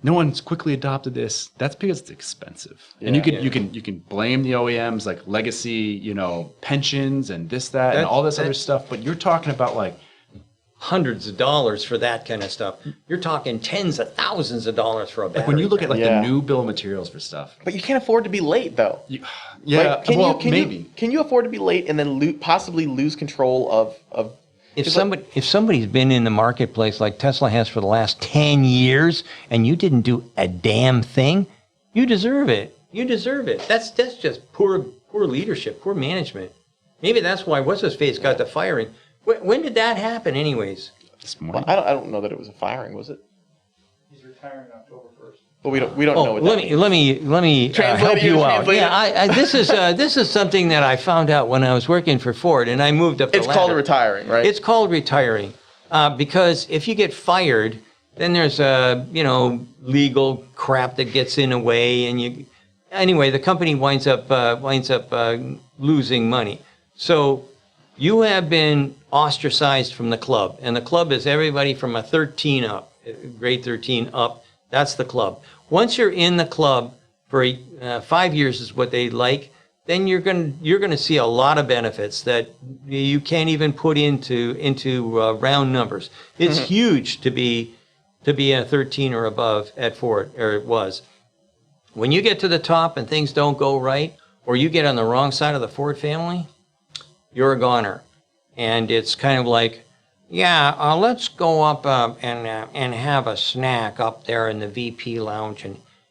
S2: one's quickly adopted this? That's because it's expensive, and
S3: Yeah.
S2: you can blame the OEMs like legacy, pensions and this that and all this other stuff. But you're talking about like
S1: hundreds of dollars for that kind of stuff. You're talking tens of thousands of dollars for a battery.
S2: when you look at like
S3: Yeah.
S2: the new bill of materials for stuff.
S3: But you can't afford to be late, though.
S2: Yeah,
S3: Right?
S2: maybe.
S3: Can you afford to be late and then possibly lose control of?
S1: if somebody's been in the marketplace like Tesla has for the last 10 years and you didn't do a damn thing, you deserve it. You deserve it. That's just poor leadership, poor management. Maybe that's why what's his face got the firing. When did that happen, anyways?
S2: This morning.
S3: Well, I don't know that it was a firing, was it?
S4: He's retiring October 1st.
S3: Well, we don't know what that means.
S1: let me
S3: Translate
S1: help
S3: it,
S1: you out.
S3: translate
S1: Yeah, this is something that I found out when I was working for Ford, and I moved up the
S3: It's
S1: ladder.
S3: called retiring, right?
S1: It's called retiring, because if you get fired, then there's legal crap that gets in the way, and anyway, the company winds up losing money. So you have been ostracized from the club, and the club is everybody from a 13 up, grade 13 up. That's the club. Once you're in the club for 5 years is what they like, then you're going to see a lot of benefits that you can't even put into round numbers. It's huge to be a 13 or above at Ford, or it was. When you get to the top and things don't go right, or you get on the wrong side of the Ford family, you're a goner. And it's kind of like, yeah, let's go up and have a snack up there in the VP lounge,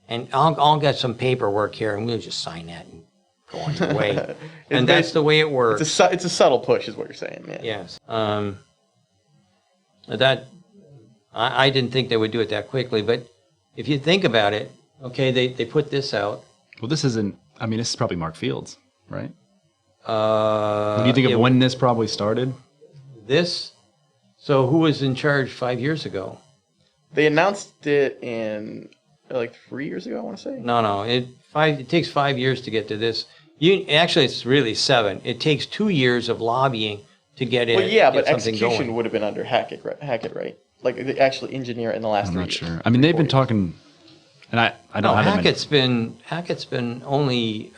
S1: and I'll get some paperwork here, and we'll just sign that and go on your way. And that's the way it works.
S3: It's a subtle push, is what you're saying. Yeah.
S1: Yes. I didn't think they would do it that quickly, but if you think about it, okay, they put this out.
S2: Well, this isn't. I mean, this is probably Mark Fields, right?
S1: What
S2: When you think of when this probably started?
S1: this? So who was in charge 5 years ago?
S3: They announced it in like 3 years ago, I want to say.
S1: No. It takes 5 years to get to this. Actually, it's really 7. It takes 2 years of lobbying to get it.
S3: Well, yeah,
S1: get
S3: but
S1: something
S3: execution
S1: going.
S3: would have been under Hackett, right? Like the actual engineer in the last
S2: I'm
S3: 3
S2: not
S3: years.
S2: sure. I mean, they've been talking, and I don't
S1: No,
S2: have them in-
S1: Hackett's been only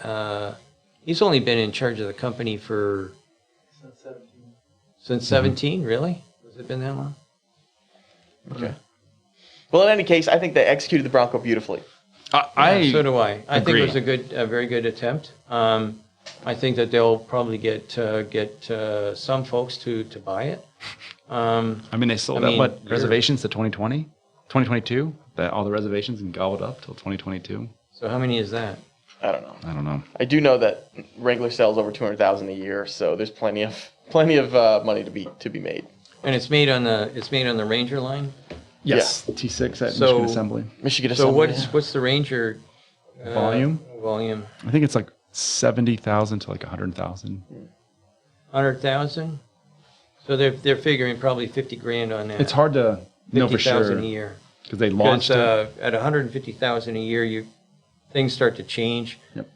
S1: he's only been in charge of the company for
S4: Since 17.
S1: since 17. Really? Has it been that long?
S3: Okay. Well, in any case, I think they executed the Bronco beautifully.
S1: Yeah, so do I. I think
S2: agree.
S1: it was a very good attempt. I think that they'll probably get some folks to buy it.
S2: I mean, they sold
S1: I
S2: out
S1: mean,
S2: what
S1: you're-
S2: reservations to 2020, 2022. That all the reservations and gobbled up till 2022.
S1: So how many is that?
S3: I don't know.
S2: I don't know.
S3: I do know that Wrangler sells over 200,000 a year, so there's plenty of money to be made.
S1: And it's made on the Ranger line.
S2: Yes, T6 at
S1: So-
S2: Michigan Assembly.
S3: Michigan
S1: So
S3: Assembly.
S1: what's the Ranger
S2: Volume?
S1: Volume
S2: I think it's like 70,000 to like 100,000.
S1: 100,000. So they're figuring probably 50 grand on that.
S2: It's hard to know for
S1: 50,000
S2: sure
S1: a year.
S2: because they launched it.
S1: At 150,000 a year, things start to change.
S2: Yep.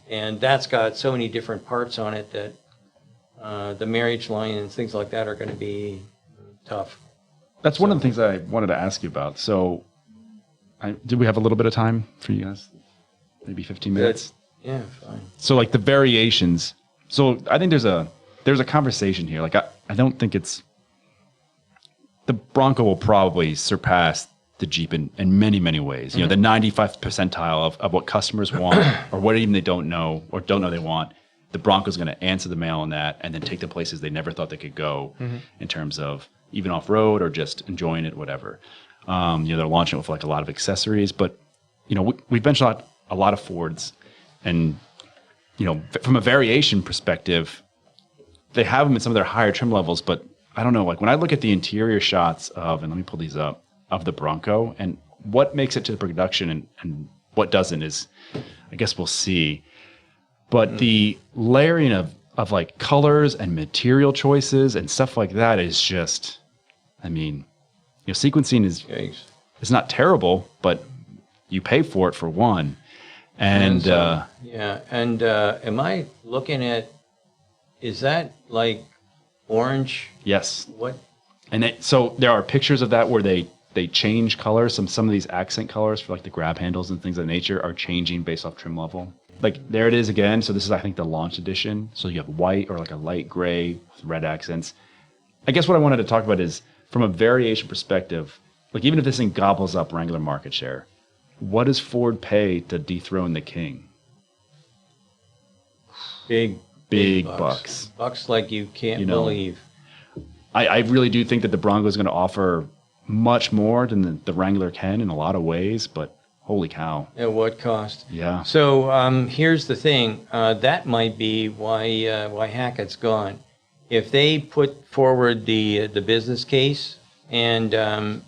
S1: And that's got so many different parts on it that the marriage line and things like that are going to be tough.
S2: That's one of the things I wanted to ask you about. So, did we have a little bit of time for you guys? Maybe 15 minutes.
S1: Yeah, fine.
S2: So, like the variations. So, I think there's a conversation here. Like, I don't think it's the Bronco will probably surpass the Jeep in many, many ways. You know, the 95th percentile of what customers want or what even they don't know they want. The Bronco's going to answer the mail on that and then take the places they never thought they could go in terms of even off-road or just enjoying it, whatever. You know, they're launching it with like a lot of accessories, but you know, we've benchmarked a lot of Fords, and you know, from a variation perspective, they have them in some of their higher trim levels, but I don't know, like when I look at the interior shots of, and let me pull these up, of the Bronco and what makes it to the production and what doesn't is, I guess we'll see. But the layering of like colors and material choices and stuff like that is just, I mean, you know, sequencing is not terrible, but you pay for it for one. And
S1: yeah, and am I looking at? Is that like orange?
S2: yes,
S1: What?
S2: and so there are pictures of that where they change colors. Some of these accent colors for like the grab handles and things of that nature are changing based off trim level. Like there it is again. So this is, I think, the launch edition. So you have white or like a light gray with red accents. I guess what I wanted to talk about is from a variation perspective, like even if this thing gobbles up Wrangler market share, what does Ford pay to dethrone the king? Big bucks.
S1: Bucks like you can't believe.
S2: I really do think that the Bronco is going to offer much more than the Wrangler can in a lot of ways, but holy cow.
S1: At what cost?
S2: Yeah.
S1: So here's the thing. That might be why Hackett's gone. If they put forward the business case and the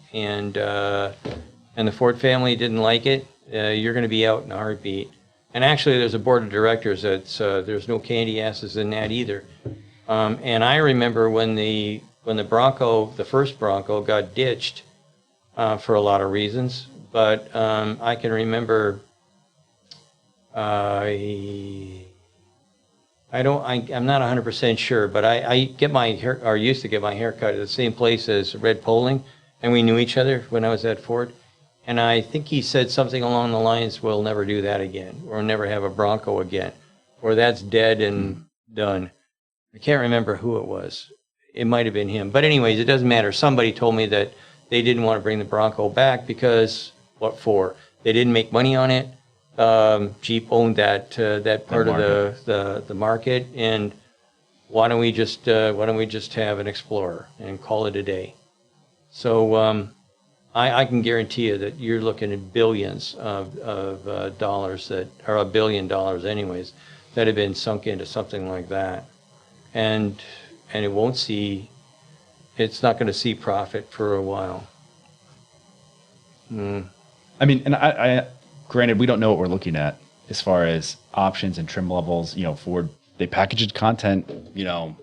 S1: Ford family didn't like it, you're going to be out in a heartbeat. And actually, there's a board of directors that's there's no candy asses in that either. And I remember when the Bronco, the first Bronco, got ditched for a lot of reasons. But I can remember I'm not 100% sure, but I get my hair, or used to get my hair cut at the same place as Red Poling, and we knew each other when I was at Ford. And I think he said something along the lines, "We'll never do that again. We'll never have a Bronco again, or that's dead and done." I can't remember who it was. It might have been him. But anyways, it doesn't matter. Somebody told me that they didn't want to bring the Bronco back because, what for? They didn't make money on it. Jeep owned that part of the market, and why don't we just have an Explorer and call it a day? So I can guarantee you that you're looking at billions of dollars that are $1 billion anyways that have been sunk into something like that, and it won't see. It's not going to see profit for a while.
S2: I mean, and I granted, we don't know what we're looking at as far as options and trim levels. You know, Ford, they packaged content, you know,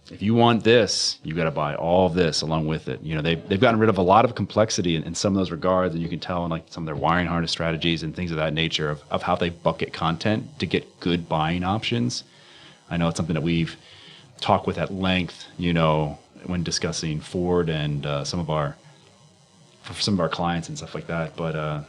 S2: if you want this, you got to buy all of this along with it. You know, they've gotten rid of a lot of complexity in some of those regards, and you can tell in like some of their wiring harness strategies and things of that nature of how they bucket content to get good buying options. I know it's something that we've talked with at length, you know, when discussing Ford and some of our clients and stuff like that. But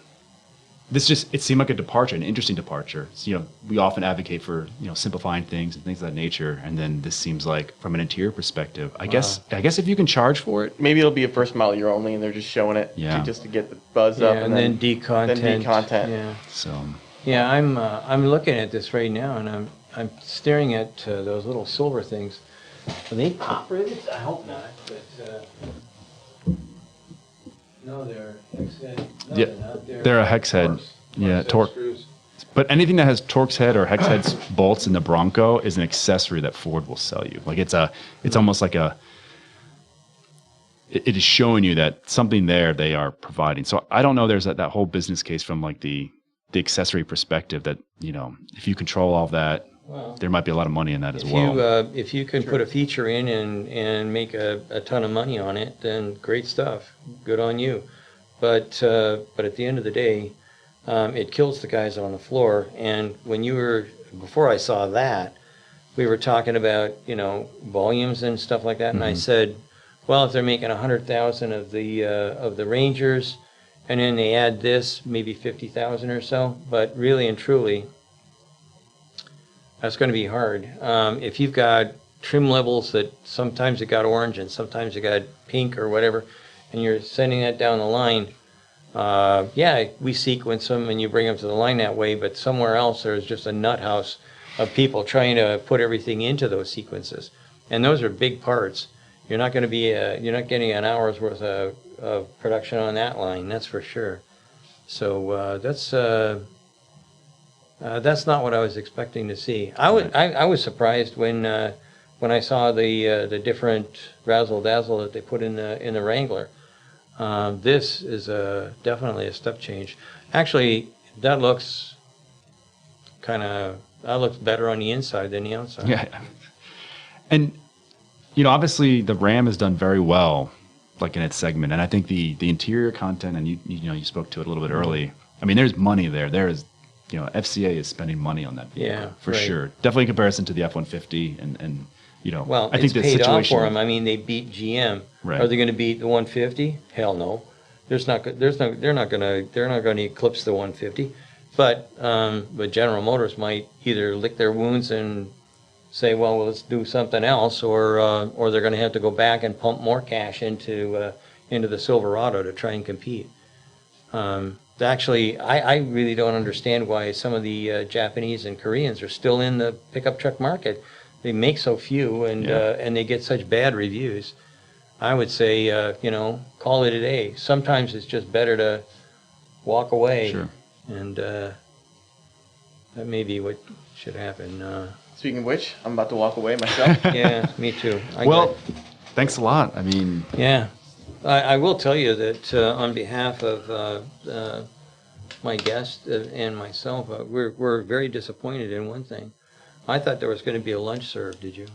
S2: it seemed like a departure, an interesting departure. So, you know, we often advocate for, you know, simplifying things and things of that nature. And then this seems like from an interior perspective, I guess if you can charge for it,
S3: Maybe it'll be a first model year only, and they're just showing it just to get the buzz up,
S1: and then decontent.
S3: Then decontent.
S1: Yeah.
S2: so
S1: Yeah, I'm looking at this right now, and I'm staring at those little silver things. Are they pop rivets? I hope not. But no, they're hex head. No,
S2: Yeah,
S1: they're not.
S2: they're a hex head. Yeah, torque.
S1: Screws.
S2: But anything that has Torx head or hex head bolts in the Bronco is an accessory that Ford will sell you. Like it's almost like it is showing you that something there they are providing. So I don't know. There's that whole business case from like the accessory perspective that, you know, if you control all that,
S4: Well,
S2: there might be a lot of money in that as
S1: If
S2: well.
S1: you if you can put a feature in and make a ton of money on it, then great stuff. Good on you. But at the end of the day, it kills the guys on the floor. And when you were before I saw that, we were talking about volumes and stuff like that, and I said, well, if they're making 100,000 of the Rangers, and then they add this, maybe 50,000 or so. But really and truly, that's going to be hard. If you've got trim levels that sometimes you got orange and sometimes you got pink or whatever, and you're sending that down the line, yeah, we sequence them and you bring them to the line that way, but somewhere else there's just a nut house of people trying to put everything into those sequences. And those are big parts. You're not going to be, you're not getting an hour's worth of production on that line, that's for sure. So that's not what I was expecting to see. I was surprised when I saw the different razzle dazzle that they put in the Wrangler. This is definitely a step change. Actually, that looks better on the inside than the outside.
S2: Yeah. And, obviously the Ram has done very well, like in its segment. And I think the interior content, and you spoke to it a little bit early. I mean, there's money there. There is, FCA is spending money on that vehicle,
S1: Yeah,
S2: for
S1: right.
S2: sure. Definitely in comparison to the F-150 and
S1: Well,
S2: I think
S1: it's
S2: the
S1: paid off
S2: situation
S1: for them. I mean, they beat GM.
S2: Right.
S1: Are they going to beat the 150? Hell no. They're not going to eclipse the 150. But General Motors might either lick their wounds and say, well, let's do something else, or they're going to have to go back and pump more cash into the Silverado to try and compete. Actually, I really don't understand why some of the Japanese and Koreans are still in the pickup truck market. They make so few, and they get such bad reviews. I would say, call it a day. Sometimes it's just better to walk away.
S2: Sure.
S1: And that may be what should happen.
S3: Speaking of which, I'm about to walk away myself.
S1: Yeah, me too.
S2: Thanks a lot. I mean,
S1: Yeah. I will tell you that on behalf of my guest and myself, we're very disappointed in one thing. I thought there was going to be a lunch served, did you?